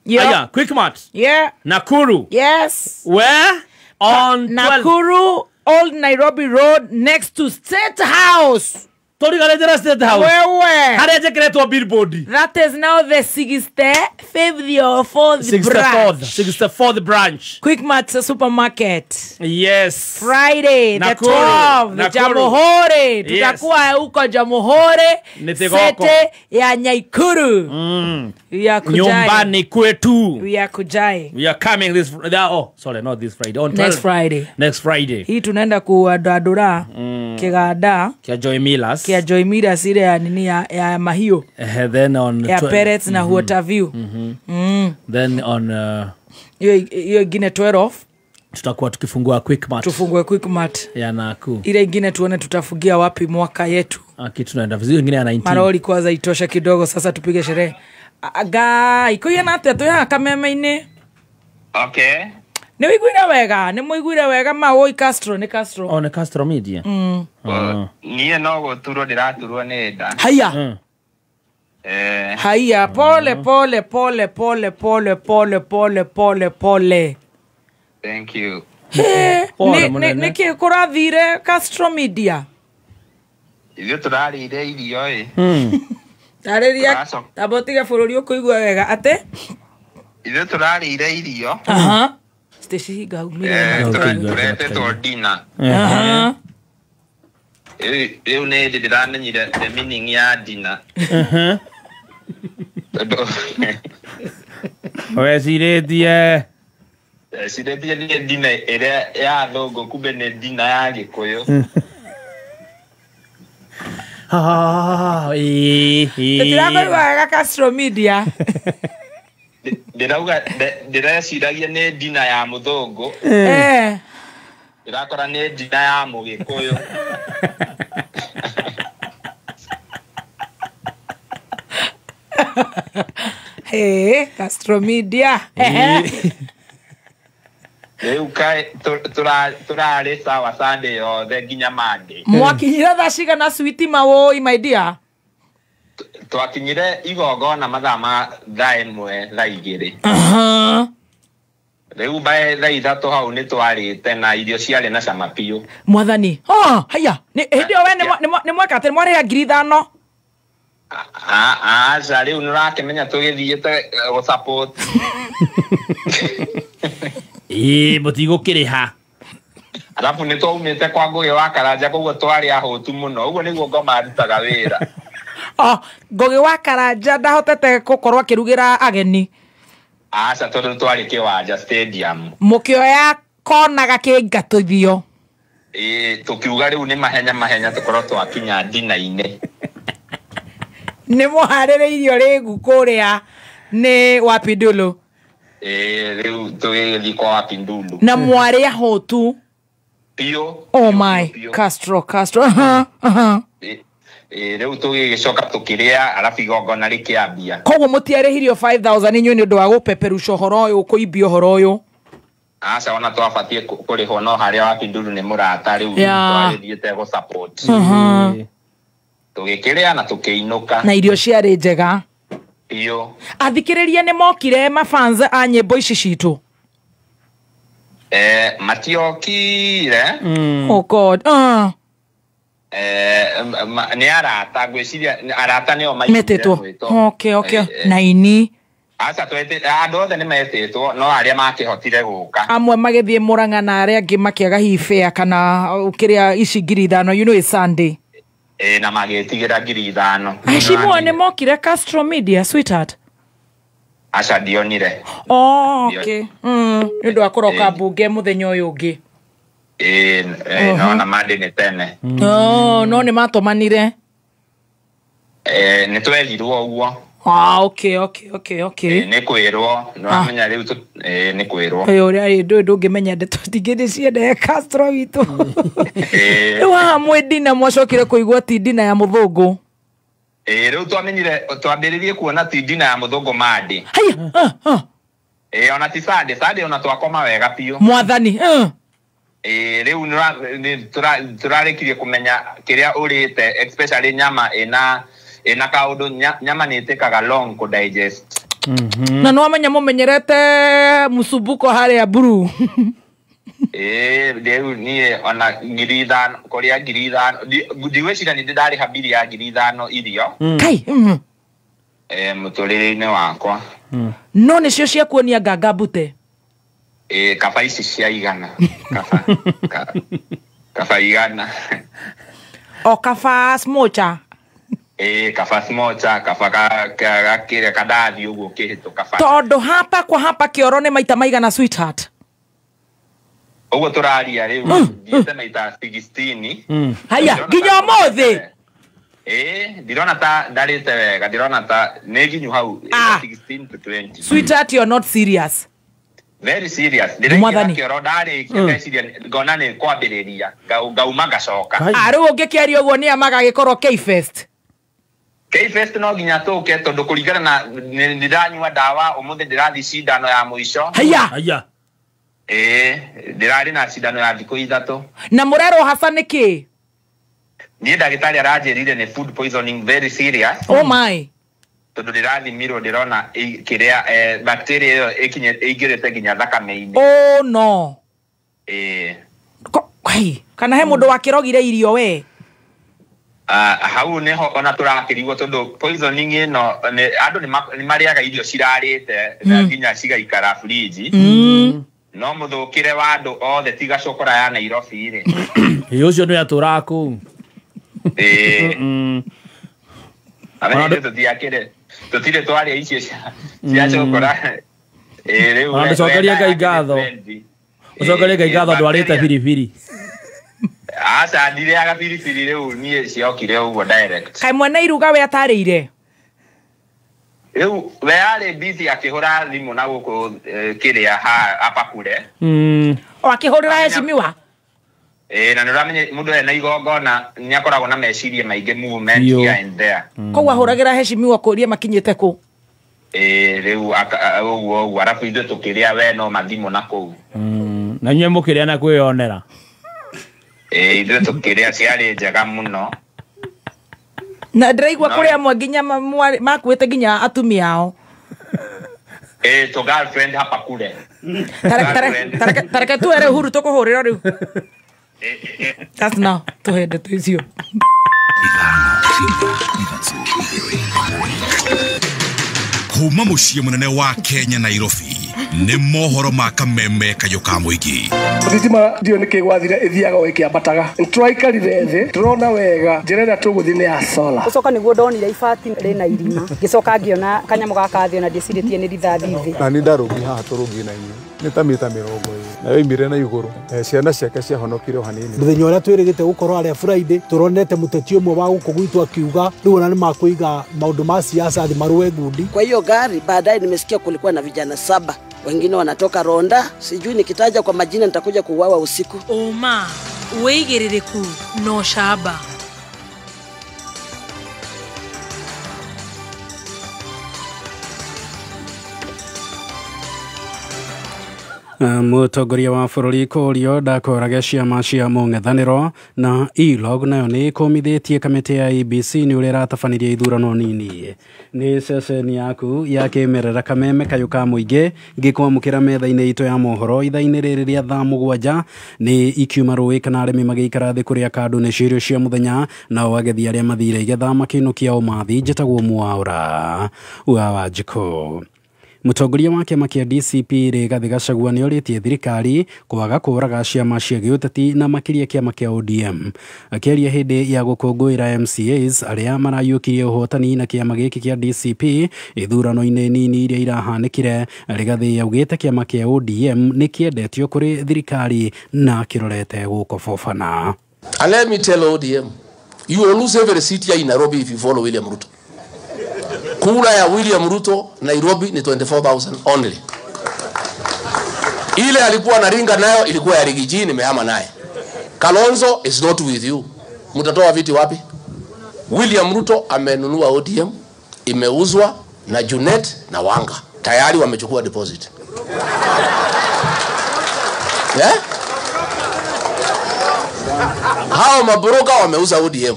Yeah, Quickmart. Yeah. Nakuru. Yes. Where? On Nakuru, Old Nairobi Road, next to State House. State House. Where? Billboard. That is now the 65th or 4th branch. 64th branch. Quickmart supermarket. Yes. Friday, Nakuru. the 12th, the Jamuhore. Tutakuwa huko Jamuhore. Sete ya Nyaikuru. We are kujai. Nyumbani kwetu. We are kujai. We are coming this not this Friday. On Next Friday. Next Friday. Hii tunaenda kuadadura kigada. Kia Joy Millers. Kia Joy Millers ile ya nini ya mahio. Then on ya Perets na Water View. Then on hiyo ingine 12 tutakuwa tukifungua Quickmart. Tufungue Quickmart ya Nakuru. Ile ingine tuone tutafugia wapi mwaka yetu. Tunaenda vizuri, ingine ya 19. Maroli kwanza itosha kidogo, sasa tupige sherehe. Iko yana teto ya kameme-ine. Okay. Ni muiguire wega ma oi Castro, ni Castro. Ni Castro Media. Niye no guturo ndiraturwo ni nda. Haya. Haya, pole. Thank you. Niki kurathire Castro Media. Ithuĩ tũrarĩire irio ĩ. Tarĩria tabotiga bũrũri ũkũigua wega ate. Ithuĩ tũrarĩire irio. Stacy gaumire. Tũretetwo dina. Rĩu nĩ ndĩramenyire the meaning ya dina. Wecirĩtie nĩ dina ĩrĩa ya thũngũ, kumbe nĩ dina ya Gĩkũyũ. Tũtiragũrĩga Castro Media. Ndĩreciragia nĩ dina ya mũthũngũ. Ndĩrakora nĩ dina ya Mũgĩkũyũ. Castro Media. Rĩu kaĩ tũrarĩ sawa Sunday yothe nginya Monday. Mwakinyire thaa cigana Sweety Mawoi, my dear? Twakinyire igongona mathaa ma thaa ĩmwe thaa igĩrĩ. Rĩu bae thaa ithatũ hau nĩ twarĩte na irio ciarĩ na cama biũ. Mwathani. Haya. Hĩndĩ ĩyo we nĩ mweka atĩ mwarĩha 5,000. Aca rĩu nĩũrakĩmenya tũgĩthiĩte gũ-support. Mũtigũkĩrĩha. Alafu nĩ twaumĩte kwa Ngũgĩ wa Karanja, koguo twarĩ ahũtu mũno. Ũguo nĩguo ngoma arutaga wĩra. Ngũgĩ wa Karanja ndahotete gũkorwo akĩrugĩra ageni. Aca tondũ twarĩ Kĩwanja Stadium. Mũkĩoya kona gakĩingatithio. Tũkiuga rĩu nĩ mahenya tũkorwo twakinya dina-inĩ. Nĩ mũharĩrĩirio rĩngu kũrĩa nĩ Wapindulu. Rĩu tũgĩthiĩ kwa Wapindulu. Na mwarĩ ahũtu. Piũ. Oh my, Castro. Rĩu tũgĩcoka tũkĩrĩa, alafu igongona rĩkĩambia. Koguo mũtiarĩhirio 5,000 inyuĩ nĩ ũndũ wa gũpeperusha ũhoro ũyũ, kũimbia ũhoro ũyũ? Aca ona twabatiĩ kũrĩhwo no harĩa Wapindulu nĩ mũrata, rĩu twagĩthiĩte gũ-support. Tũgĩkĩrĩa na tũkĩinũka. Na irio ciarĩ njega. Athikĩrĩria nĩ mokire mafans a nyĩmbo ici citũ? Matiokire. Oh God. Nĩ arata, ngwĩciria arata nĩo maigire gwĩtwo. Okay. Na ini Asa twete andũ othe nĩ metĩtwo no arĩa makĩhotire gũka. Amwe magĩthiĩ Mũrang'a na arĩa angĩ makĩaga hifea kana ũkĩrĩa ici ngiri 5 you know it's Sunday. Na magĩtigĩra ngiri 5. Heshimwa nĩ mokire Castro Media sweetheart. Aca ndionire. Okay. Nĩũndũ wa kũroka mbunge mũthenya ũyũ ũngĩ. No na Monday nĩ tene. No nĩ matũmanire. Nĩ twerirwo ũguo. Okay. Nĩ kwĩrwo no amenya rĩu nĩ kwĩrwo. Ũrĩa ndũngĩmenya ndeto tingĩ ciende Castro witũ. Rĩu haha mwĩndina mwacokire kũigua ti ndina ya mũthũngũ. Rĩu twambĩrĩrie kuona ti ndina ya mũthũngũ Monday. Ona ti Sunday ona twakoma wega piũ. Mwathani. Rĩu tũrarĩkirie kũmenya kĩrĩa ũrĩte especially nyama ina kaundu nyama nĩ itĩkaga long ku digest. Na no amenya mũmenyerete musumbuko harĩa buru. Rĩu niĩ ona ngiri 5 kũrĩa ngiri 5 ndiwĩcira nĩ ndarĩha mbiri ya ngiri 5 irio. Kai. Mũtũrĩre-inĩ wakwa. No nĩcio cia kuonia ngangambute. Kaba ici cia igana. Kaba igana. O kaba smocha. Kaba smocha, kaba kĩrĩa kadathi ũguo kĩhĩtũka. Tondũ hapa kwa hapa kĩoro nĩ maita maigana sweetheart. Ũguo tũraria rĩu thiĩte maita 16. Haya nginya ũmũthĩ. Ndirona ta ndarĩte wega, ndirona ta nĩ nginyu hau 16 to 20. Sweetheart, you're not serious. Very serious. Ndĩraikĩra kĩoro ndarĩkia ndeciria ngona nĩ kwambĩrĩria ngauma ngacoka. Rĩu ũngĩkĩaria ũguo nĩ amagagĩkorwo K-Fest. K-Fest no nginya tũke tondũ kũringana na ndiranyua ndawa ũmũthĩ ndĩrathi cindano ya mũico. Haya. Ndĩrarĩ na cindano ya thikũ 3. Na mũrerwo hasa nĩkĩ? Niĩ ndagĩtarĩ aranjĩrire nĩ food poisoning very serious. Oh my. Tondũ ndĩrathimirwo ndĩrona kĩrĩa bacteria ĩyo ĩingĩrĩte nginya thakame-inĩ. Oh no. Kana he mũndũ wakĩrogire irio we? Hau niho ona tũrakĩrigwo tondũ poisoning ĩno andũ nĩ marĩaga irio cirarĩte na nginya cigaikara fridge. No mũthũkĩre wa andũ othe tiga cokora ya Nairobi rĩ. Ũcio nĩ atũraga kũu. Tũtirĩ twarĩa icio cia cokora. Rĩu ndũcokerie Ngai ngatho. Ũcokerie Ngai ngatho ndwarĩte biribiri. Aca ndirĩaga biribiri rĩu niĩ ciokire ũguo direct. Kaĩ mwene iruga we atarĩire? Rĩu we arĩ busy akĩhũra thimũ na gũkũ kĩrĩa hapa kure. Akĩhũrĩra Heshimiwa? Na nĩũramenya mũndũ ena igongona nĩakoragwo na meciria maingĩ movement here and there. Koguo ahũragĩra Heshimiwa kũria makinyĩte kũ? Rĩu ũguo arabu ithuĩ tũkĩrĩa we no mathimũ na kũu. Na inyuĩ mũkĩrĩa na kwĩyonera? Ithuĩ tũkĩrĩa ciarĩ njega mũno. Na ndĩraigua kũrĩa amwe nginya makuĩte nginya atumia ao. To girlfriend hapa kule. Tareke tuere huru tũkũhũrĩra rĩu. That's now tuhende tuicio. Kuma mũciĩ mũnene wa Kenya Nairobi nĩ mohoro ma kameme kayũ ka mũingĩ. Thitima ndio nĩ kĩgwathire ĩthiaga o ĩkĩambataga. Tũraikarire thĩ tũrona wega njĩra ĩrĩa tũgũthiĩ nĩ ya solar. Gũcoka nĩguo ndonire ibati rĩna irima ngĩcoka ngĩona kanyamũ gaka thĩ ona ndĩcirĩtie nĩ rithathi thĩ. Na nĩ ndarũngi haha tũrũngi na inyuĩ nĩ ta mita 20 na yoimire na igũrũ ciana ciake ciahonokire o hanini. Mũthenya ũrĩa twĩrĩgĩte gũkorwo arĩa Friday tũronete mũteti ũmwe wa gũkũ gwitũ akiuga rĩu ona nĩ makũiga maũndũ ma siasa thĩ marũe ngundi. Kwa hiyo gari baadaye nimesikia kulikuwa na vijana 7 wengine wanatoka Ronda, sijui nikitaja kwa majina nitakuja kuuawa usiku. Oma weigĩrĩrĩku no shaba. Mũtongoria wa bũrũri Kũrio ndakoraga ciama cia mũng'ethanĩro na ILOG nayo nĩ ĩkũmithĩtie kamĩtĩ ya IEBC nĩ ũrĩa ĩratabanirie ithurano nini. Nĩ ceceni yaku ya kĩmerera kameme kayũ ka mũingĩ ngĩkwamũkĩra metha-inĩ itũ ya mohoro itha-inĩ rĩrĩ rĩa thaa 7 nĩ ikiuma rũĩ kana arĩmi magĩikara thĩ kũrĩa kandũ nĩ cirio cia mũthenya nao agethi arĩa mathire igetha makĩinũkia ũmathi njĩtagwo Mwaũra wa Wanjikũ. Mũtongoria wa kĩama kĩa DCP Rigathĩ Gachagua nĩ orĩtie thirikari kwaga kũraga ciama cia gĩũteti na makĩria kĩama kĩa ODM. Akĩaria hĩndĩ ya gũkũngũĩra MCAs arĩa marayũkirie ũhotani na kĩama gĩkĩ kĩa DCP ithurano-inĩ nini iria irahanĩkire, Rigathĩ yaugĩte kĩama kĩa ODM nĩ kĩendetio kũrĩ thirikari na kĩrorete gũkobobana. And let me tell ODM, you will lose every seat here in Nairobi if you follow William Ruto. Kura ya William Ruto Nairobi ni 24,000 only. Ile alikuwa anaringa nayo ilikuwa ya Rigiji, nimehama naye. Kalonzo is not with you. Mtatoa viti wapi? William Ruto amenunua ODM, imeuzwa na Junet na Wanga. Tayari wamechukua deposit. Yeah? Hao mabroka wameuza ODM.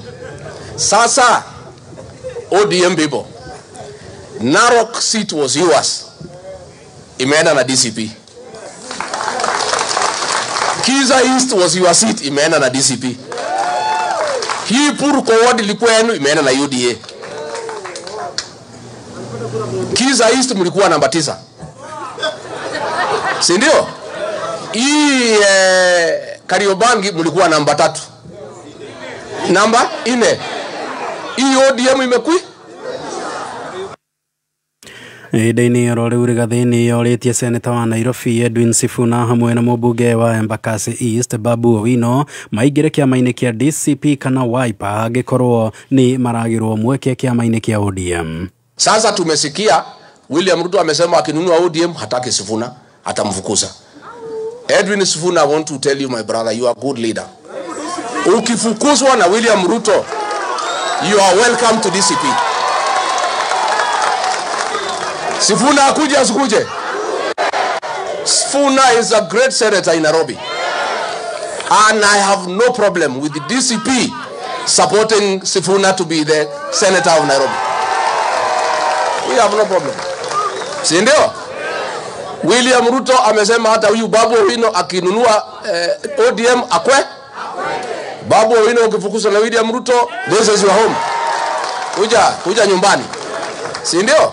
Sasa ODM people, Narok seat was yours, imeenda na DCP. Kiza East was your seat, imeenda na DCP. Hii Purko ward ilikuwa yenu, imeenda na UDA. Kiza East mlikuwa namba 9, si ndio? Hii Kariobangi mlikuwa namba 3, namba 4. Hii ODM imekui. Ĩndĩ-inĩ oro rĩu Rigathĩ nĩ orĩtie seneta wa Nairobi Edwin Sifuna hamwe na mũmbunge wa Embakasi East Babu Owino maingĩre kĩama-inĩ kĩa DCP kana Wiper angĩkorwo nĩ maragĩrwo mweke kĩama-inĩ kĩa ODM. Sasa tumesikia William Ruto amesema akinunua ODM hataki Sifuna, atamfukuza. Edwin Sifuna, I want to tell you my brother, you are a good leader. Ukifukuzwa na William Ruto, you are welcome to DCP. Sifuna akuje asikuje. Sifuna is a great senator in Nairobi. And I have no problem with the DCP supporting Sifuna to be the senator of Nairobi. We have no problem. Si ndio? William Ruto amesema hata huyu Babu Owino akinunua ODM akwe. Babu Owino ukifukuzwa na William Ruto, this is your home. Kuja nyumbani. Si ndio?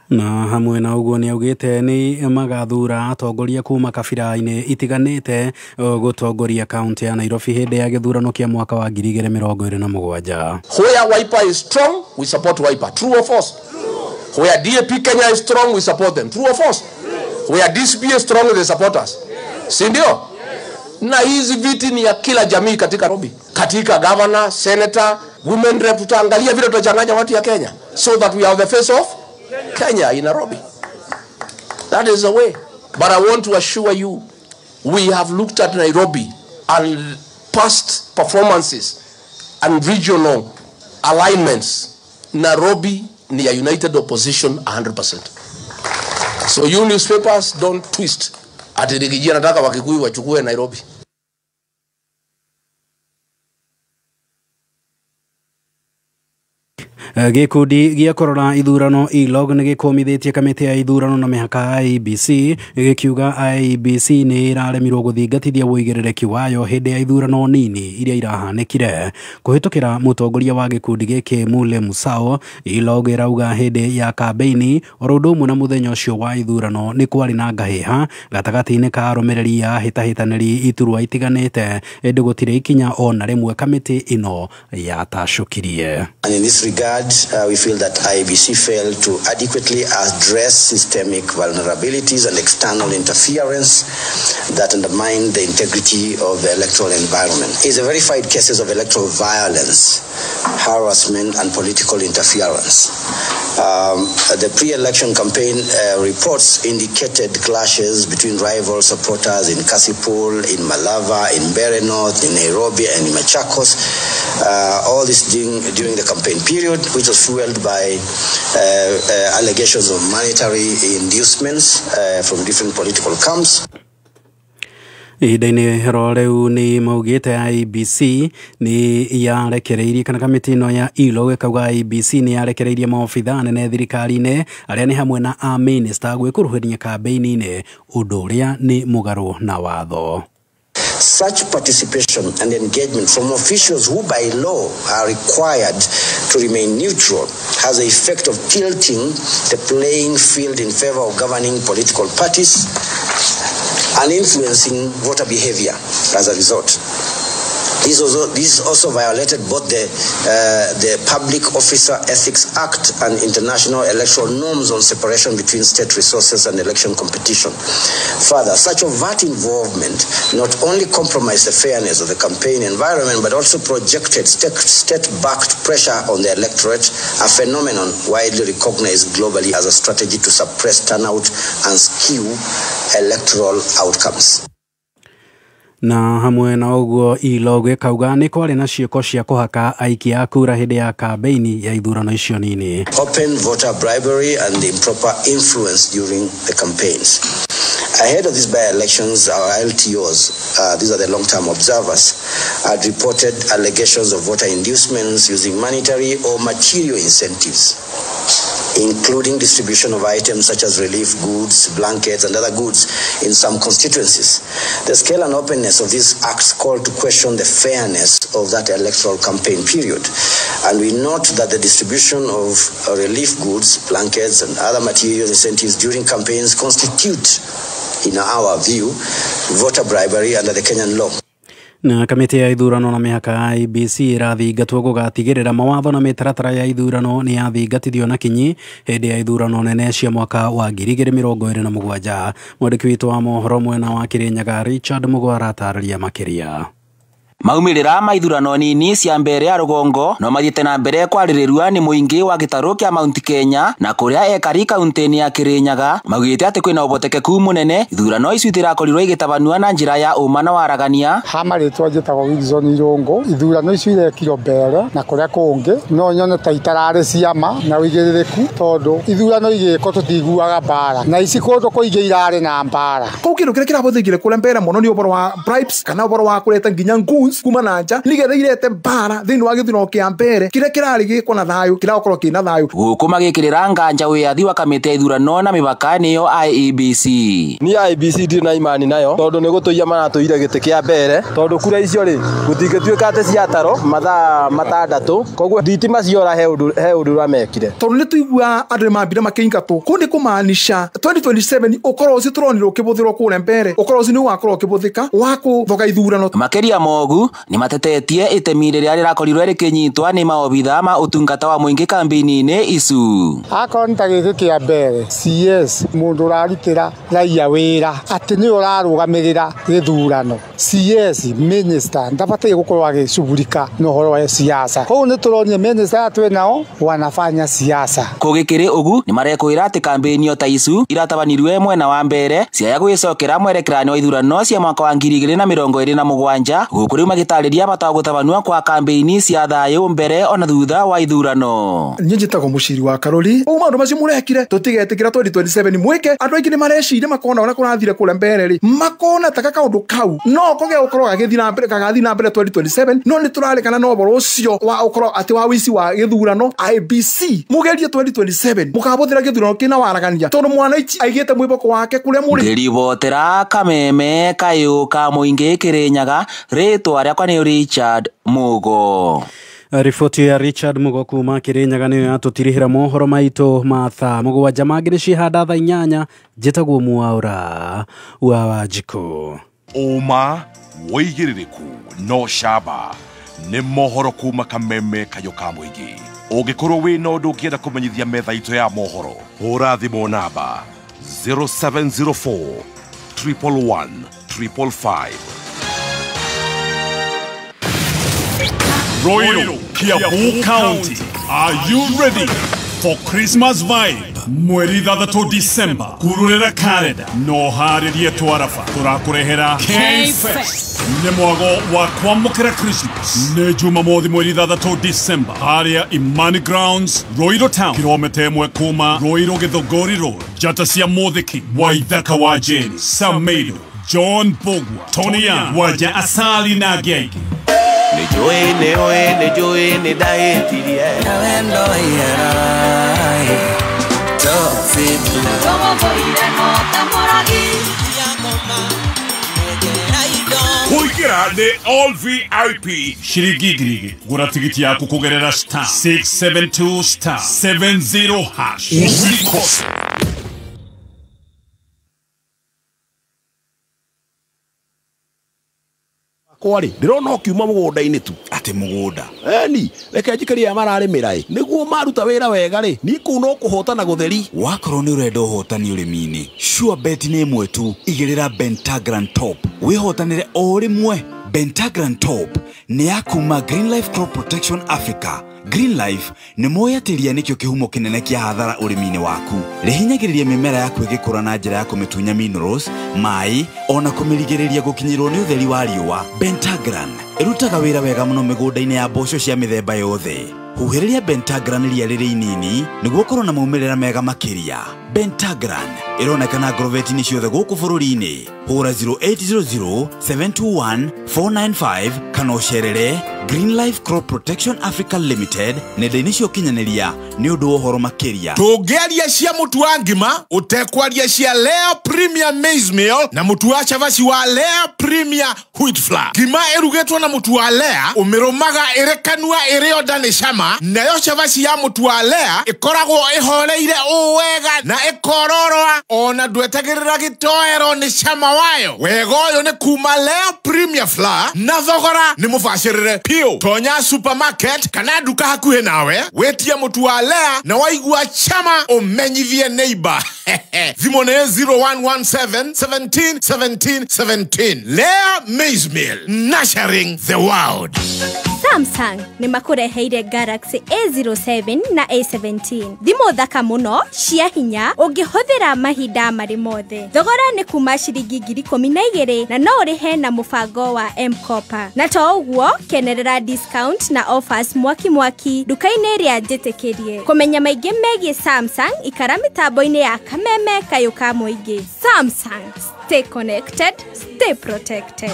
Na hamwe na ũguo nĩ augĩte nĩ magathura atongoria kuma kabira-inĩ itiganĩte gũtongoria kaunti ya Nairobi hĩndĩ ya gĩthurano kĩa mwaka wa 2027. Where Wiper is strong, we support Wiper. True or false? Where DAP Kenya is strong, we support them. True or false? Where DCP is strong, they support us. Si ndio? Na hizi viti ni ya kila jamii katika Nairobi. Katika governor, senator, women rep, tutaangalia vile tutachanganya watu ya Kenya so that we have the face of Kenya in Nairobi. That is the way. But I want to assure you, we have looked at Nairobi and past performances and regional alignments. Nairobi ni a united opposition 100%. So you newspapers don't twist. Ati Rigiji anataka Wakikuyu wachukue Nairobi. Gĩkundi gĩa kũrora ithurano ILOG nĩ gĩkũmithĩtie kamĩtĩ ya ithurano na mĩhaka ya IEBC gĩkiuga IEBC nĩ ĩraremirwo gũthingatithia wũigĩrĩrĩki wayo hĩndĩ ya ithurano nini iria irahanĩkire. Kũhĩtũkĩra mũtongoria wa gĩkundi gĩkĩ Mule Musao, ILOG ĩrauga hĩndĩ ya kambeini oro ũndũ ũmwe na mũthenya ũcio wa ithurano nĩ kwarĩ na ngahĩha gatagatĩ-inĩ ka arũmĩrĩri a hĩtahĩtanĩri iturwa itiganĩte, ĩndĩ gũtirĩ ikinya ona rĩmwe kamĩtĩ ĩno yatacũkirie. And in this regard, we feel that IEBC failed to adequately address systemic vulnerabilities and external interference that undermine the integrity of the electoral environment. It's a verified cases of electoral violence, harassment, and political interference. The pre-election campaign reports indicated clashes between rival supporters in Kasipul, in Malava, in Mbeere North, in Nairobi, and in Machakos. All this during the campaign period, which was fueled by allegations of monetary inducements from different political camps. Ihinda-inĩ rĩu nĩ maugĩte IEBC nĩ yarekereirie kana kamĩtĩ ĩno ya ILOG ĩkauga IEBC nĩ yarekereirie maobitha anene thirikari-inĩ arĩa nĩ hamwe na a minister gwĩkuruhania kambeini-inĩ, ũndũ ũrĩa nĩ mũgarũ na watho. Such participation and engagement from officials who by law are required to remain neutral has the effect of tilting the playing field in favor of governing political parties and influencing voter behavior as a result. This also violated both the Public Officer Ethics Act and international electoral norms on separation between state resources and election competition. Further, such overt involvement not only compromised the fairness of the campaign environment, but also projected state-backed pressure on the electorate, a phenomenon widely recognized globally as a strategy to suppress turnout and skew electoral outcomes. Na hamwe na uguo Ilogwe kauga ni kwari na ciiko cia kuhaka aikia a kura hindi ya kampeini ya ithurano icio nini. Open voter bribery and improper influence during the campaigns. Ahead of these by-elections, our LTOs, these are the long-term observers, had reported allegations of voter inducements using monetary or material incentives, including distribution of items such as relief goods, blankets, and other goods in some constituencies. The scale and openness of these acts call to question the fairness of that electoral campaign period. And we note that the distribution of relief goods, blankets, and other material incentives during campaigns constitute, in our view, voter bribery under the Kenyan law. Na kamiti ya ithurano na mihaka IBC irathingatwo gugatigirira mawatho na mitaratara ya ithurano ni yathingatithio na kinyi hindi ya ithurano nene cia mwaka wa 2027. Mwandiki witu wa mohoro mwena wa Kirinyaga Richard Mugwa aratarĩria makiria. Maumirira ma ithurano nini cia mbere ya rugongo no mathiete na mbere kwaririrwa ni muingi wa gitaru kia Mount Kenya na kuria ekari kaunti ya Kirinyaga maugite ati kwina ubotekeku munene ithurano icio itirakorirwo igitabanua na njira ya uma na waragania. Hamaritwa njitagwo Wilson Irungu, ithurano icio irekiro mbere na kuria kungi no nyone ta itarare ciama na wigiririku tondu ithurano igiko tutiguaga mbara na ici kundu kuingi irare na mbara. Kau kindu kiria kirabuthikire kuria mbere muno ni uboro wa bribes kana uboro wa kureta nginya nguns kuma nanja nigetha irete mbara thiini wa githurano kia mbere kiria kirari giko na thayu kirakorwo kina thayu guku magikirira nganja wiathi wa kamiti ya ithurano na mibaka niyo IEBC. Ni IEBC ndi na imani nayo tondu ni gutuia manatuire giti kia mbere tondu kura icio ri gutingituika ati cia taro mathaa matandatu koguo thitima ciora he undu ramekire tondu ni tuigua andu mambire makiingatwo kundi kumaanisha 2027 ukorwo ucio turonirwo kibuthirwo kuria mbere ukorwo ucio ni wakorwo kibuthika wa kuthoga ithurano. Makiria mogu ni matetetie itemi riria rirakorirwo rikinyitwa ni maobitha ma utungata wa muingi kampeini-ini icu. Akorwo ni ta giki kia mbere CS mundu urarutira raia wira ati ni urarugamirira githurano CS minister ndabatie gukorwo agicugurika no horo wa siasa. Kou ni turonye minister atwe nao wanafanya siasa. Kugikiri ugu ni marekwira ati kampeini yo ta icu iratabanirwe mwena wa mbere cia gwicokera mwerekerano wa ithurano cia mwaka wa 2027 gukuri magitariria batagutabanua kwa kampeini cia thayu mbere ona thutha wa ithurano. Njitagwo muciri wa Karoli o maundu macio murekire tutigetikira 2027 mwike andu aingi ni mareciria makona ona kurathire kule mbere ri makona taka kaundu kau no koge ukorwo agithii na mbere kagathii na mbere 2027 no ni turarikana no boro ucio wa ukorwo ati wa wici wa githurano IEBC mugerie 2027 mukabuthira githurano kina waragania tondu mwana ichi aigite mwiboko wake kuria muri ngiribotera kameme kayo ka muingi Kirinyaga ritwa riakwa ni Richard Mugo. Ripoti ya Richard Mugo kuma Kirinyaga niyo yatutirihira mohoro maitu matha mugwanja magire cihanda tha 8 njitagwo Mwaura wa Wajiko. Uma woigiririku no shaba ni mohoro kuma kameme kayo ka muingi. Ugikorwo wina undu ukienda kumenyithia metha itu ya mohoro hura thimu namba 0704 111 555. Roiro, Kiambu County. Are you ready for Christmas vibe? Mweri 3 December, kururera Canada, no haririe twarafa, turakurehera K-Fest. Nĩ mwago wa kwamũkĩra Christmas. Nĩ Jumamothi mweri 3 December, haria Imani Grounds, Roiro Town, kilomita 1 kuma Roiro Githogori Road. Njata cia Mũthiki, Waithaka wa Jeni, Sameido, John Bogwa, Tony Young, Waja Asali na Gegi. Nejoe ne daetirie Nawendo yerai Tofitu Como voire no tamoragi Ya mama Kuingira ni all VIP. Shiringi ngiri. Gura tigiti yaku kugerera star 672 star 70 hash. Usikose. Kwari ndirona ukiuma mugunda-ini tu ati mugunda ni reke njikaria mararĩmĩra nĩguo maruta wĩra wega rĩ ni kũu no kũhotana gũtheri wakorwo nĩ ũrenda ũhotani ũrĩmi-inĩ sure bet nĩ ĩmwe tu igĩrĩra Bentagran Top wĩhotanĩre o rĩmwe. Bentagran Top nĩ ya kuma Green Life Crop Protection Africa. Green Life nĩ moyatĩria nĩkĩo kĩhumo kĩnene kĩa hathara ũrĩmi-inĩ waku. Rĩhinyagĩrĩria mĩmera yaku ĩgĩkũra na njĩra ya kũmĩtunya minerals, maĩ, ona kũmĩrigĩrĩria gũkinyĩrwo nĩ ũtheri wa riũa. Bentagran ĩrutaga wĩra wega mũno mĩgũnda-inĩ ya mboco cia mĩthemba yothe. Huhĩrĩria Bentagran ria rĩrĩ inini nĩguo korwo na maumĩrĩra mega makĩria. Bentagran ĩronekana ngroveti-inĩ ciothe gũkũ bũrũri-inĩ. Hũra 0800 721 495 kana ũcerere Green Life Crop Protection Africa Limited nenda-inĩ cia ũkinyanĩria nĩ ũndũ wa ũhoro makĩria. Tũngĩaria cia mũtu wa ngima ũtekwaria cia Lea Premium Maize Meal na mũtu wa chavaci wa Lea Premium Wheat Flour. Ngima ĩrugĩtwo na mũtu wa Lea ũmĩrũmaga ĩrĩ kanua ĩrĩ o nda nĩ cama, nayo chavaci ya mũtu wa Lea ĩkoragwo ĩhoreire o wega na ĩkororoa ona ndwetagĩrĩra gĩtoero nĩ cama wayo. Wega ũyũ nĩ kuma Lea Premium Flour na thogora nĩ mũbacĩrĩre piũ. Tonya supermarket kana duka hakuhĩ nawe wetie mũtu wa Lea na waigua chama ũmenyithie neighbor. Thimũ nĩ 0117 17 17 17. Lea Maize Meal, nurturing the world. Samsung nĩ makũreheire Galaxy A07 na A17. Thimũ thaka mũno cia hinya ũngĩhũthĩra mahinda marĩ mothe. Thogora nĩ kuma ciringi 12,000 na no ũrĩhe na mũbango wa M-Kopa. Na to ũguo, kenerera discount na offers mwaki duka-inĩ ĩrĩa njĩtĩkĩrie. Kũmenya maingĩ megiĩ Samsung, ikara mĩtambo-inĩ ya kameme kayũka mũingĩ. Samsung, stay connected, stay protected.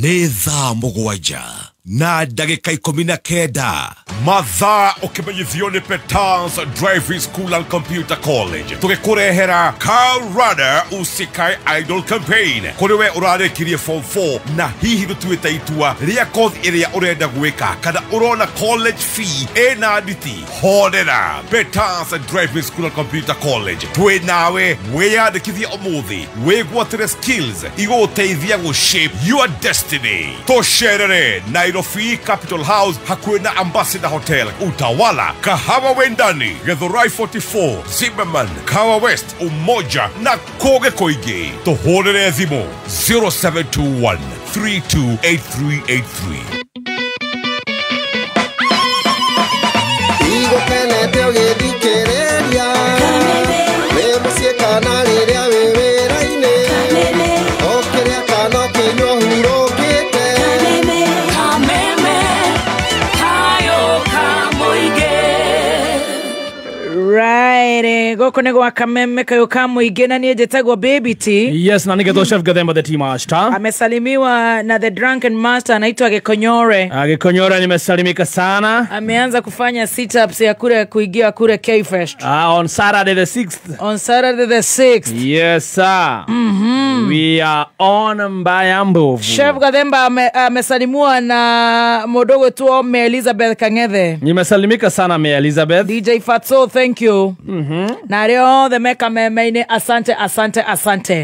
Nĩ thaa mũgwanja na ndagĩka 19 mathaa ũkĩmenyithio nĩ Petals Driving School and Computer College tũgĩkũrehera Karada Usikae Idol Campaign kũrĩ we ũrarĩkirie form 4 na hihi gũtuĩte itua rĩa kothi ĩrĩa ũrenda gwĩka kana ũrona college fee ĩna nditi. Horera Petals Driving School and Computer College twĩ nawe wĩyandĩkithie ũmũthĩ wĩgwatĩre skills igũgũteithia gũshape your destiny. Tũcerere Nairobi Capital House hakuhĩ na Ambassador Hotel, Utawala, Kahawa Wendani, Githurai 44, Zimmerman, Kawa West, Umoja na koge koige. Tuhorere thimo 0721 328383. Igo kenete ũgĩthikĩrĩria nĩ mũciĩ kana rĩrĩa wĩ wĩra-inĩ o kĩrĩa kana kĩnyua hurũkĩte Right, gũkũ nĩ gwa kameme kayũka mũingĩ na niĩ njĩtagwo Baby T. Yes, na nĩgetwo Chef Gathemba the Tea Master. Amesalimiwa na the Drunken Master anaitwa Gikonyore. Gikonyore nimesalimika sana. Ameanza kufanya sit-ups ya kule kuingia kule K-Fest. On Saturday the 6th. On Saturday the 6th. Yes, sir. We are on Mbayambo. Chef Gathemba amesalimiwa na modogo tu Me Elizabeth Kangethe. Nimesalimika sana Me Elizabeth. DJ Fatso, thank you. Na leo the meka memeine asante.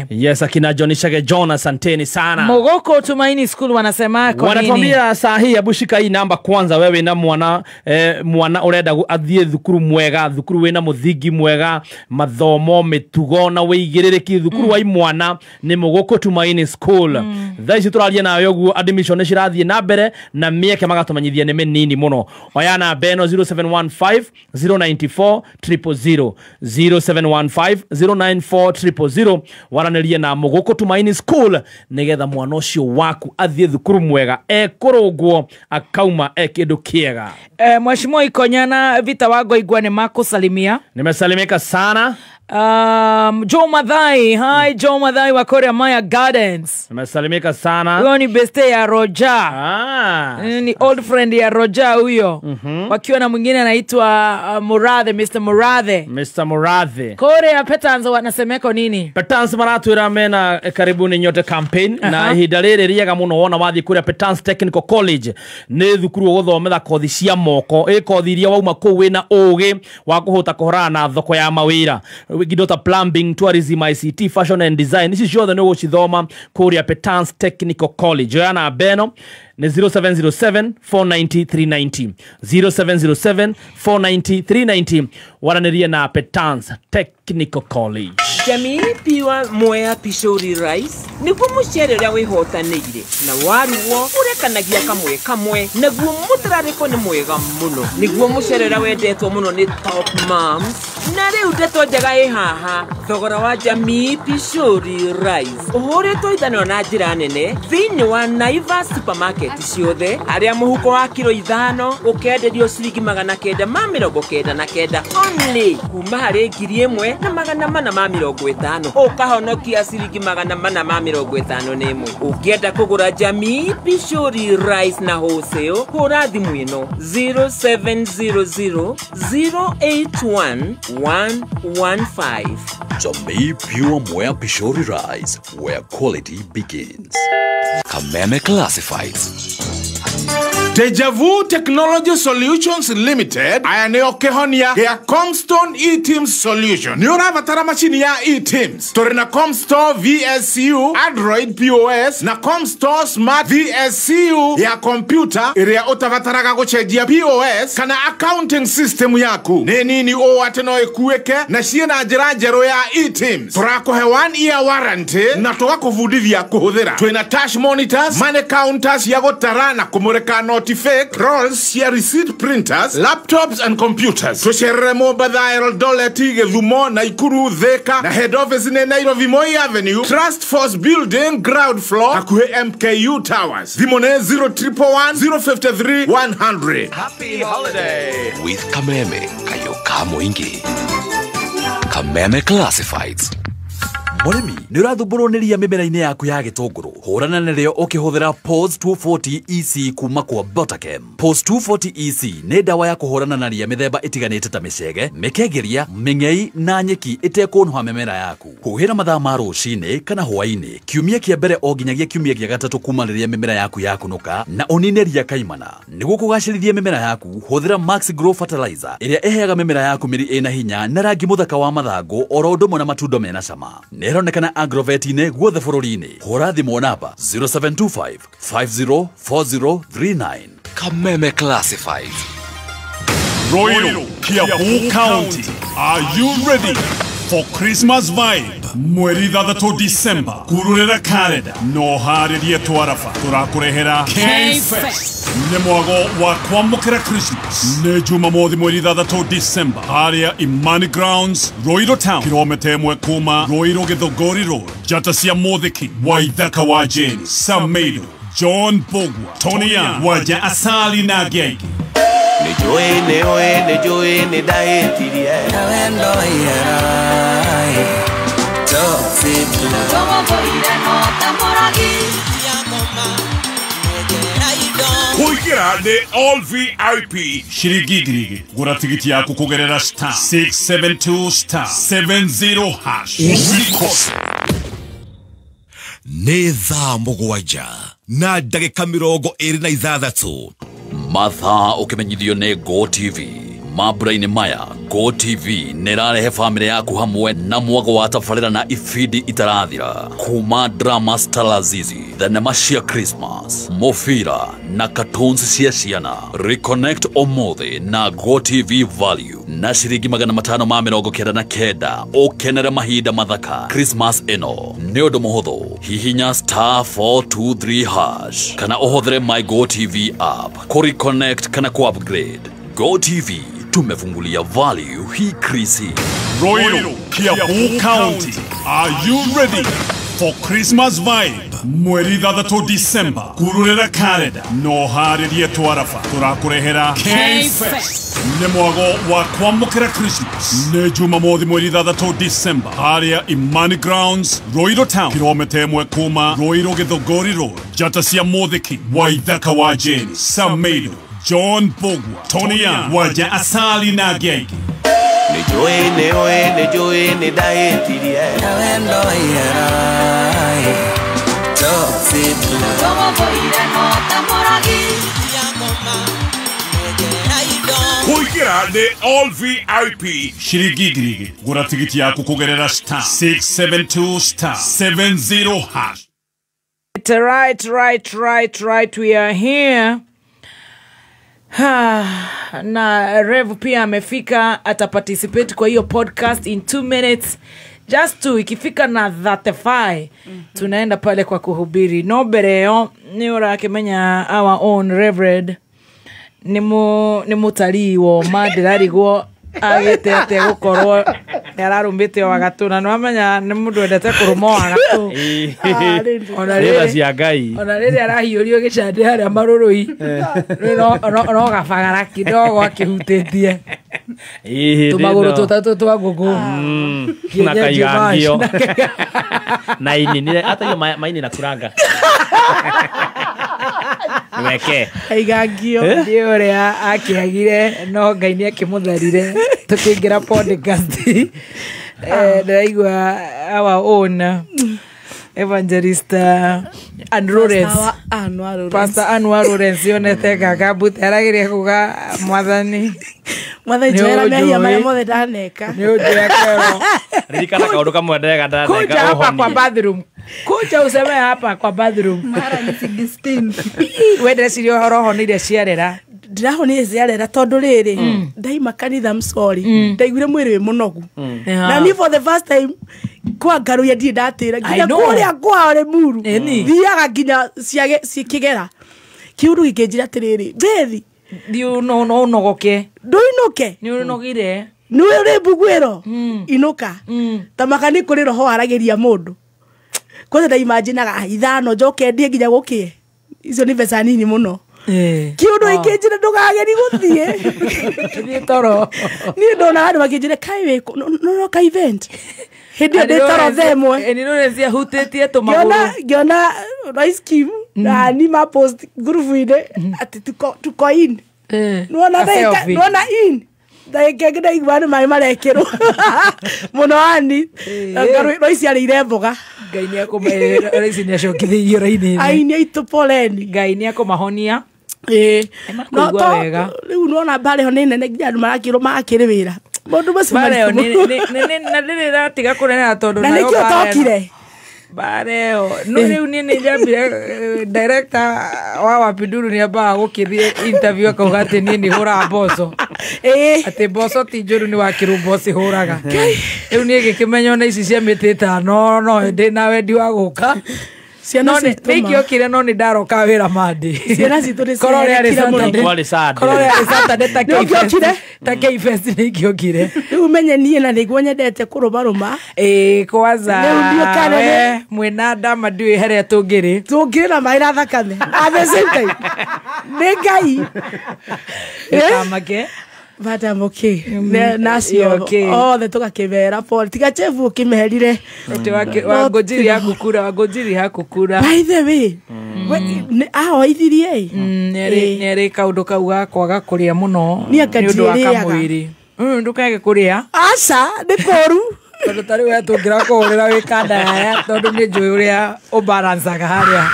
Yes, akina Johnny Shage John asanteni sana. Mogoko Tumaini School wanasema kwa nini? Wanatuambia saa hii abushika hii namba kwanza wewe na mwana urenda athie thukuru mwega, thukuru wena muthigi mwega, mathomo mitugo na weigirĩrĩki thukuru wa imwana ni Mogoko Tumaini School. Thaici turaria na yogu admission cirathie na mbere na mieke magatumanyithia nĩ mĩnini muno. Oyana Beno 0715 094 000 0715 094 000 waranĩrie na Mogoko Tumaini School nĩgetha mwana ũcio waku athie thukuru mwega ekorogwo akauma kĩndũ kĩega. Mheshimiwa Ikonyana Vita Wago igwa ni mako salimia. Nimesalimika sana. Joe Madhai. Hi Joe Madhai wa Korea Maya Gardens. Umesalimika sana. Huyo ni beste ya Roja. Ni old friend ya Roja huyo. Wakiwa na mwingine anaitwa Murathe, Mr. Murathe. Mr. Murathe. Korea Petans wanasemeko nini? Petans maratwira mena karibuni nyote campaign na hidalere riega muno wona wathi kuria Petans Technical College ni thukuru guthomera kothi cia moko kothi iria wauma ku wina ugi wa kuhota kuhorana na thoko ya mawira gidota plumbing, tourism, ICT, fashion and design. This is sure no chithoma kuria Petans Technical College. Yana beno ni 0707 490 390 0707 490 390 waraniria na Petans Technical College. Jamii piwa Mwea Pishori Rice niguo mucere uria wihotanire na waruo urekanagia kamwe naguo mutarariko ni mwega muno niguo mucere uria wendetwo muno ni Top Moms na riu ndeto njega haha thogora wa Jamii Pishori Rice uhuritwo ithanio na njira nene thiini wa Naivas supermarket ciothe aria muhuko wa kilo 5 ukenderio ciringi 999 only kuma hari 1,450 ukahonokia ciringi 450 ukienda kugura Jamii Pishori Rice na wholesale hura thimu ino 0700 081 115. Jamii Pure Mwea Pishori Rice, where quality begins. Kameme Classifieds. Deja Vu Technology Solutions Limited ayaneo kehonia ya Comstone E-Teams Solution. Ni uravatara machini ya E-Teams. Tore na Comstore VSCU, Android POS na Comstore Smart VSCU ya computer iria utavataraga guchejia POS kana accounting system yaku. Nini o ateno ekuweke na shiena njira njero ya E-Teams. Turakohe 1 year warranty na tugakuvudithia kuhuthira. Twina touch monitors, money counters ya gutara na kumurika fake rolls, ya receipt printers, laptops and computers. Tushere Mobile Dollar Tige Dhumo na Ikuru Theka na head office ne Nairobi Moi Avenue, Trust Force Building, ground floor, akuhe MKU Towers. Dhimone 0111 053 100. Happy holiday with Kameme Kayoka Mwingi. Kameme Classifieds. Murimi ni urathubũrũnĩria mĩmera-inĩ yaku ya gĩtũngũrũ hũrana narĩo ũkĩhũthĩra POS 240 EC kuma kwa Botachem. POS 240 EC nĩ ndawa ya kũhũrana na ria mĩthemba ĩtiganĩte ta mĩcege, mĩkengeria, mĩng'ei na nyeki ĩtekũnũha mĩmera yaku. Huhĩra mathaa ma rũcinĩ kana hwaĩ-inĩ kiumia kĩa mbere o nginyagia kiumia gĩa gatatũ kuma rĩrĩa mĩmera yaku yakũnũka na ũnine ria kaimana. Nĩguo kũgacĩrithia mĩmera yaku hũthĩra Max Grow Fertilizer ĩrĩa ĩheaga mĩmera yaku mĩri ĩna hinya na rangi mũthaka wa mathangũ oro ũndũ ũmwe na matunda mena cama. Neronekana Agrovet-inĩ guothe bũrũri-inĩ. Hũra thimũ namba 0725 504039. Kameme Classified. Royal Kiambu County, are you ready for Christmas vibe? Mweri thathatũ December kururĩra Canada no harĩrie twarafa tũrakũrehera K-Fest nĩ mwago wa kwamũkĩra Christmas nĩ Jumamothi mweri thathatũ December harĩa Imani Grounds Roiro Town kilomita 1 kuma Roiro Githunguri Road. Njata cia Mũthiki Waithaka wa Jane Sameiru John Bogwa Tony Young Waja Asali na Gegi Nijui ni dahetirie na wendo yerai Toxic Como voire no tamoragi Kuingira ni all VIP shiringi ngiri. Gura tigiti yaku kugerera star 672 star 70 hash. Usikose. Nĩ thaa mũgwanja na ndagĩka 26 mathaa ũkĩmenyithio nĩ Go TV. Mambura-inĩ maya Go TV nĩrarehe family yaku hamwe na mwago wa tabarĩra na ifidi itarathira kuma drama Stalazizi, thenema cia Christmas, mũbira na cartoons cia ciana. Reconnect ũmũthĩ na Go TV Value na ciringi 599 ũkenere mahinda mathaka Christmas ĩno. Nĩ ũndũ mũhũthũ, hihinya star 423 hash kana ũhũthĩre My Go TV app kũreconnect kana ku-upgrade. Go TV tumefungulia value hii krisi. Royal Kiambu County, are you ready for Christmas vibe mweri 3 December kururira kalenda no haririe twarafa turakurehera K-Fest nĩ mwago wa kwamũkĩra Christmas nĩ Jumamothi mweri 3 December haria Imani Grounds Roiro Town kilomita 1 kuma Roiro Githogori Road njata cia Mũthiki Waithaka wa Jane Sameido John Bogwa Tony Young Waja Asali na Gegi Nijue ni daetirie na wendo yerai Tofitu Tomo boire no tamoragi Kuingira ni all VIP Shirigigirigi gura tigiti yaku kugerera star 672 star 70 hash. Right, we are here. Na Rev pia amefika, ataparticipate kwa hiyo podcast in 2 minutes. Just to ikifika na 35 tunaenda pale kwa kuhubiri. No bereo ni ora akimenya our own Reverend ni mutalii wo madirarigwo agite ate gukorwo yararumbite wa gatuna no amenya ni mundu endete kurumo wa gatu ona riri arahiurio gicande haria marurui no gafagara kidogo akihutĩtie tumaguru tutatu twa gugu na kaigangio na ini hata hiyo maini na kuranga weke kaigangio ndio ria akiagire no Ngai ni akimutharire tukingira podcast ndaigua our own evangelist Pastor Anwar Lawrence yonete gagabuti aragirie kuga mwathani jera mehia mara mothe ndaneka ni ujia kero ririkana kaundu kamwe ndega ndaneka kuja hapa kwa bathroom kuja useme hapa kwa bathroom mara ni 16 wende cirio roho ni ile ciarera ndirahonire ciarera tondu riri ndaima kanitha msori ndaiguire mwiri wi munogu na ni for the first time kwa ngaru ya ndi ndatira nginya kuria kwa ore muru thiaga nginya cikigera kiuru gikinjira tiriri bethi ndiu no nogoke nduinuke ni unogire ni uri bugwiro inuka tamaka ni kuri roho arageria mundu kwanza nda imaginaga ithano njoke ndie nginya gukie icio ni mbeca nini muno kiundu ikinjira ndugageri guthie ni toro ni ndona andu makinjira kai we no ka event hindi ndi toro themwe ni no cia hutĩtie tumaguru ngiona rice kim na ni ma post group ide ati tuko in nuona in ndaikegida igwana mai marekero muno ani rice ari iremboga Ngai ni akomaira rice ni acokithirio raini ai ni itupoleni Ngai ni akomahonia no wega riu nuona bare ho nene nginya andu marakiro makire wira mundu basi bareo na ndiri ratiga kunena tondu na nikio tokire bareo no riu ni njambire director wa Wapinduru ni aba gukithie interview akauga ati ni hura mboco ati mboco ti njuru ni wakiru mboco huraga riu ni gikimenyo na ici cia mitita no ndi na wendi wa guka ciana nikio kire no ni ndaroka wira mandi ciana citu ni korore ari Saturday ta K-Fest nikio kire riu menye nie na niguo nyendete kurumaruma kwanza we mwena ndama ndiwe haria tungiri na maira thakame athecete ni Ngai amake Vada moke nacio othe tugakivera Paul tiga chefu kimerire wangojiri hakukura by the way ithirie nere kaundu kau gakwaga kuria muno ni undu wa kamwiri ndukage kuria aca ni koru tondu tari we tungira kuhurira wikanda yaya tondu ni njui uria ubalancaga haria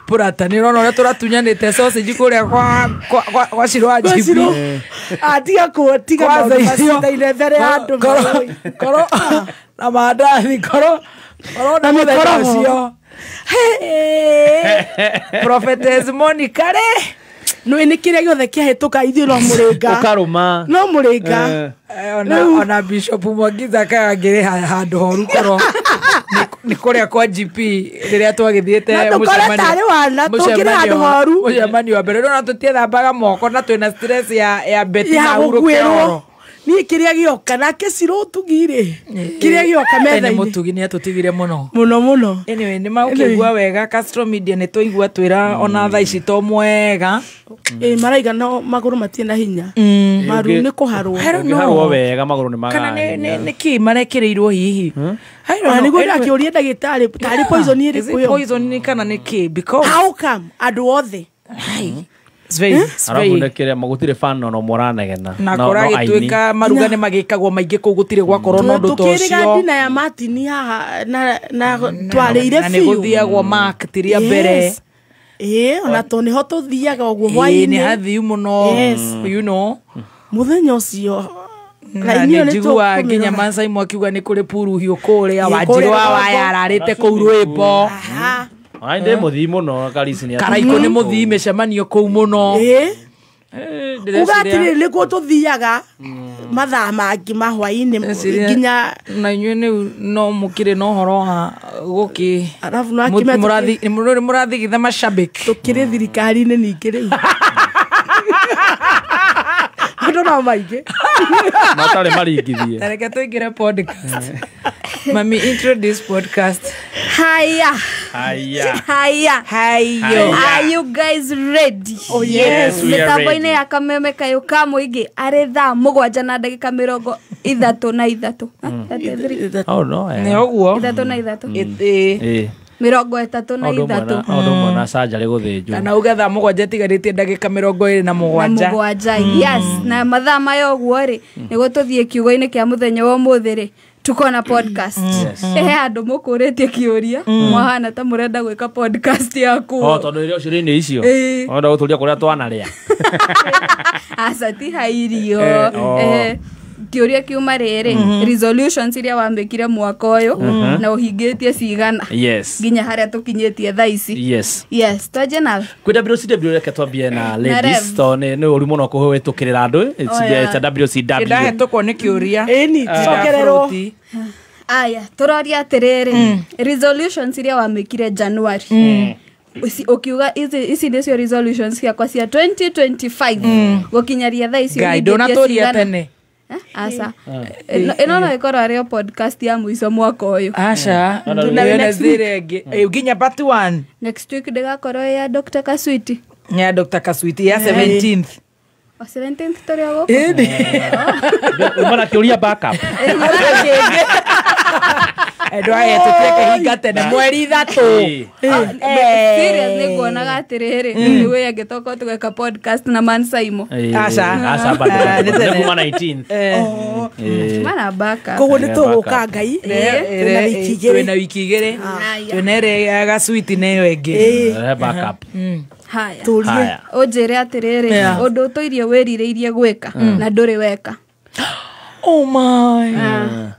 purata ni rona uria turatunyanite sausage kuria kwa shirwa jibi atiga maundu mbere ya andu koro na mandathi koro na muthenya ucio Prophetess Monica re no ni kiria giothe kiahituka ithuĩ no mũrĩnga ukaruma no mũrĩnga ona Bishop Mwangiza kagire handu horu koro ni kuria kwa GP riria twagithiete mucemanio wa mbere no tutiethambaga moko na twina stress ya beti na urukero ni kiria gioka nake ciro tugire kiria gioka metha ni mutugi ni atutigire muno muno anyway ni maukigwa wega Castro Media ni tuigwa twira ona tha ici to mwega maraiga no maguru matiena hinya maru ni kuharwo harwo wega maguru ni maga kana ni ki marekereirwo hihi ni gura kiuria ndagitari tari poison iri kuyo poison ni kana ni ki because how come andu othe arabu nekeria magutire fan no moranegena na korage twika marugane magikagwo maingi ku gutire gwakorwo no ndu to cio tukiriga dina ya matini haha na twareire na neguthiagwo mark tiria mbere ona to niho tuthiaga ogwo hwaini ni hathiu muno you know muthenya ucio na njigua nginya Masai mwakiuga ni kuri puruhio kuria Wanjiru wa yararite ku rwimbo ai ndi muthii muno Karisi ni Karaiko ni muthii micemanio kuu muno ugatiri liko tuthiaga mathaa mangi mahwaini nginya na inyuĩ ni no mukire no horo ha guki arafu no akime murathigitha mashabiki tukire thirikari-inĩ ningĩ rĩu Ndo na maige. Matare maringithie. Tareke tuingire podcast. Mami introduce podcast. Hiya. Hiya. Are you guys ready? Oh yes, we are ready. Mitambo-inĩ ya kameme kayo ka muingi ari thaa 7:30. Oh no. Ni oguo. 3:30. 33. Odo mwana sajale guthinjwo. Na uga thaa 7 tigaritie ndagika 27. Yes, na mathaa mayo guo ri nigo tuthie kiugo-inĩ kia muthenya wa umuthi ri tukona podcast. Andu mukuritie kiuria mwahana ta murenda gwika podcast yaku. Tondu irio ciri ni icio. Onda guturia kuria twana ria. Asati hairio. Kiuria kiuma riri resolutions iria wambikire mwaka uyu na uhingitie cigana. Yes. Nginya haria tukinyitie thaa ici. Yes, twaje nawe. Kwi WCW reke twambie na ladies to ni uri muno kuhwitukirira andu it's WCW. Ndahetũkwo ni kiuria. Eni tucokererwo. Aya turoria atiriri resolutions iria wambikire January. Ukiuga ici nicio resolutions ciakwa cia 2025 gukinyaria thaa ici. Gaido na turia tene. Asa ino no ikoro ario podcast ya muico mwaka uyu. Asha tunawena zirege nginya part 1 next week ndigakorwo ya Dr. Kaswiti. Ya Dr. Kaswiti ya 17th. 17th torio go. Umana kiuria backup. Edo aye tuteke hinga tene mweri 3. Serious ni kuonaga atiriri ni we agitoka tugeka podcast na Man Saimo. Asa bado ni 19th. Mana baka kogo ni tuguka ngai twina wiki igiri twinere ya Kaswiti neyo enge backup. Haya tulie ojere atiriri undu tuirie wirireirie gwika na nduri weka. Oh my.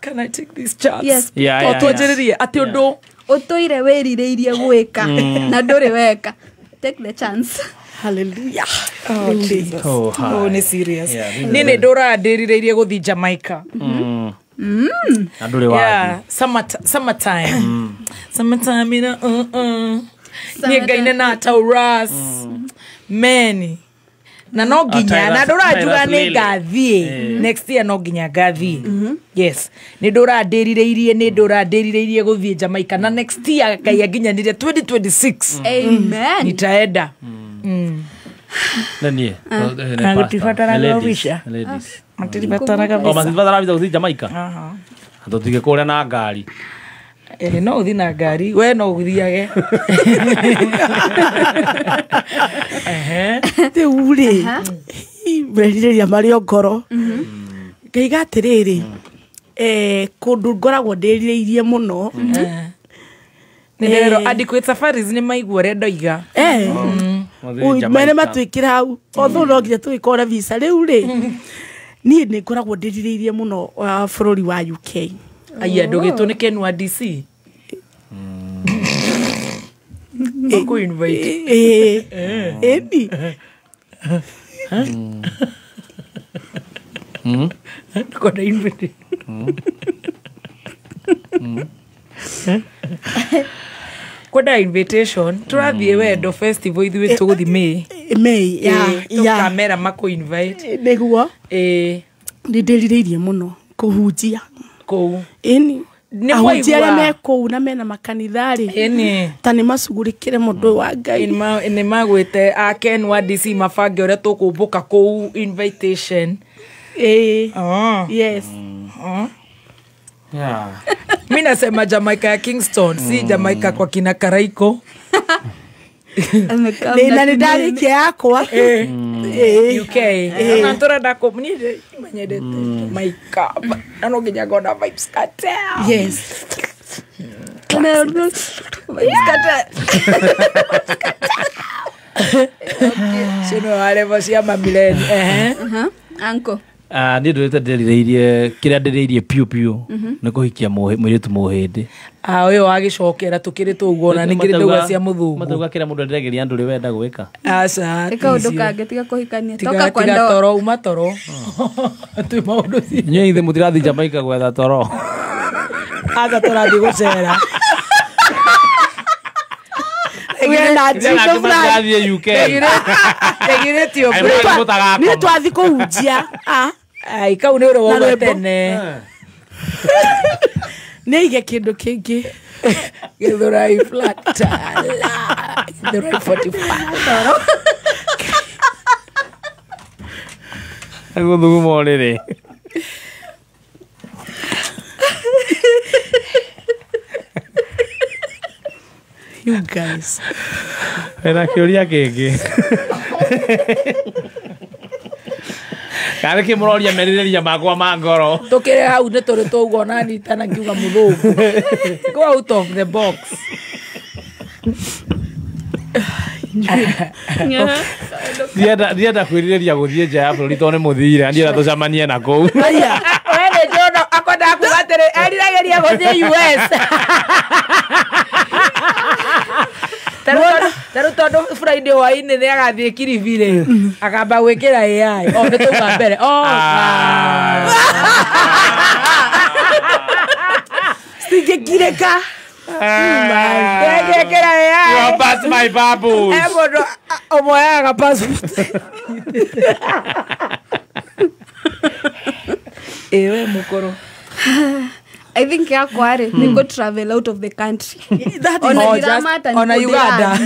Can I take this chance? Yes. Tuajererie ati undu utoire wirireirie gwika na nduri weka. Take the chance. Hallelujah. Oh Jesus. Oh ni serious. Nini ndura ndirireirie guthi Jamaica. Andure wapi? Yeah, summertime. Summertime ina ni gaine na Taurus. Many. Na no ginya na ndura juga ni gathie next year no ginya gathie. Yes, ni ndura ndirireirie guthie Jamaica na next year kaya ginya ni 2026. Amen. Nitaenda. Nani? Angutifatara gawisha. Ladies. Angutifatara gawisha. Oh, matifatara visa guthie Jamaica. Ndotige kuria na ngari. No uthi na ngari we no uthiage te uri mberiria mario ngoro ngaiga atiriri kundu ngoragwo ndirireirie muno ndirero adequate safaris ni maigua rendo iga mene matwikira hau otho no nginya twikora visa riu ri ni ngoragwo ndirireirie muno bururi wa UK. Aya ndogeto ni kenwa DC. Mako invite. Ebi. Kona invite. Koda invitation turathie wendo festival ithuĩ tũgũthi May ya kamera mako invite niguo ndĩrĩirie mũno kũhunjia kũu ĩni Nĩ ahunjia mwaigua. arĩa me kũu na mena makanitha-rĩ Ĩni. ta nĩ macugurĩkĩre mũndũ wa Ngai nĩ magwĩte a Ken wa DC mabange ũrĩa tũkũmbũka kũu invitation yes mi nasema Jamaica ya Kingston si Jamaica kwa kina Karaiko na nĩ ndarĩkia yakwa UK na tũrenda kũmenyendete Jamaica na no nginya ngona Vibes Cartel yes sino wale cia mamileni Uncle nä ndå rä te ndärirä kä rä a ndärä piå piå nä kå hikia må irä tu må hä ndä å yå wagä cokera tå kä rä tå guo na nä kä rä tauga cia må thungu matauga kä rä a må ndå ndärageria ndå rä wenda gwä ka aca ä kaå ndå kangä tiga kå hikania toka kwa tiga ndoa toro uma toro twä maå ndå inyuä ithä må tirathiä Jamaica gwetha toro aca tå rathiä gå cera tegirä tio nä twathi kå hunjia kau nä å rä wauga tene nä ige kä ndå kä ngä gä thå rai gä thå rai 45 gå thuguma å rä rä you guys ena kä å ria kä ngä karä kä må roria merirä makwa ma ngoro tå kä rä hau nä tå rä tå guo nanitana ngiuga må thångu go out of the box ndienda kwä rirä ria gå thiä nja ya bå rå ri tondå nä må thire ndienda tå camanie na kå u nä njono akwendaga kuga atä rä eriragäria gå thiä US tarä tondå Friday hwainä nä agathiä Kiribirä akamba gwä kä ra AI o nä tauga mbere stingä kirä ka ngä kä ra AI må ndå å moyaga ä we må korå I think yakwarä nä gå travel out of the country ona Uganda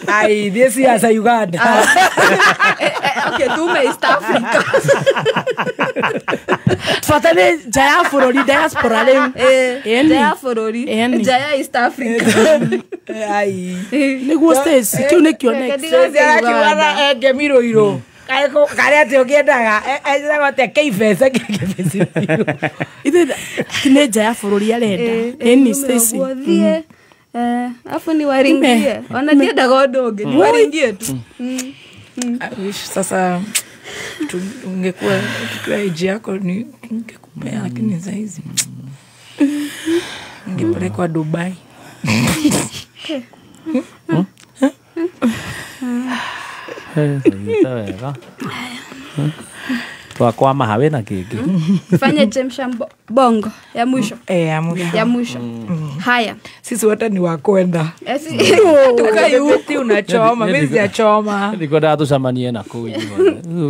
ai thiä ciaca Uganda tume East Africa bata nä nja ya bå rå ri diaspora rä u nja ya bå rå ri nja ya East Africa nä guo kä u nä kä kiugaga enge mirå irå karä atä å kä endaga ete keibece ithe nä nja ya bå rå ri arenda thiä afu ni waringie ona ndiendaga å ndå å ngä ni waringie tu sasa ungekuwa tukiwa age yako ningekupea lakini saizi ngepelekwa Dubai twakwama hawe na kä ngä fanye chemsha bongo ya mwisho ya mwisho haya sisi wote ni wakwenda tukayuti unachoma mimi sijachoma ndikwendaga tå camanie na kå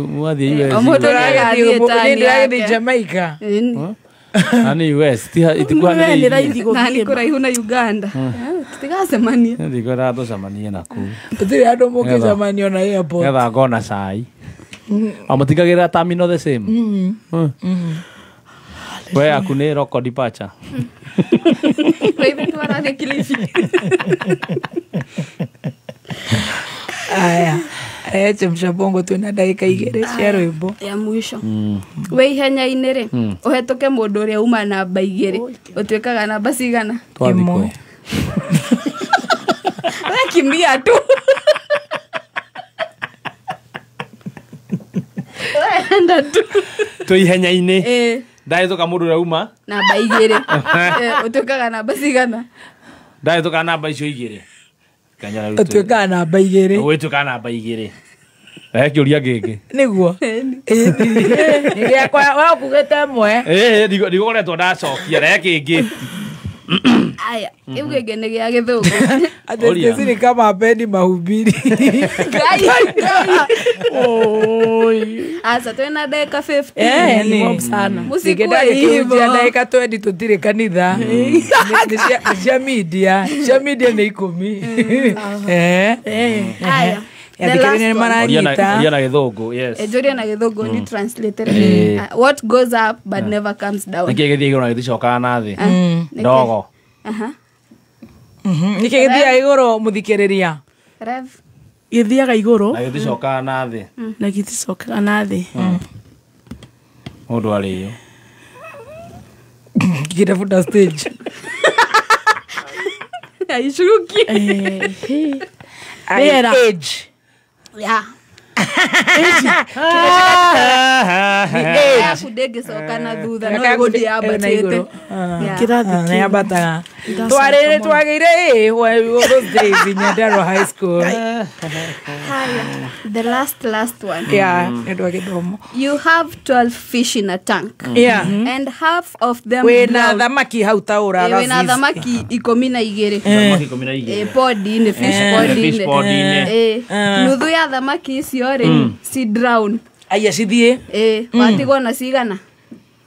mwathiä mũndå Jamaica na nä US nani kå raihu na Uganda tutigacemanie ndikwendaga tå camanie na kå tũtirĩ andũ mũngĩcemanio na airport getha ngona cai må tigagä ra terminal the same we aku nä roko departure aya chemsha bongo twina ndagika igiri cia rwimbo ya mwisho we ihenya-inĩ rĩ ũhetũke mũndũ ũrĩa uma namba igĩrĩ ũtuĩkaga namba cigana ĩmwe we kimbia tu enda tu twĩ ihenya-inĩ ndahĩtũka mũndũ ũrĩa uma namba igĩrĩ ũtuĩkaga namba cigana ndahĩtũka namba icio igĩrĩ ũtuĩkaga namba igĩrĩ ũgĩtuĩka namba igĩrĩ rehe kä å ria gä ngä nĩguo nĩgĩakwa wakugĩte mwe ndigå koretwo ndacokia rehe kä ngä Aya, hebu egene ya githugu. Adesi ni kama bendi mahubiri. Oi. Asa twena dakika 50. Ni mob sana. Musikwa hivyo. Dakika 20 tutire kanitha. Cia media ni 10. Aya. Oriana githugu, yes. Ejoria na githugu ni translated. What goes up but never comes down. Niki githie na githicoka na thi. Ndogo. Niki githia iguru muthikiriria. Rev. Githiaga iguru na githicoka na thi. Na githicoka na thi. Mundu ari yo. Gita futa stage. Aishuruki. Age. Yeah. Kudege soka na thutha no gudi abatete. Kirathi yabataga. Twarere twagire those days in Nyandarua High School. The last one. Yeah, edwagidomo. You have 12 fish in a tank. Yeah. And half of them wena thamaki hau taura razi. Wena thamaki 12. Thamaki 12. Podi in fish podi in. Nuthu ya thamaki icio ri si drown. Aya cithie. Watigwo na cigana.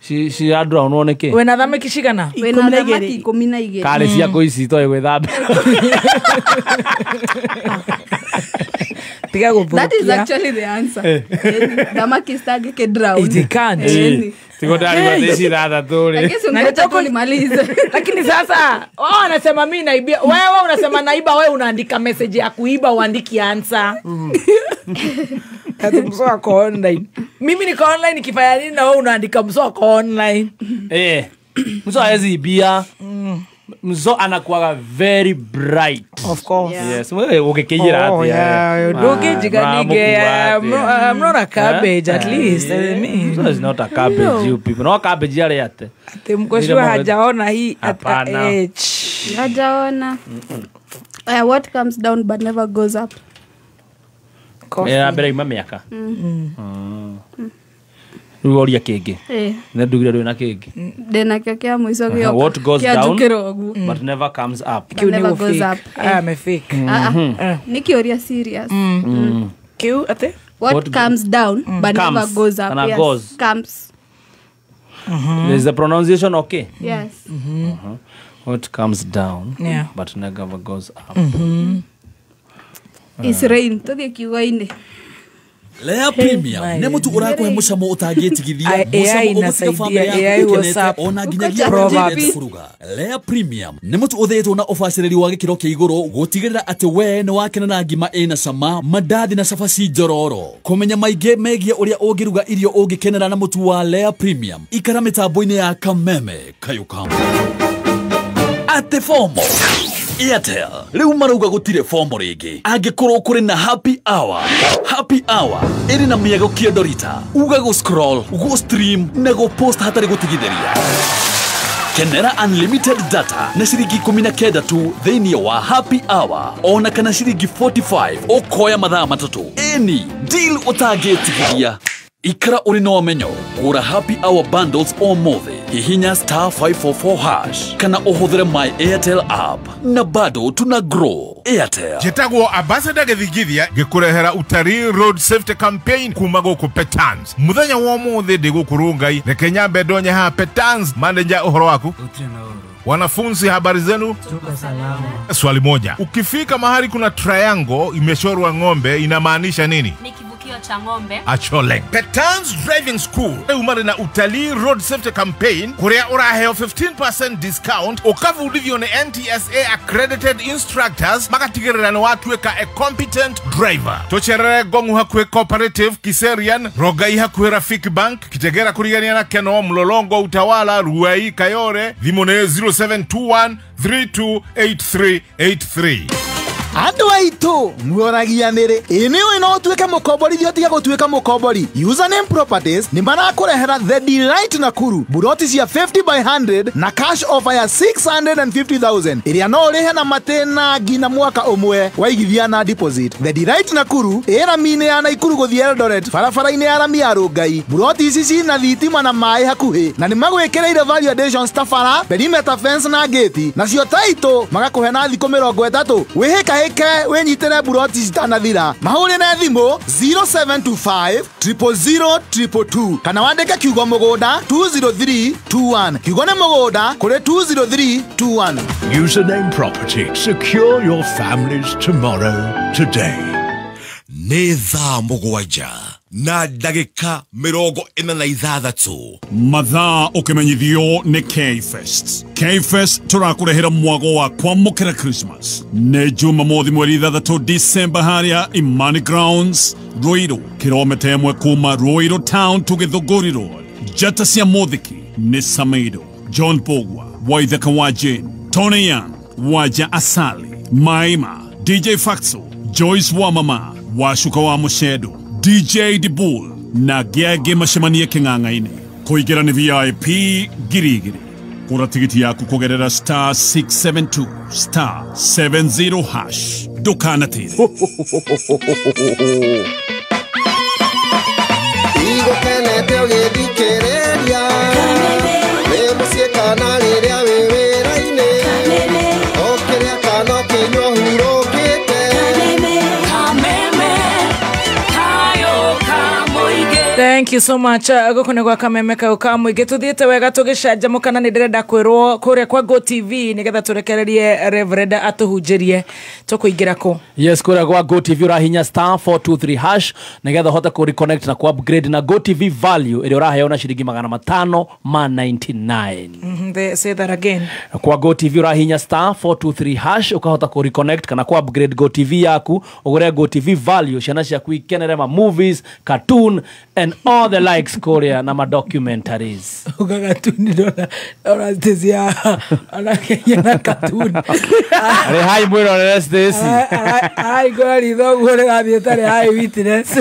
Si drown oneke. Wena thamaki cigana? Wena thamaki 12. Kale cia kuici to gwithambe. That is actually the answer. Thamaki stagi ke drown. It can't. Tiko ndani wa desi dada tuli. Na nitoko nimalize. Lakini sasa, anasema mimi naibia. Wewe unasema naiba, wewe unaandika message ya kuiba uandiki answer. Mso wako online. Mimi niko online nikifanya nini na wewe unaandika mso wako online. Mso haezi ibia. Mso anakuwa very bright. Of course. Yes. Wewe ukekejera ati. Doge jiganige. I'm not a cabbage at least. So it's not a cabbage you people. No cabbage yale yate. Ate mkoshua hajaona hii at age. Hajaona. What comes down but never goes up? Abere ima miaka. Ruoria kenge. Na ndugire rwina kenge. Dena kyo kia mwiso gyo. What goes down but never comes up. Never goes up. I'm fake. Niki oria serious. Kiu ate? What comes down but never goes up? Yes. Goes. Comes. Is the pronunciation okay? Yes. What comes down but never goes up. It's rain. Tuthie kiugo-ini. Lea Premium nĩ mũtu ũrakũhe mũcamo ũtangĩtigithia mũcamo ũgũtiga famĩlĩ yaku ũkenete ona nginyagia ũrĩte kũruga. Lea Premium nĩ mũtu ũthĩĩtwo na ũbacĩrĩri wa gĩkĩro kĩa igũrũ gũtigĩrĩra atĩ we nĩ wakena na ngima ĩna cama, mandathi na cabaci njororo. Kũmenya maingĩ megiĩ ũrĩa ũngĩruga irio ũngĩkenera na mũtu wa Lea Premium, ikara mĩtambo-inĩ ya Kameme Kayukam. Ate FOMO Airtel riu marauga gutire FOMO ringi angikorwo kuri na happy hour iri na miego kiendorita uga go scroll go stream na go post hatari gutigithiria kenera unlimited data na ciringi 19 tu thĩinĩ wa happy hour ona kana ciringi 45 ukoya mathaa matatu any deal utangĩtigithia. Ikara uri no menyo gura happy hour bundles o mothe hihinya *544# kana uhuthire my Airtel app na bado tuna grow Airtel. Jetagwo ambassador githigithia gikurehera utari road safety campaign kuma guku Petans muthenya wa mothe ndigukurungai reke nyambe ndonye ha Petans manager uhoro waku. Wanafunzi habari zenu? Tuko salama. Swali moja. Ukifika mahali kuna triangle imeshorwa ng'ombe inamaanisha nini? Ni kivukio cha ng'ombe. Achole. Petans Driving School umari na utalii road safety campaign kuria uraheo 15% discount ukavudithio ni NTSA accredited instructors magatigirira ni watuika a competent driver. Tocherere gongu hakwe cooperative Kiserian Rogai hakwe Rafiki Bank Kitegera kurigania na Keno Mlolongo Utawala Ruai Kayore Dhimone 0721 328383. andu aitu muoragianire ini we no tuike mukombori thio tiga gutuika mukombori username properties ni marakurehera the delight Nakuru buroti cia 50 by 100 na cash offer ya 650,000 iria no rihe na matena ngina mwaka umwe waigithia na deposit. The delight Nakuru era mine ya Naikuru guthie Eldoret barabara-ini ya Rami ya Rungai. Buroti ici cina thitima na mai hakuhi na ni magwekereire value addition stafara perimeter fence na gate nacio taito magakuhe na thiku 30 wihikahike winyitire buroti citanathira. Mahurire thimu 0725 00022 kana wandike kiugo mugunda 20321 kiugo ni mugunda kuri 20321. Username Property. Secure your family's tomorrow today. Nĩ thaa mũgwanja na ndagĩka 46 mathaa ũkĩmenyithio nĩ K-Fest. K-Fest tũrakũrehera mwago wa kwamũkĩra Christmas nĩ Jumamothi mweri 3 December harĩa Imani Grounds Ruiru kilomita 1 kuma Ruiru Town to Githunguri Road. Njata cia mũthiki nĩ Samido, John Pogwa, Waithaka wa Jane, Tony Young, Waja Asali, Maima, DJ Faxo, Joyce Wamama, Washuka wa Mushedo, DJ Dibul na Gege macemanie kĩng'ang'a-inĩ. Kũingĩra nĩ VIP girigiri. Kũra tigiti yaku kũgerera *672 *70# ndũkanatĩre. Igũkenete ũgĩthikĩrĩria nĩ mũciĩ kana rĩrĩa wĩ wĩra-inĩ o kĩrĩa kana kĩnyua hurũkĩte Thank you so much. Gukune gwa kameme kau ka muingi tuthiite wega tugicanjamukana ni ndirenda kwirwo kuria kwa Go TV nigetha turekererie Reverend atuhunjirie tukuingira ku. Yes, kuria kwa Go TV urahinya *423# nigetha hote ku reconnect na ku upgrade na Go TV value ile uraheo na shilingi 599. Say that again. Kwa Go TV urahinya *423# ukahota ku reconnect kana ku upgrade Go TV yaku ugure Go TV value ciana cia kuikenera ma movies, cartoon and all the likes Korea na ma documentaries. Cartoon dona tezia ana kenya na cartoon. Are hai mwero rest this. Ai go ritho gore athietare hai witness.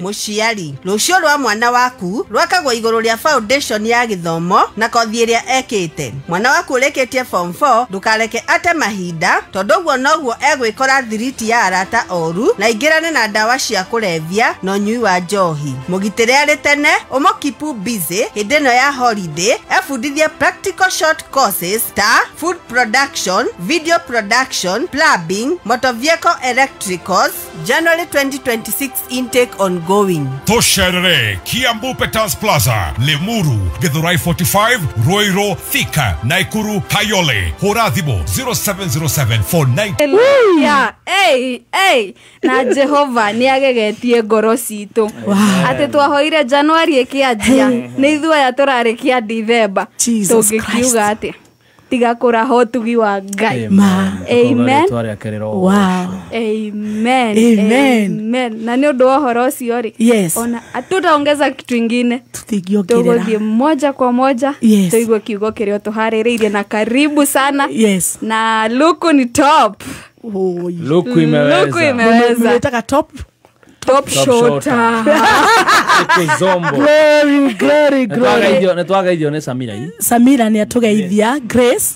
Muciari rucio rwa mwana waku rwakagwo iguru ria foundation ya githomo na kothi iria ekite. Mwana waku ureketie form 4 ndukareke ate mahinda tondu guo noguo egwikora thiriti ya arata oru na ingirane na ndawa cia kulevya no nyui wa njohi. Mugitire ari tene umokipu busy hindino ya holiday efundithie practical short courses ta food production, video production, plumbing, motor vehicle electricals. January 2026 intake ongoing. Tosherere, Kiambu Petals Plaza, Lemuru, Githurai 45, Ruiru, Thika, Naikuru, Kayole, Horadhibo, 070749. Yeah, hey, na Jehova ni agegetie ngoro citu. Ati twahoire January ikianjia, ni ithuaya turarekia December. Tugikiuga ati tiga kuraho tugi wa Ngai. Amen. Wow. Amen. Na ni undu uhoro ucio ri. Ona atutaongeza kitu ingine. Tuthigiogerera moja kwa moja. Tuigwe kiugo kirio tuhaririirie na karibu sana. Na luku ni top. Luku imeweza. Unataka top shota. Zombo. Glory. Netwaga idio ne Samira hii. Samira ni atugeithia Grace.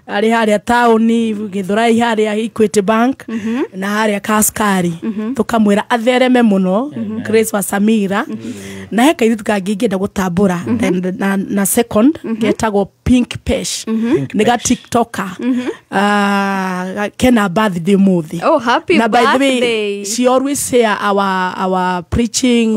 Ari haria tauni Githurai haria Equity Bank na haria Kaskari tukamwira athereme muno Grace wa Samira na heka ithu tukangingenda gutambura na second getagwo Pink Pesh nega TikToker kena birthday muthi. Oh, happy na birthday. By the way, she always share our preaching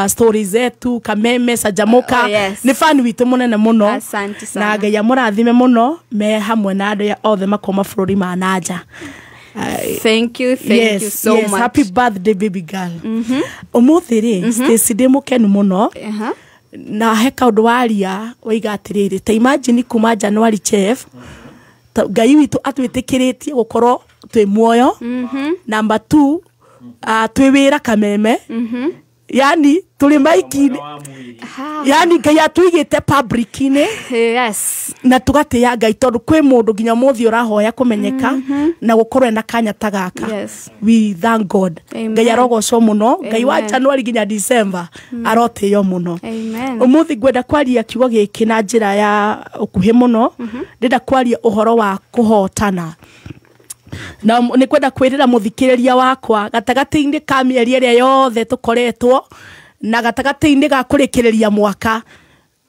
stories zetu kameme sajamoka ni fan witu munene muno. Asante sana. Na Ngai amurathime muno me hamwe na andu ya othe makoma bururi ma nanja. Thank you so much. Happy birthday baby girl. Umuthiri Stacy demukenu muno. Na heka undu waria waiga atiriri ta imagine kuma January chef Ngai witu atwitikiretie gukorwo twi muoyo. Number 2 twi wira kameme yani tuli maiki yani Ngai atuigite public ine yes na tugatia Ngai tondu kwi mundu nginya muthi urahoya kumenyeka na gukorwo na kanya tagaka yes we thank God Ngai arogocwo muno Ngai wa January nginya December arotio muno amen umuthi gwenda kwaria kiugo giki na njira ya ukuhi muno ndenda kwaria uhoro wa kuhotana na ni kwenda kwirira muthikiriria wakwa gatagati-ini ka mieri iria yothe tukoretwo na gatagati-ini ga kurikiriria mwaka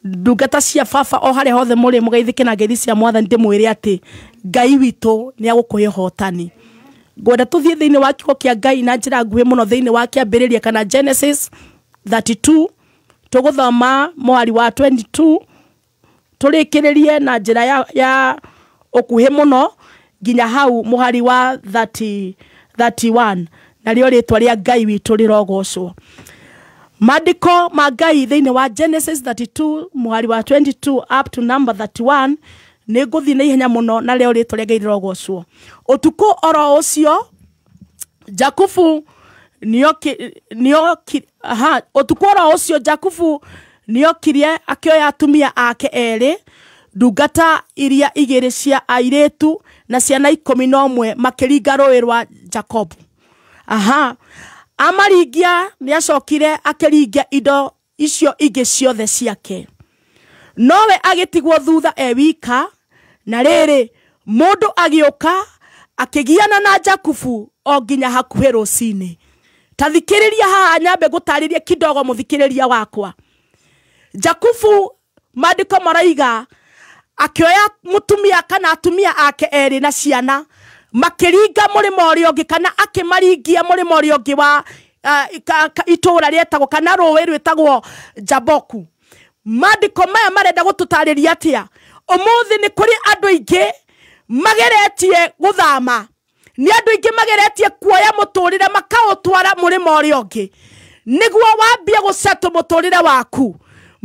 ndungata cia baba o haria hothe muri mugeithike na ngeithi cia mwathani ndimwire ati Ngai witu ni agukuhe hotani gwenda tuthie thiini wa kiugo kia Ngai na njira nguhi muno thiini wa kiambiriria kana Genesis 32 tuguthoma mwari wa 22 turikiririe na njira ya ukuhi muno ginya hau muhari wa 31 na rĩo rĩtwa rĩa Ngai witũ rĩrogocwo Mandiko ma Ngai thĩinĩ wa Genesis 32 muhari wa 22 up to number 31 nĩ ngũthiĩ na ihenya mũno na rĩo rĩtwa rĩa Ngai rĩrogocwo ũtukũ oro ũcio Jakubu ũtukũ oro ũcio Jakubu nĩokirie akĩoya atumia ake erĩ ndungata iria igĩrĩ cia airĩtu na ciana 11 makĩringa rũĩ rwa Jacob amaringia nĩacokire akĩringia indo icio ingĩ ciothe ciake nowe agĩtigwo thutha wika na rĩrĩ mũndũ agĩũka akĩgiana na Jakubu o nginya hakuhĩ rũcinĩ tathikĩrĩria haha nyambe gũtarĩria kidogo mũthikĩrĩria wakwa Jakubu Mandiko maraiga akioya mutumia kana atumia ake eri na ciana makiringa murima uria ungi kana akimaringia murima uria ungi wa itura rietagwo kana ruwi rwetagwo Jaboku Mandiko maya marenda gututariria atia umuthi ni kuri andu ingi mageretie guthama ni andu ingi mageretie kuoya muturire makautwara murima uria ungi niguo wambie guceto muturire waku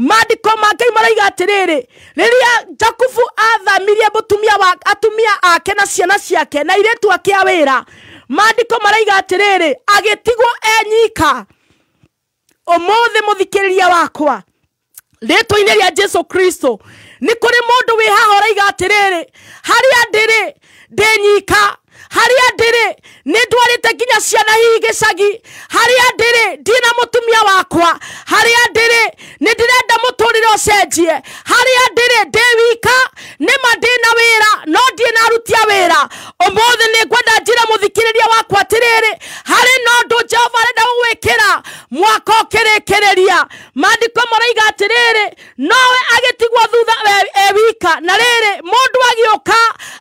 Mandiko ma Ngai maraiga atiriri riria Jakubu athamirie mutumia wa atumia ake na ciana ciake na iretu ake a wira Mandiko maraiga atiriri agitigwo enyika umuthi muthikiriria wakwa ritwa-ini ria Jesu Kristo ni kuri mundu wi haha uraiga atiriri haria ndiri ndinyika haria ndiri ni ndwarite nginya ciana hihi gicagi haria ndiri ndina mutumia wakwa haria ndiri ni ndirenda muturire ucenjie haria ndiri ndi wika nima ndina wira no ndina aruti a wira umuthi ni ngwenda njire muthikiriria wakwa atiriri hari no ndu Jehova arenda gugwikira mwaka ukirikiriria Mandiko maraiga atiriri nowe agitigwo thutha wika na riri mundu agioka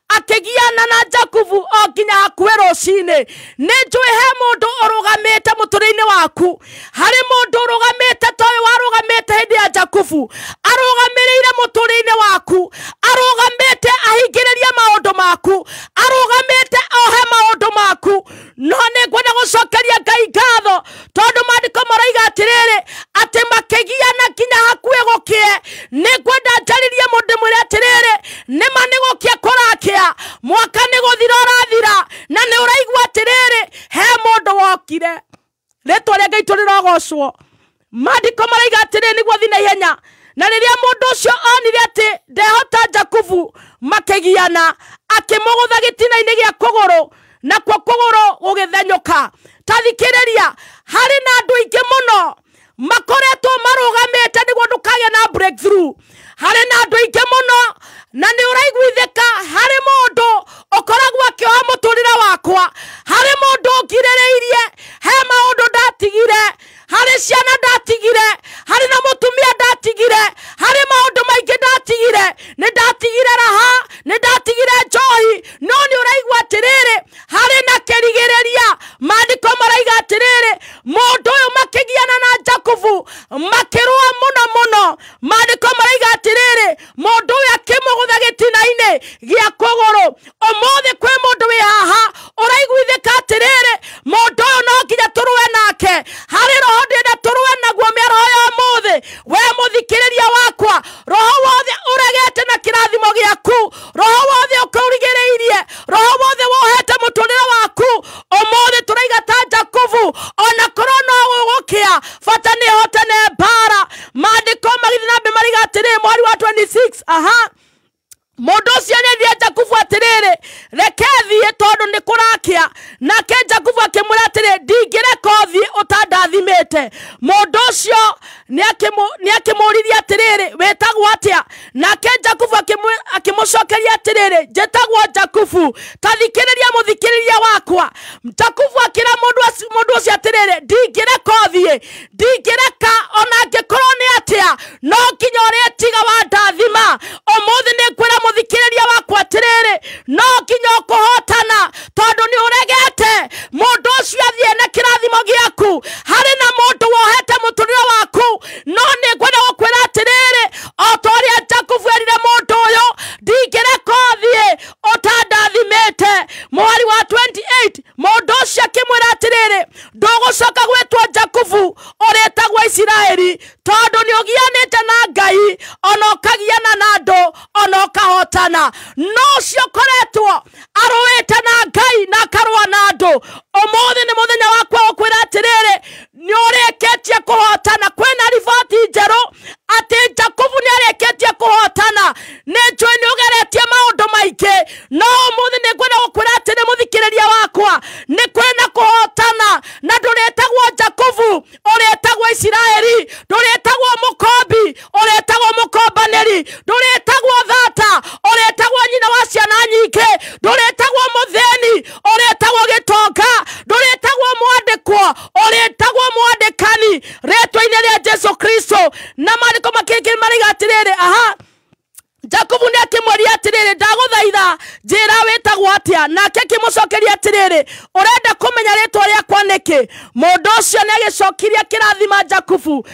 akigiana na Jakubu o nginya hakuhĩ rũcinĩ nĩ njũĩ he mũndũ ũrũgamĩte mũtũrĩre-inĩ waku harĩ mũndũ ũrũgamĩte toĩ warũgamĩte hĩndĩ ya Jakubu arũgamĩrĩire mũtũrĩre-inĩ waku arũgamĩte ahingĩrĩrie maũndũ maku arũgamĩte ohe maũndũ maku no nĩ ngwenda gũcokeria Ngai ngatho tondũ Mandiko maraiga atirĩrĩ atĩ makĩgiana nginya hakuhĩ gũkĩe nĩ ngwenda njarĩrie mũndũ mwĩre atirĩrĩ nĩma nĩ gũkĩa kũrakĩa mwaka nĩ gũthira ũrathira na nĩ ũraigua atirĩrĩ he mũndũ wokire rĩtwa rĩa Ngai tũrĩrogocwo Mandiko maraiga atirĩrĩ nĩguo thiĩ na ihenya na rĩrĩa mũndũ ũcio onire atĩ ndehota Jakubu makĩgiana akĩmũgũtha gĩtina-inĩ gĩa kũgũrũ nakuo kũgũrũ gũgĩthenyũka tathikĩrĩria harĩ na andũ aingĩ mũno makoretwo marũgamĩte nĩguo ndũkagĩa na breakthrough harĩ na andũ aingĩ mũno na nĩ ũraiguithĩka harĩ mũndũ ũkoragwo akĩoha mũtũrĩre wakwa harĩ mũndũ ũngirĩrĩirie he maũndũ ndatigire harĩ ciana ndatigire harĩ na mũtumia ndatigire harĩ maũndũ maingĩ ndatigire nĩ ndatigire raha nĩ ndatigire njohi no nĩ ũraigua atĩrĩrĩ harĩ na kĩrigĩrĩria Mandiko maraiga atĩrĩrĩ mũndũ ũyũ makĩgiana na Jakubu makĩrũa mũno mũno Mandiko maraiga atĩrĩrĩ mũndũ ũyũ akĩmũgũtha gĩtina-inĩ gĩa kũgũrũ ũmũthĩ kwĩ mũndũ wĩ haha ũraiguithĩka atĩrĩrĩ mũndũ ũyũ no nginya tũrũe nake harĩ roho ndĩrenda tũrũe naguo mĩaroho ya ũmũthĩ we mũthikĩrĩria wakwa roho wothe ũregete na kĩrathimo gĩaku roho wothe ũkũrigĩrĩirie roho wothe wohete mũtũrĩre waku ũmũthĩ tũraiga ta Jakubu ona korwo no gũgũkĩa bata jetagwo Jakubu tathikiriria muthikiriria wakwa Jakubu akira mundu ucio atiriri ndingireka uthie ndingireka ona ngikorwo ni atia no kinya uria tiga wa ndathima umuthi ni kwira muthikiriria wakwa atiriri no kinya kuhotana tondu ni uregete mundu ucio athie na kirathimo giaku hari na mundu wohete muturire waku no ni kwenda gukwira atiriri otoria Jakubu erire mundu uyu ndingireka uthie utandathimite mwari wa 28 mundu ucio akimwira atiriri ndugucoka gwitwo Jakubu uretagwo Isiraeli tondu ni ugianite na Ngai ona ukagiana na andu ona ukahotana no cio koretwo aruite na Ngai na akarua na andu umuthi ni muthenya wakwa ukwira atiriri ni ureketie kuhotana kwina riboti njeru ati Jakubu ni areketie kuhotana ni njui ni ugeretie maundu maingi no umuthi ni kwenda gukwira atiri muthikiriria wakwa ni kwina kuhotana na nduretagwo Jakubu uretagwo Isiraeli nduretagwo mukombi uretagwo mukombaneri nduretagwo thata uretagwo nyina wa ciana nyingi nduretagwo mutheni uretagwo gitonga nduretagwo mwandikwo uretagwo mwandikani retwa-ini ria Jesu Kristo na mariko makingiri mariga atiriri aha Jakubu ni akimweria atiriri ndaguthaitha njira witagwo atia nake kimucokeria atiriri urenda kumenya ritwa riakwa niki mundu ucio ni agicokiria kirathima Jakubu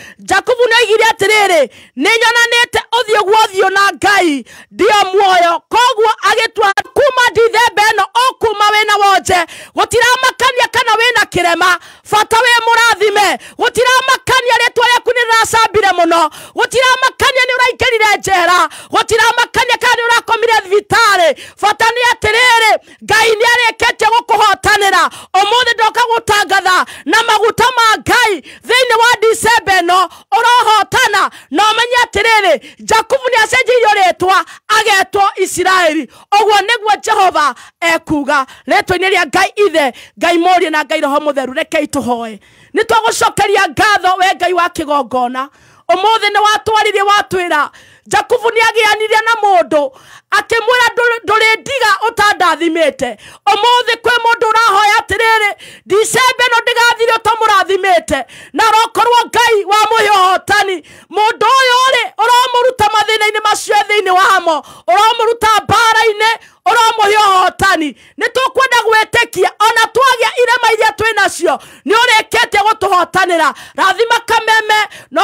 ni oigire atiriri ni nyonanite uthio guothio na Ngai ndio muoyo koguo agitwa kuma Dithemba ino okuma wina wonje gutiramakania kana wina kirema fata we murathime gutiramakania ritwa riaku ni racambire muno gutiramakania ni uraingirire njera gutiramakania kana ni urakomire thibitari fata ni atiriri Ngai ni areketie gukuhotanira umuthi ndoka gutangatha na maguta ma Ngai thiini wa Dicemba ino urohotana no menye atiriri Jakubu ni acenjirio ritwa agetwo Isiraeli ogwo niguo Jehova ekuga ritwa-ini ria Ngai ithe Ngai morie na Ngai roho mutheru rekei tuhoe ni twagucokeria ngatho we Ngai wa kigongona umuthi ni watwaririe watwira Jakubu ni agianirie na mundu akimwira nduri ndiga utandathimite umuthi kwi mundu urahoya atiriri Dicemba no ndigathire utamurathimite na rokorwo Ngai wa muhotani mundu uyu ri uramuruta mathina-ini macio thiini wamo uramuruta mbara-ini uramuhotani ni tukwenda gwitikia ona twagia irema iria twinacio ni ureketie gutuhotanira rathima kameme no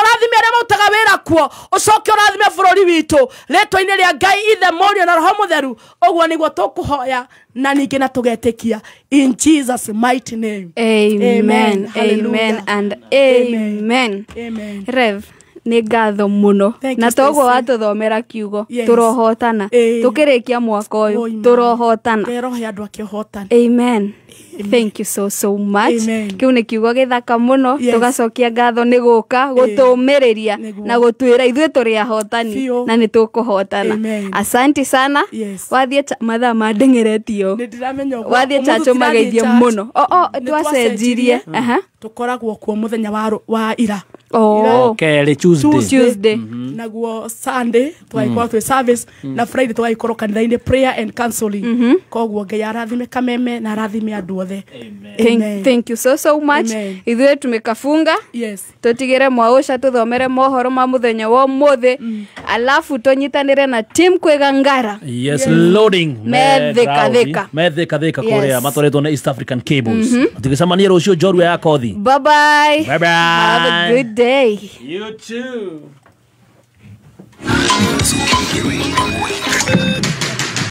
rathime aria mautaga wira kuo ucoke urathime bururi witu ritwa-ini ria Ngai ithe morio na roho mutheru ogwo niguo tukuhoya na ningi na tugetikia in Jesus mighty name. Amen. Amen and amen. Rev ni ngatho muno na toguo watuthomera kiugo turohotana tukirikia mwaka uyu turohotana erohe andu akihotana. Amen. Thank you so much. Kiu ni kiugo githaka muno tugacokia ngatho ni guka gutumiriria na gutwira ithuĩ turi ahotani na ni tukuhotana. Asante sana. Wathie mathaa mandengeretio wathie chacho mageithie muno twacenjirie tukoragwo kuo muthenya wa ira okay Tuesday naguo Sunday twaikwa twi service na Friday twaikoro kanitha-ini prayer and counseling koguo Ngai arathime kameme na arathime andu othe. Thank you so much. Ithuĩ tumekafunga tutigire mwausha tuthomere mohoro ma muthenya wa muthi alafu tunyitanire na team kwigangara loading methika kuria matwaretwo na East African Cables tugisamania rucio njorua ya kothi. Bye bye. Have a good day. You too.